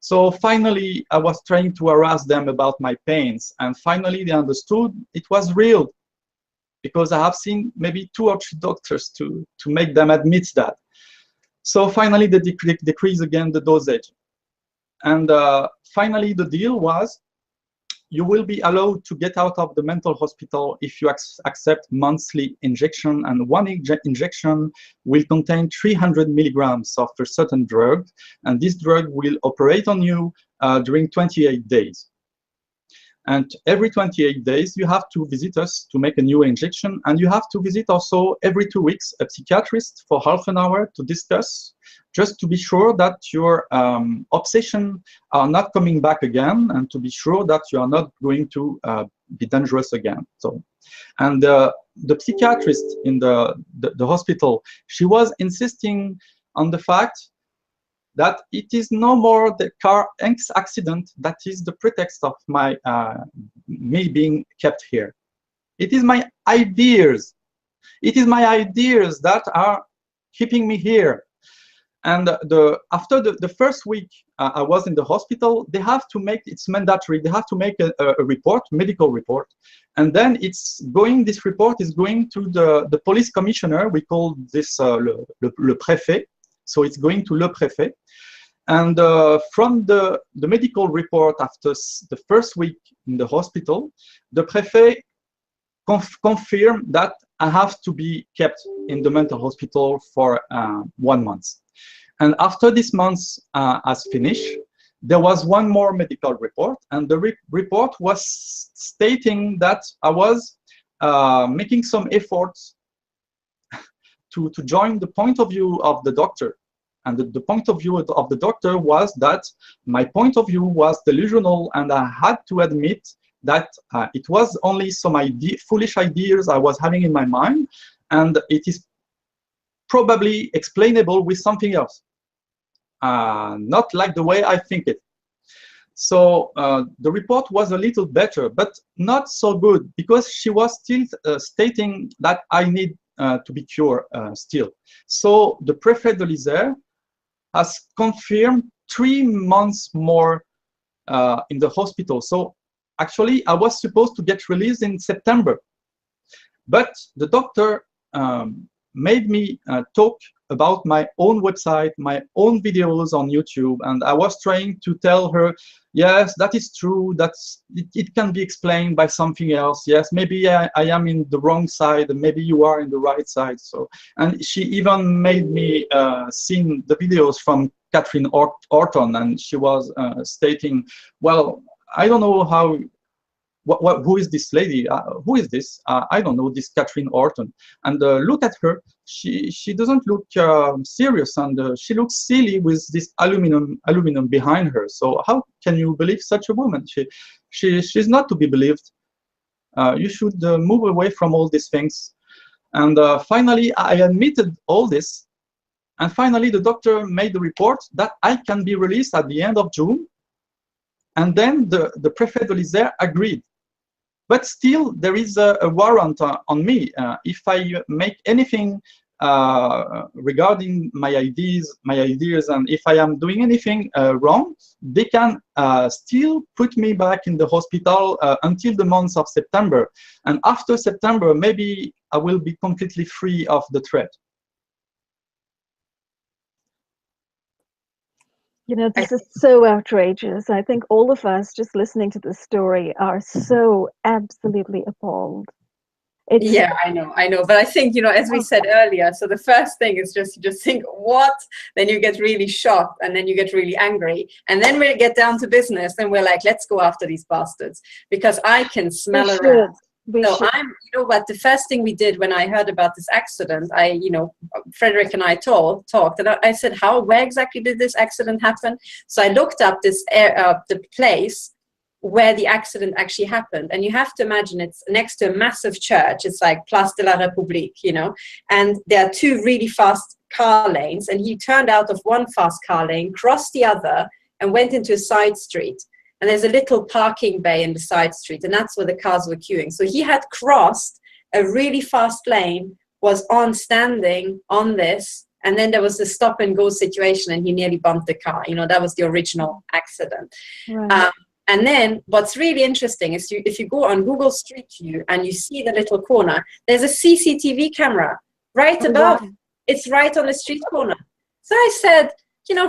Speaker 6: So finally, I was trying to harass them about my pains, and finally they understood it was real, because I have seen maybe 2 or 3 doctors to make them admit that. So finally they decrease again the dosage. And finally the deal was, you will be allowed to get out of the mental hospital if you accept monthly injection, and one injection will contain 300 milligrams of a certain drug, and this drug will operate on you during 28 days. And every 28 days, you have to visit us to make a new injection, and you have to visit also every 2 weeks a psychiatrist for half an hour to discuss, just to be sure that your obsession are not coming back again, and to be sure that you are not going to be dangerous again. So, and the psychiatrist in the hospital, she was insisting on the fact that it is no more the car accident that is the pretext of my me being kept here. It is my ideas. It is my ideas that are keeping me here. And after the first week I was in the hospital, they have to make, it's mandatory, they have to make a report, medical report. And then this report is going to the police commissioner. We call this le préfet. So it's going to le préfet. And from the medical report after the first week in the hospital, the préfet confirmed that I have to be kept in the mental hospital for 1 month. And after this month has finished, there was one more medical report, and the report was stating that I was making some efforts to join the point of view of the doctor. And the point of view of the doctor was that my point of view was delusional, and I had to admit that it was only some foolish ideas I was having in my mind, and it is probably explainable with something else, not like the way I think it. So the report was a little better, but not so good, because she was still stating that I need to be cured still. So the Préfet de l'Isère has confirmed 3 months more in the hospital. So actually, I was supposed to get released in September. But the doctor made me talk about my own website, my own videos on YouTube. And I was trying to tell her, yes, that is true, that it can be explained by something else. Yes, maybe I am in the wrong side, and maybe you are in the right side. So, and she even made me see the videos from Katherine Horton, and she was stating, well, I don't know how, who is this lady? Who is this? I don't know, this Katherine Horton. And look at her. She doesn't look serious, and she looks silly with this aluminum behind her. So how can you believe such a woman? She's not to be believed. You should move away from all these things. And finally, I admitted all this. And finally, the doctor made the report that I can be released at the end of June. And then the Préfet de l'Isère agreed. But still, there is a warrant on me. If I make anything regarding my ideas, and if I am doing anything wrong, they can still put me back in the hospital until the month of September. And after September, maybe I will be completely free of the threat.
Speaker 2: You know, this is so outrageous. I think all of us just listening to this story are so absolutely appalled.
Speaker 3: Yeah, I know. But I think, you know, as we said earlier, so the first thing is you just think, what? Then you get really shocked, and then you get really angry. And then we get down to business, and we're like, let's go after these bastards. Because I can smell around. So you know what, the first thing we did when I heard about this accident, Frederick and I talked, and I said, where exactly did this accident happen? So I looked up the place where the accident actually happened. And you have to imagine it's next to a massive church. It's like Place de la République, and there are two really fast car lanes. And he turned out of one fast car lane, crossed the other, and went into a side street. And there's a little parking bay in the side street, and that's where the cars were queuing. So he had crossed a really fast lane, was standing on this, and then there was the stop and go situation, and he nearly bumped the car. That was the original accident.
Speaker 2: Right.
Speaker 3: And then what's really interesting is if you go on Google Street View and you see the little corner, there's a CCTV camera right above.
Speaker 2: Wow.
Speaker 3: It's right on the street corner. So I said,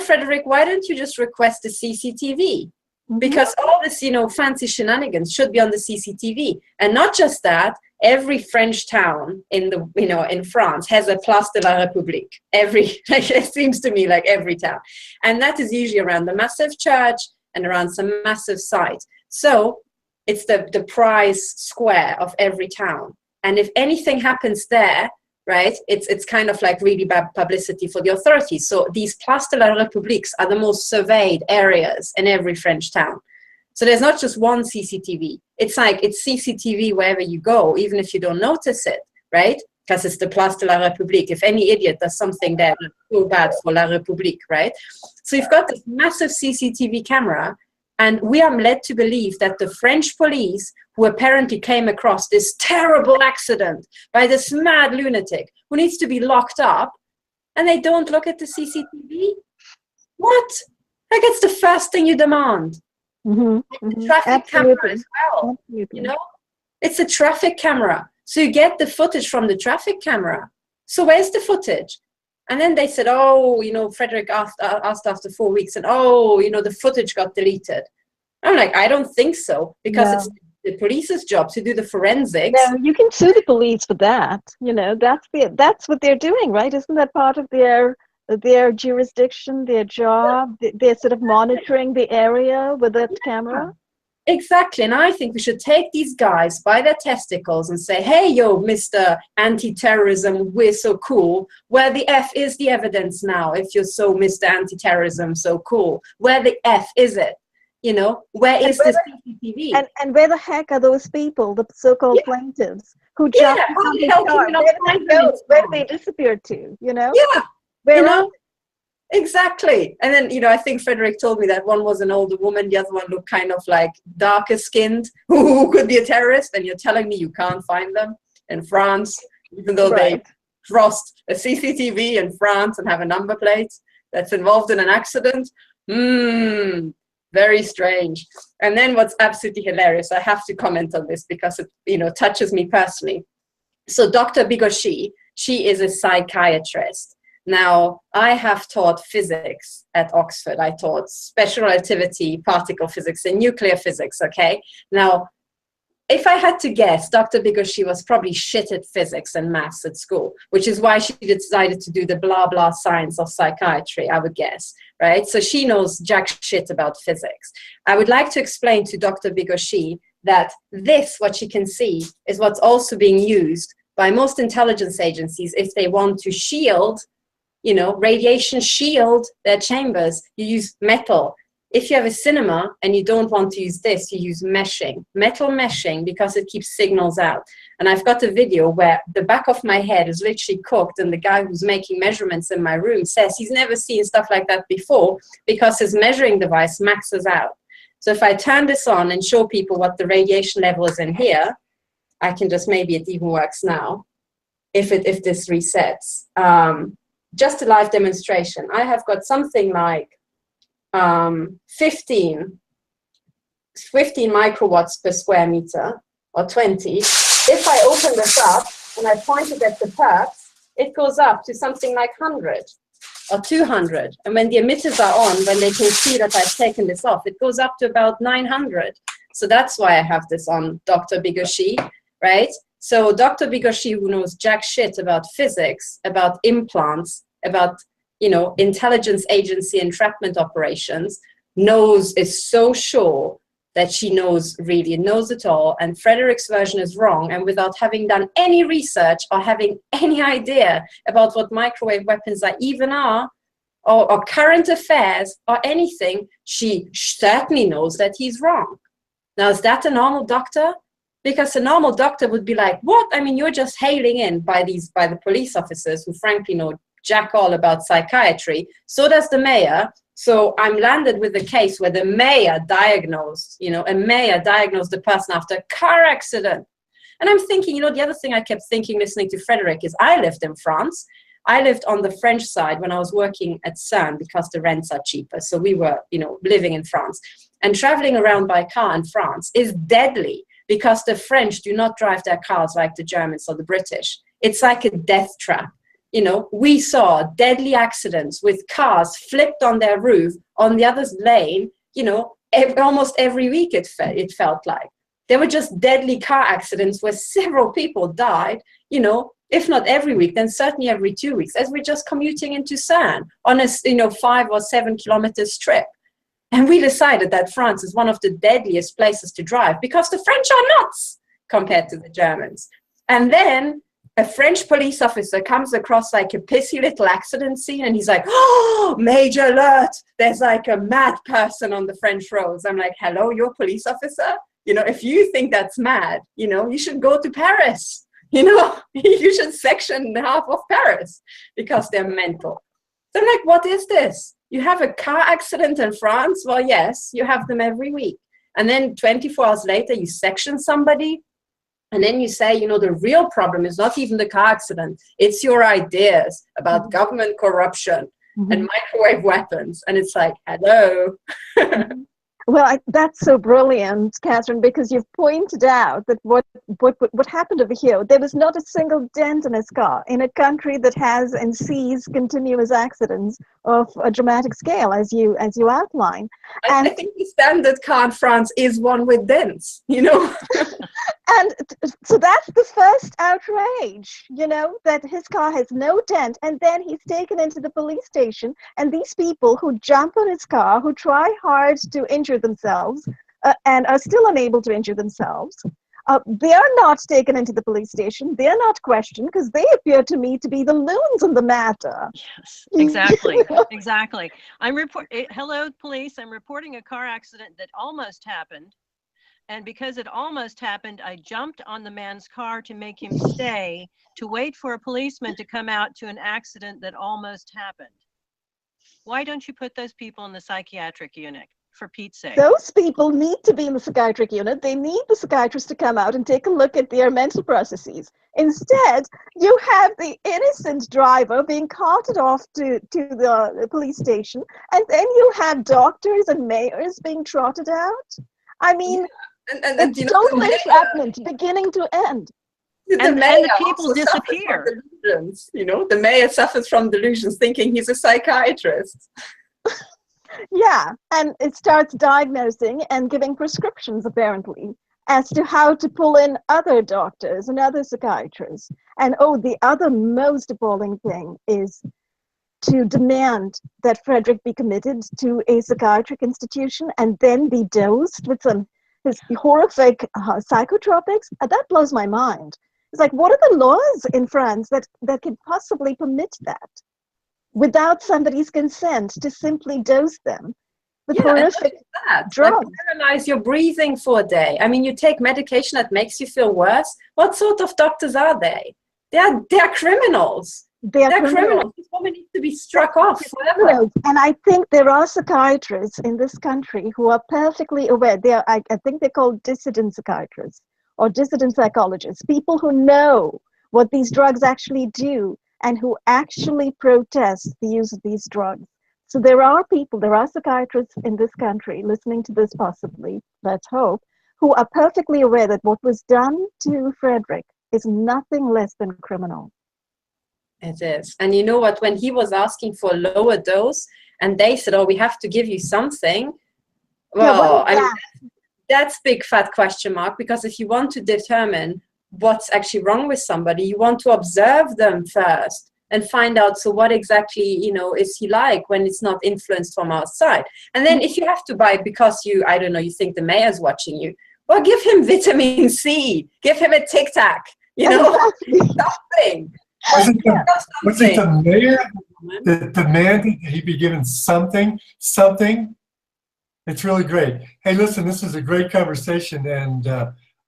Speaker 3: Frederick, why don't you just request a CCTV? Because all this, fancy shenanigans should be on the CCTV. And not just that, every French town in France has a Place de la République. It seems to me like every town. And that is usually around the massive church and around some massive site. So it's the prize square of every town. And if anything happens there, right, it's kind of like really bad publicity for the authorities. So these Place de la République are the most surveyed areas in every French town. So there's not just one CCTV. It's CCTV wherever you go, even if you don't notice it, right? Because it's the Place de la République. If any idiot does something there, that's so bad for La République, right? So you've got this massive CCTV camera, and we are led to believe that the French police, who apparently came across this terrible accident by this mad lunatic who needs to be locked up, and they don't look at the CCTV? What? Like, it's the first thing you demand. The traffic camera as well. Absolutely. It's a traffic camera. So you get the footage from the traffic camera. So where's the footage? And then they said, Frederick asked after 4 weeks, and the footage got deleted. I'm like, I don't think so, because it's the police's job to do the forensics.
Speaker 2: Yeah, you can sue the police for that. That's what they're doing, right? Isn't that part of their jurisdiction, their job? They're sort of monitoring the area with that camera.
Speaker 3: Exactly. And I think we should take these guys by their testicles and say, hey, yo, Mr. Anti-Terrorism, we're so cool. Where the F is the evidence now, if you're so Mr. Anti-Terrorism, so cool? Where the F is it? Where is the CCTV?
Speaker 2: And where the heck are those people, the so-called plaintiffs, who
Speaker 3: just
Speaker 2: where they disappeared to,
Speaker 3: Yeah.
Speaker 2: Where
Speaker 3: Exactly. And then, I think Frederick told me that one was an older woman, the other one looked kind of like darker skinned, who could be a terrorist, and you're telling me you can't find them in France, even though they crossed a CCTV in France and have a number plate that's involved in an accident. Very strange. And then what's absolutely hilarious, I have to comment on this because it, touches me personally. So Dr. Bigochy, she is a psychiatrist. Now, I have taught physics at Oxford. I taught special relativity, particle physics, and nuclear physics, okay? Now, if I had to guess, Dr. Bigochy was probably shit at physics and maths at school, which is why she decided to do the blah, blah science of psychiatry, I would guess, right? So she knows jack shit about physics. I would like to explain to Dr. Bigochy that what she can see, is what's also being used by most intelligence agencies if they want to shield, radiation shield their chambers. You use metal. If you have a cinema and you don't want to use this, you use meshing, metal meshing, because it keeps signals out. And I've got a video where the back of my head is literally cooked, and the guy who's making measurements in my room says he's never seen stuff like that before because his measuring device maxes out. So if I turn this on and show people what the radiation level is in here, I can just, maybe it even works now, if this resets. Just a live demonstration. I have got something like 15 microwatts per square meter, or 20. If I open this up and I point it at the perps, it goes up to something like 100 or 200. And when the emitters are on, when they can see that I've taken this off, it goes up to about 900. So that's why I have this on Dr. Bigochy, right? So Dr. Bigochy, who knows jack shit about physics, about implants, about, intelligence agency entrapment operations, is so sure that she knows it all, and Frederick's version is wrong, and without having done any research or having any idea about what microwave weapons even are, or current affairs or anything, she certainly knows that he's wrong. Now, is that a normal doctor? Because a normal doctor would be like, what? I mean, you're just hailing in by the police officers who frankly know jack all about psychiatry. So does the mayor. So I'm landed with a case where the mayor diagnosed, the person after a car accident. And I'm thinking, the other thing I kept thinking listening to Frederick is I lived in France. I lived on the French side when I was working at CERN because the rents are cheaper. So we were, living in France. And traveling around by car in France is deadly because the French do not drive their cars like the Germans or the British. It's like a death trap. We saw deadly accidents with cars flipped on their roof on the other lane, almost every week it felt like. There were just deadly car accidents where several people died, if not every week, then certainly every 2 weeks, as we're just commuting into CERN on a 5 or 7 kilometer strip. And we decided that France is one of the deadliest places to drive because the French are nuts compared to the Germans. And then a French police officer comes across like a pissy little accident scene and he's like, oh, major alert, there's like a mad person on the French roads. I'm like, hello, you're a police officer? If you think that's mad, you should go to Paris. You should section half of Paris because they're mental. So I'm like, what is this? You have a car accident in France? Well, yes, you have them every week. And then 24 hours later, you section somebody. And then you say, the real problem is not even the car accident. It's your ideas about government corruption and microwave weapons. And it's like, hello.
Speaker 2: Well, that's so brilliant, Katherine, because you've pointed out that what happened over here, there was not a single dent in his car in a country that has and sees continuous accidents of a dramatic scale, as you outline. And
Speaker 3: I think the standard car in France is one with dents,
Speaker 2: And so that's the first outrage, that his car has no dent, and then he's taken into the police station, and these people who jump on his car, who try hard to injure themselves and are still unable to injure themselves, they are not taken into the police station. They're not questioned because they appear to me to be the loons in the matter.
Speaker 5: Yes, exactly, exactly. Hello, police. I'm reporting a car accident that almost happened. And because it almost happened, I jumped on the man's car to make him stay, to wait for a policeman to come out to an accident that almost happened. Why don't you put those people in the psychiatric unit, for Pete's sake?
Speaker 2: Those people need to be in the psychiatric unit. They need the psychiatrist to come out and take a look at their mental processes. Instead, you have the innocent driver being carted off to the police station, and then you have doctors and mayors being trotted out. I mean, it's total entrapment, beginning to end.
Speaker 5: And the people disappear.
Speaker 3: The mayor suffers from delusions, thinking he's a psychiatrist.
Speaker 2: Yeah, and it starts diagnosing and giving prescriptions, apparently, as to how to pull in other doctors and other psychiatrists. And the other most appalling thing is to demand that Frederick be committed to a psychiatric institution and then be dosed with his horrific psychotropics. That blows my mind. It's like, what are the laws in France that could possibly permit that without somebody's consent to simply dose them with horrific drugs?
Speaker 3: Like, paralyze your breathing for a day. I mean, you take medication that makes you feel worse. What sort of doctors are they? They are criminals. They're criminals. This woman needs to be struck off forever.
Speaker 2: And I think there are psychiatrists in this country who are perfectly aware. I think they're called dissident psychiatrists or dissident psychologists, people who know what these drugs actually do and who actually protest the use of these drugs. So there are psychiatrists in this country listening to this possibly, let's hope, who are perfectly aware that what was done to Frederick is nothing less than criminal.
Speaker 3: It is. And you know what, when he was asking for a lower dose and they said, we have to give you something. Well, that's big fat question mark, because if you want to determine what's actually wrong with somebody, you want to observe them first and find out, so what exactly, you know, is he like when it's not influenced from outside. And then if you have to buy because you, I don't know, you think the mayor's watching you, well, give him vitamin C, give him a Tic Tac, you know, something.
Speaker 1: Was it the mayor that demanded that he be given something? It's really great. Hey, listen, this is a great conversation, and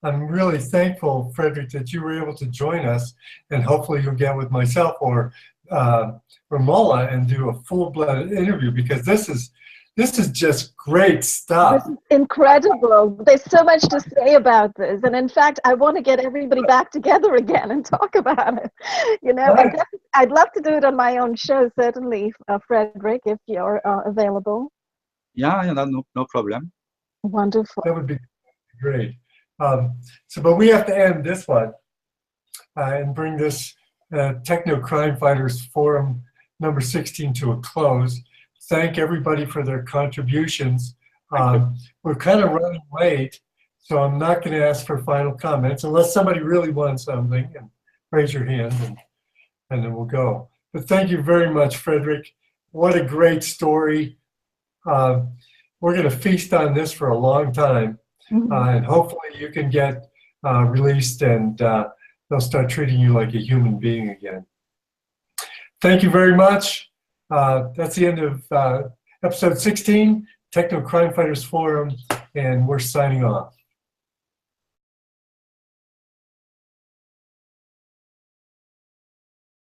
Speaker 1: I'm really thankful, Frederick, that you were able to join us, and hopefully you'll get with myself or Ramola and do a full-blooded interview, because this is just great stuff.
Speaker 2: This is incredible. There's so much to say about this, and in fact, I want to get everybody back together again and talk about it. You know,
Speaker 1: Right.
Speaker 2: I'd love to do it on my own show, certainly, Frederick, if you're available.
Speaker 6: Yeah, no problem.
Speaker 2: Wonderful.
Speaker 1: That would be great. But we have to end this one and bring this Techno Crime Fighters Forum number 16 to a close. Thank everybody for their contributions. We're kind of running late, so I'm not going to ask for final comments unless somebody really wants something, and raise your hand and then we'll go. But thank you very much, Frederick. What a great story. We're going to feast on this for a long time, and hopefully you can get released and they'll start treating you like a human being again. Thank you very much. That's the end of episode 16, Techno Crime Fighters Forum, and we're signing off.